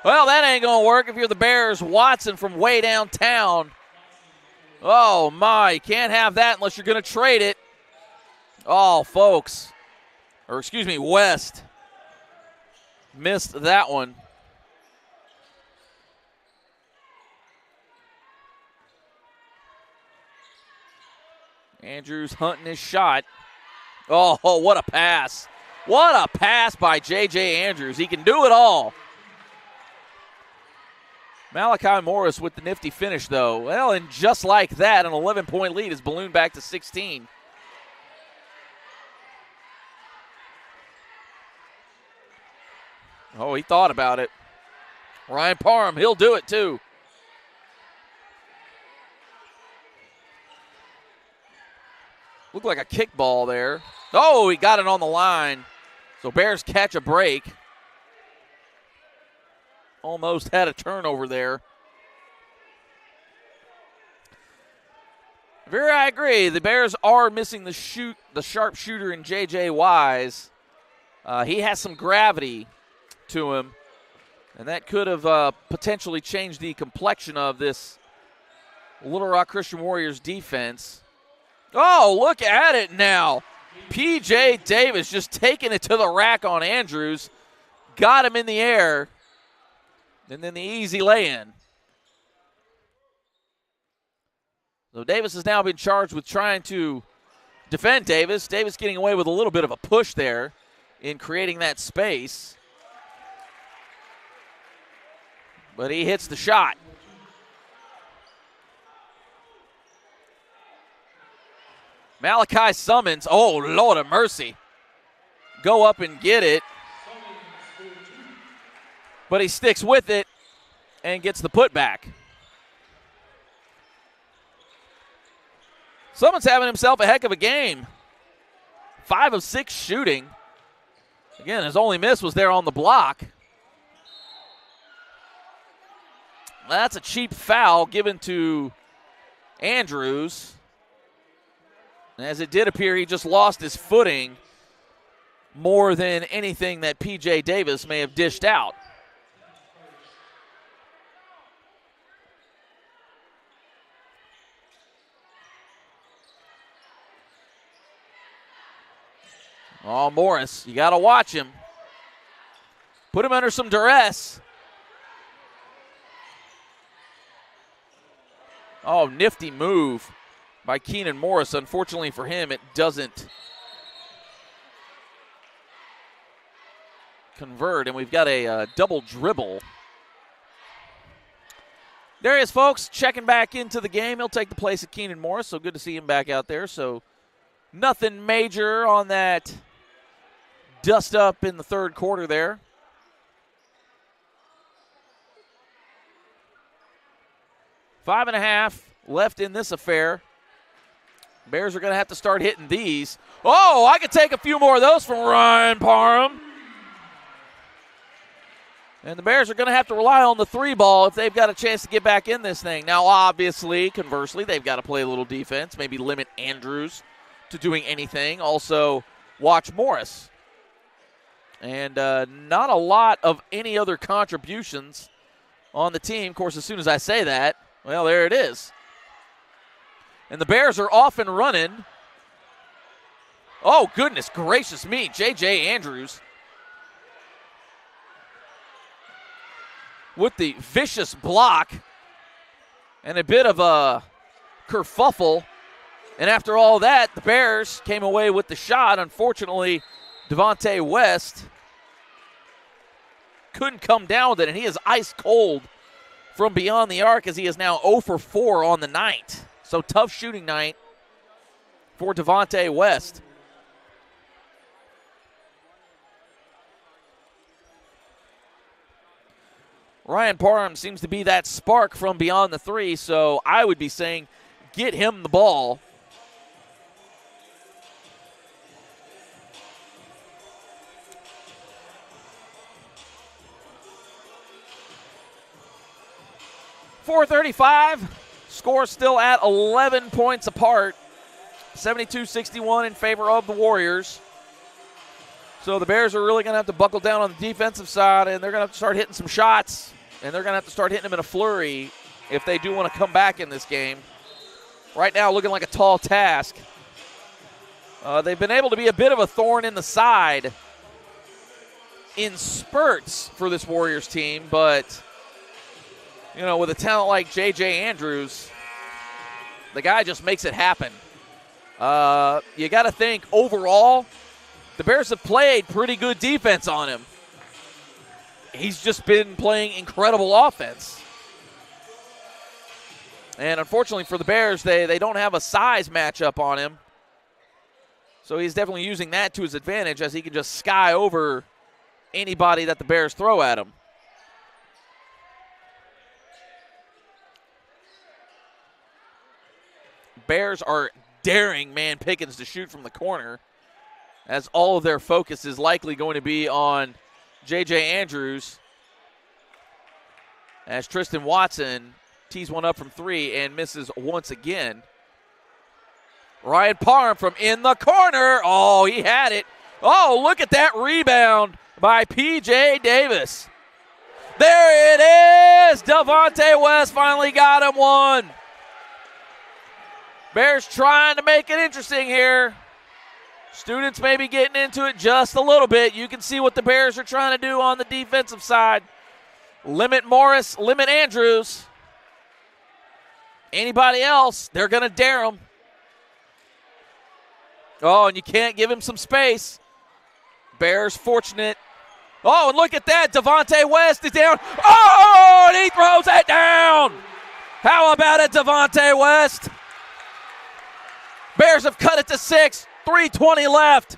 A: Well, that ain't going to work if you're the Bears. Watson from way downtown. Oh, my. You can't have that unless you're going to trade it. Oh, folks. Or, excuse me, West. Missed that one. Andrews hunting his shot. Oh, what a pass. What a pass by J.J. Andrews. He can do it all. Malachi Morris with the nifty finish, though. Well, and just like that, an 11-point lead is ballooned back to 16. Oh, he thought about it. Ryan Parham, he'll do it too. Looked like a kickball there. Oh, he got it on the line. So Bears catch a break. Almost had a turnover there. I agree. The Bears are missing the sharp shooter in J.J. Wise. He has some gravity to him, and that could have potentially changed the complexion of this Little Rock Christian Warriors defense. Oh, look at it now. P.J. Davis just taking it to the rack on Andrews. Got him in the air. And then the easy lay-in. So Davis has now been charged with trying to defend Davis. Davis getting away with a little bit of a push there in creating that space. But he hits the shot. Malachi Summons, oh, Lord of mercy. Go up and get it. But he sticks with it and gets the putback. Summons having himself a heck of a game. 5 of 6 shooting. Again, his only miss was there on the block. That's a cheap foul given to Andrews. As it did appear, he just lost his footing more than anything that P.J. Davis may have dished out. Oh, Morris, you got to watch him. Put him under some duress. Oh, nifty move by Keenan Morris. Unfortunately for him, it doesn't convert, and we've got a double dribble. There he is, folks, checking back into the game. He'll take the place of Keenan Morris, so good to see him back out there. So nothing major on that dust up in the third quarter there. Five and a half left in this affair. Bears are going to have to start hitting these. Oh, I could take a few more of those from Ryan Parham. And the Bears are going to have to rely on the 3-ball if they've got a chance to get back in this thing. Now, obviously, conversely, they've got to play a little defense, maybe limit Andrews to doing anything. Also, watch Morris. And not a lot of any other contributions on the team. Of course, as soon as I say that, well, there it is. And the Bears are off and running. Oh, goodness gracious me, J.J. Andrews with the vicious block and a bit of a kerfuffle. And after all that, the Bears came away with the shot. Unfortunately, Devontae West couldn't come down with it, and he is ice cold from beyond the arc as he is now 0 for 4 on the night. So tough shooting night for Devontae West. Ryan Parham seems to be that spark from beyond the 3, so I would be saying get him the ball. .435. Score still at 11 points apart. 72-61 in favor of the Warriors. So the Bears are really going to have to buckle down on the defensive side, and they're going to have to start hitting some shots, and they're going to have to start hitting them in a flurry if they do want to come back in this game. Right now looking like a tall task. They've been able to be a bit of a thorn in the side in spurts for this Warriors team, but you know, with a talent like J.J. Andrews, the guy just makes it happen. You got to think, overall, the Bears have played pretty good defense on him. He's just been playing incredible offense. And unfortunately for the Bears, they don't have a size matchup on him. So he's definitely using that to his advantage, as he can just sky over anybody that the Bears throw at him. Bears are daring Man Pickens to shoot from the corner, as all of their focus is likely going to be on J.J. Andrews, as Tristan Watson tees one up from three and misses once again. Ryan Parham from in the corner. Oh, he had it. Oh, look at that rebound by P.J. Davis. There it is. Devontae West finally got him one. Bears trying to make it interesting here. Students may be getting into it just a little bit. You can see what the Bears are trying to do on the defensive side. Limit Morris, limit Andrews. Anybody else, they're going to dare them. Oh, and you can't give him some space. Bears fortunate. Oh, and look at that. Devontae West is down. Oh, and he throws it down. How about it, Devontae West? Bears have cut it to 6. 3:20 left.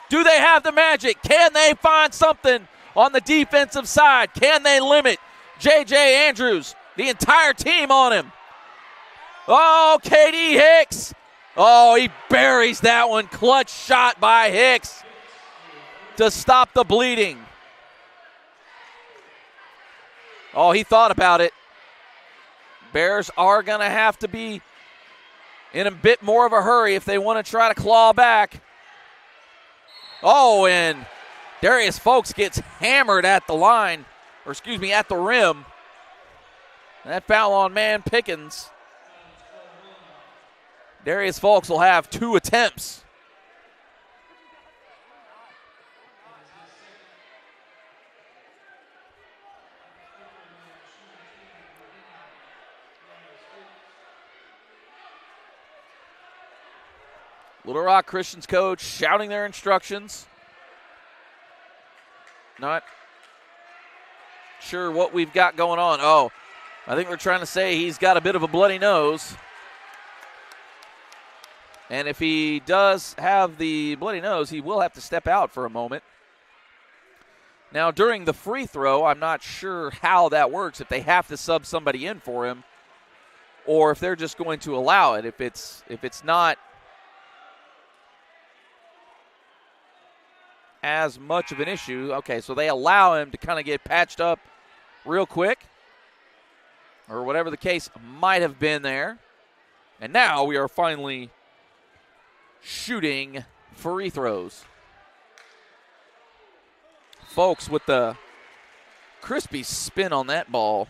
A: Do they have the magic? Can they find something on the defensive side? Can they limit J.J. Andrews? The entire team on him. Oh, K.D. Hicks. Oh, he buries that one. Clutch shot by Hicks to stop the bleeding. Oh, he thought about it. Bears are going to have to be in a bit more of a hurry if they want to try to claw back. Oh, and Darius Folks gets hammered at the line, or excuse me, at the rim. That foul on Man Pickens. Darius Folks will have 2 attempts. Little Rock Christian's coach shouting their instructions. Not sure what we've got going on. Oh, I think we're trying to say he's got a bit of a bloody nose. And if he does have the bloody nose, he will have to step out for a moment. Now, during the free throw, I'm not sure how that works, if they have to sub somebody in for him or if they're just going to allow it. If it's not as much of an issue. Okay, so they allow him to kind of get patched up real quick, or whatever the case might have been there. And now we are finally shooting free throws. Folks with the crispy spin on that ball.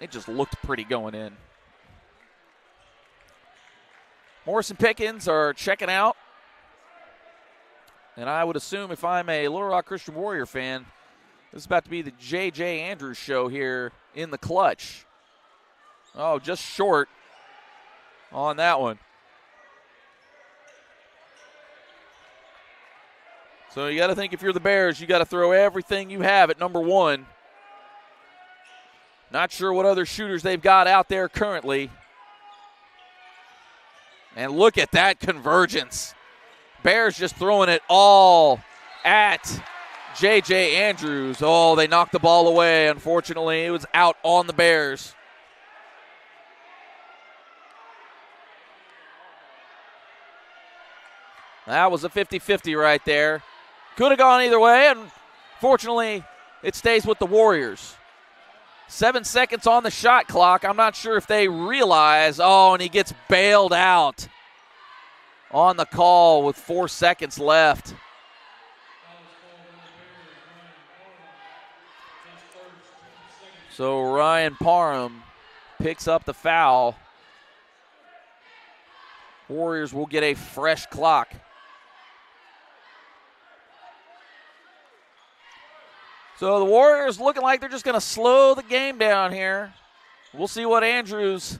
A: It just looked pretty going in. Morris and Pickens are checking out. And I would assume if I'm a Little Rock Christian Warrior fan, this is about to be the J.J. Andrews show here in the clutch. Oh, just short on that one. So you got to think, if you're the Bears, you got to throw everything you have at number one. Not sure what other shooters they've got out there currently. And look at that convergence. Bears just throwing it all at J.J. Andrews. Oh, they knocked the ball away. Unfortunately, it was out on the Bears. That was a 50-50 right there. Could have gone either way, and fortunately, it stays with the Warriors. 7 seconds on the shot clock. I'm not sure if they realize. Oh, and he gets bailed out on the call with 4 seconds left. So Ryan Parham picks up the foul. Warriors will get a fresh clock. So the Warriors looking like they're just going to slow the game down here. We'll see what Andrews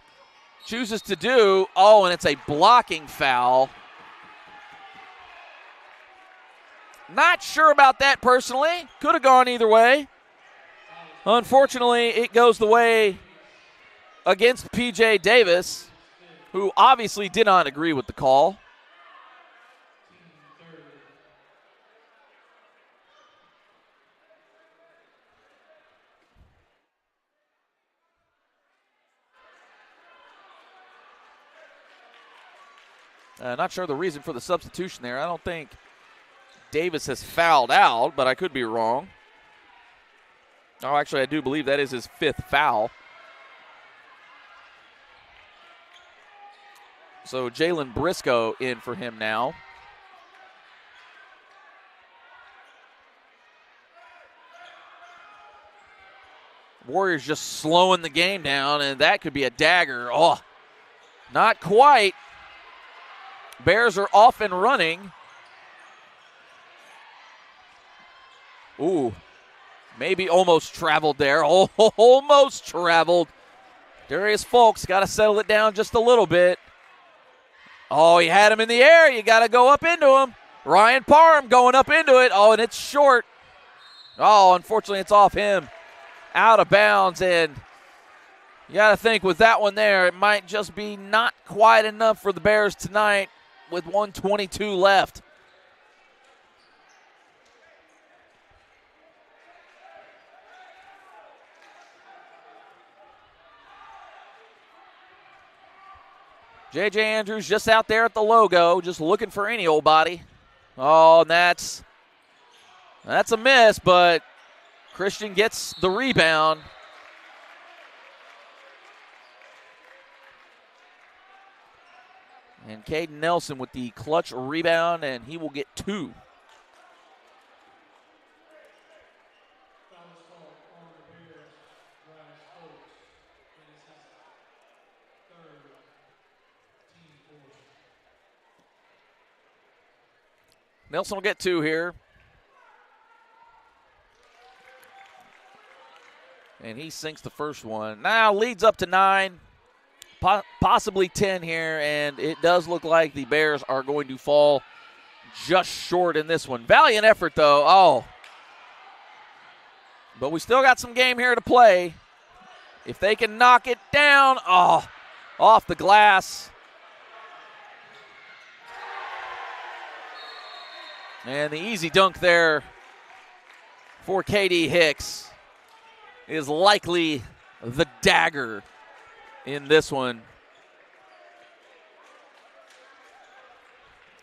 A: chooses to do. Oh, and it's a blocking foul. Not sure about that personally. Could have gone either way. Unfortunately, it goes the way against P.J. Davis, who obviously did not agree with the call. Not sure the reason for the substitution there. I don't think Davis has fouled out, but I could be wrong. Oh, actually, I do believe that is his 5th foul. So Jalen Briscoe in for him now. Warriors just slowing the game down, and that could be a dagger. Oh, not quite. Bears are off and running. Ooh, maybe almost traveled there. Oh, almost traveled. Darius Folks got to settle it down just a little bit. Oh, he had him in the air. You got to go up into him. Ryan Parham going up into it. Oh, and it's short. Oh, unfortunately, it's off him. Out of bounds, and you got to think with that one there, it might just be not quite enough for the Bears tonight with 1:22 left. J.J. Andrews just out there at the logo, just looking for any old body. Oh, and that's a miss, but Christian gets the rebound. And Caden Nelson with the clutch rebound, and he will get 2. Nelson will get 2 here. And he sinks the first one. Now leads up to 9, possibly 10 here, and it does look like the Bears are going to fall just short in this one. Valiant effort, though. Oh. But we still got some game here to play. If they can knock it down, oh, off the glass. And the easy dunk there for K.D. Hicks is likely the dagger in this one.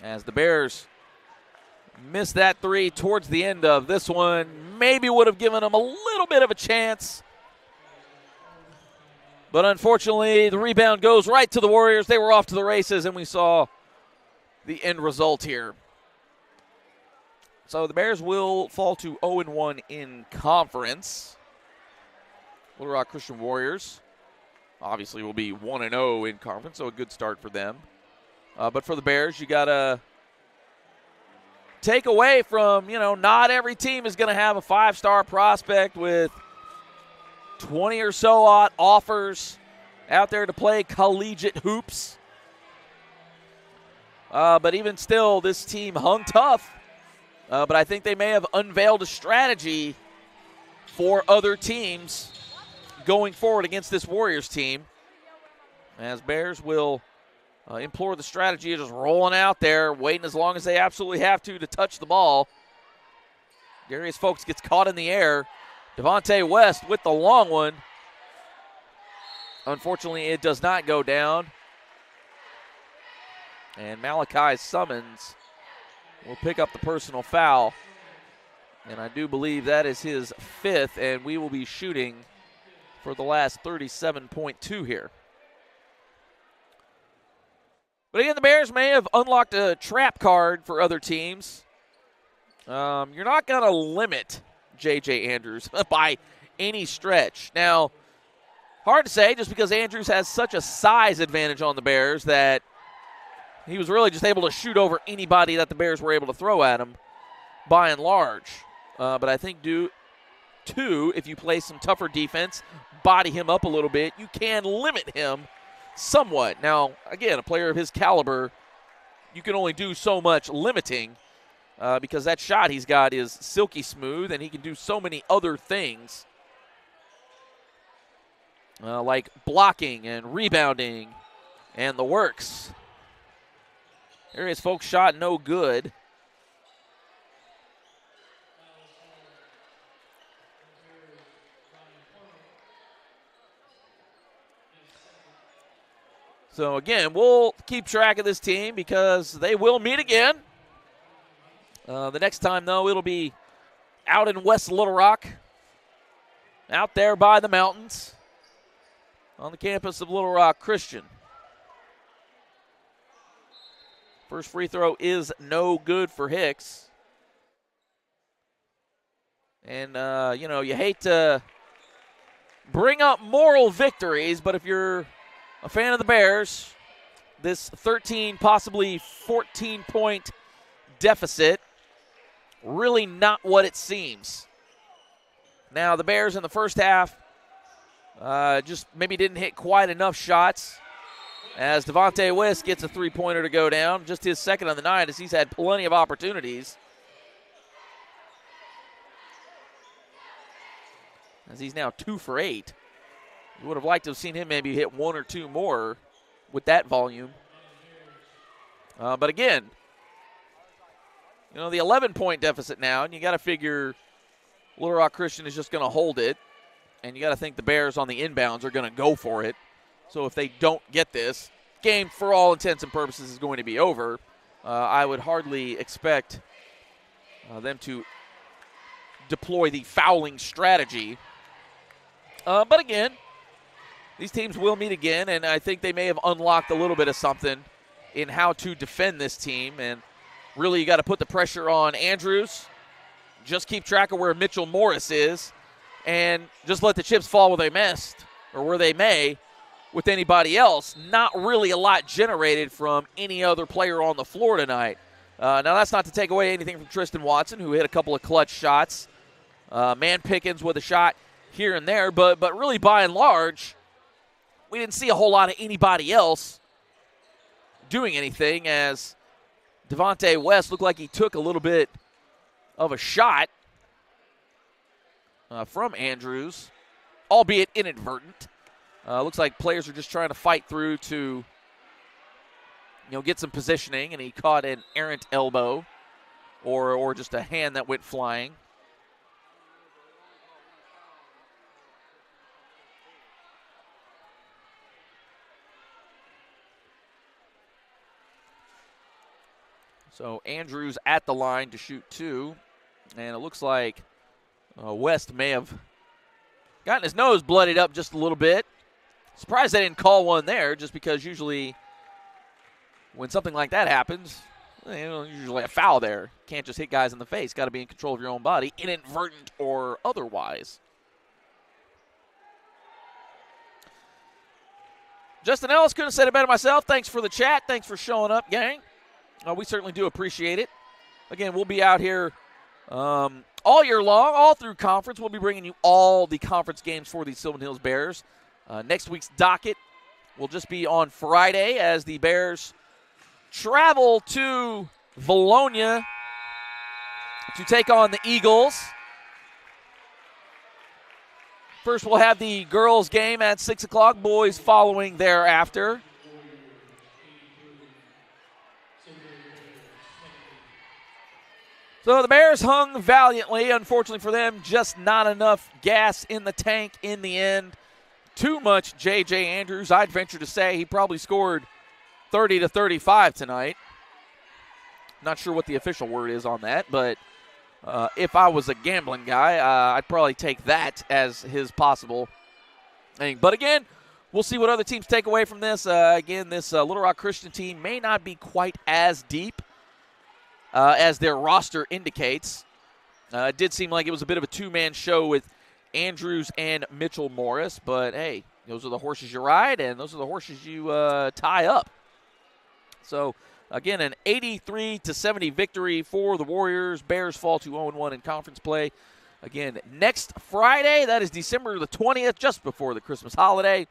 A: As the Bears missed that 3 towards the end of this one, maybe would have given them a little bit of a chance. But unfortunately, the rebound goes right to the Warriors. They were off to the races, and we saw the end result here. So the Bears will fall to 0-1 in conference. Little Rock Christian Warriors obviously will be 1-0 in conference, so a good start for them. But for the Bears, you got to take away from, not every team is going to have a 5-star prospect with 20 or so odd offers out there to play collegiate hoops. But even still, this team hung tough. But I think they may have unveiled a strategy for other teams going forward against this Warriors team. As Bears will implore the strategy of just rolling out there, waiting as long as they absolutely have to touch the ball. Darius Folks gets caught in the air. Devontae West with the long one. Unfortunately, it does not go down. And Malachi Summons will pick up the personal foul. And I do believe that is his 5th, and we will be shooting for the last 37.2 here. But again, the Bears may have unlocked a trap card for other teams. You're not going to limit J.J. Andrews by any stretch. Now, hard to say just because Andrews has such a size advantage on the Bears that he was really just able to shoot over anybody that the Bears were able to throw at him by and large. But I think if you play some tougher defense, body him up a little bit, you can limit him somewhat. Now, again, a player of his caliber, you can only do so much limiting because that shot he's got is silky smooth, and he can do so many other things like blocking and rebounding and the works. There he is, folks, shot no good. So, again, we'll keep track of this team because they will meet again. The next time, though, it'll be out in West Little Rock, out there by the mountains on the campus of Little Rock Christian. First free throw is no good for Hicks. And, you hate to bring up moral victories, but if you're a fan of the Bears, this 13, possibly 14-point deficit, really not what it seems. Now, the Bears in the first half just maybe didn't hit quite enough shots as Devontae West gets a three-pointer to go down. Just his 2nd on the night as he's had plenty of opportunities. As he's now 2 for 8. You would have liked to have seen him maybe hit 1 or 2 more with that volume. But again, the 11-point deficit now, and you got to figure Little Rock Christian is just going to hold it, and you got to think the Bears on the inbounds are going to go for it. So if they don't get this, game for all intents and purposes is going to be over. I would hardly expect them to deploy the fouling strategy. But again, these teams will meet again, and I think they may have unlocked a little bit of something in how to defend this team. And really, you got to put the pressure on Andrews. Just keep track of where Mitchell Morris is, and just let the chips fall where they may with anybody else. Not really a lot generated from any other player on the floor tonight. Now, that's not to take away anything from Tristan Watson, who hit a couple of clutch shots. Man Pickens with a shot here and there, but really by and large, we didn't see a whole lot of anybody else doing anything, as Devontae West looked like he took a little bit of a shot from Andrews, albeit inadvertent. Looks like players are just trying to fight through to get some positioning, and he caught an errant elbow or just a hand that went flying. So Andrews at the line to shoot 2. And it looks like West may have gotten his nose bloodied up just a little bit. Surprised they didn't call one there, just because usually when something like that happens, usually a foul there. Can't just hit guys in the face. Got to be in control of your own body, inadvertent or otherwise. Justin Ellis, couldn't have said it better myself. Thanks for the chat. Thanks for showing up, gang. We certainly do appreciate it. Again, we'll be out here all year long, all through conference. We'll be bringing you all the conference games for the Sylvan Hills Bears. Next week's docket will just be on Friday as the Bears travel to Valonia to take on the Eagles. First, we'll have the girls' game at 6 o'clock, boys following thereafter. So the Bears hung valiantly. Unfortunately for them, just not enough gas in the tank in the end. Too much J.J. Andrews. I'd venture to say he probably scored 30 to 35 tonight. Not sure what the official word is on that, but if I was a gambling guy, I'd probably take that as his possible thing. But again, we'll see what other teams take away from this. Again, this Little Rock Christian team may not be quite as deep as their roster indicates. It did seem like it was a bit of a two-man show with Andrews and Mitchell Morris, but hey, those are the horses you ride, and those are the horses you tie up. So, again, an 83-70 victory for the Warriors. Bears fall to 0-1 in conference play. Again, next Friday, that is December the 20th, just before the Christmas holiday.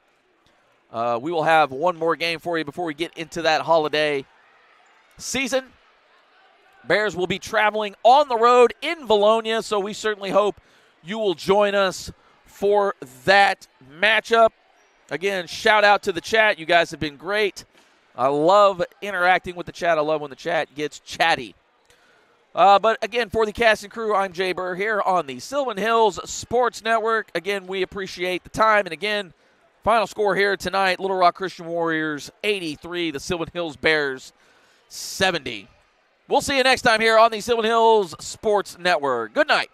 A: We will have one more game for you before we get into that holiday season. Bears will be traveling on the road in Valonia, so we certainly hope you will join us for that matchup. Again, shout out to the chat. You guys have been great. I love interacting with the chat. I love when the chat gets chatty. But again, for the cast and crew, I'm Jay Burr here on the Sylvan Hills Sports Network. Again, we appreciate the time. And again, final score here tonight, Little Rock Christian Warriors 83, the Sylvan Hills Bears 70. We'll see you next time here on the Sylvan Hills Sports Network. Good night.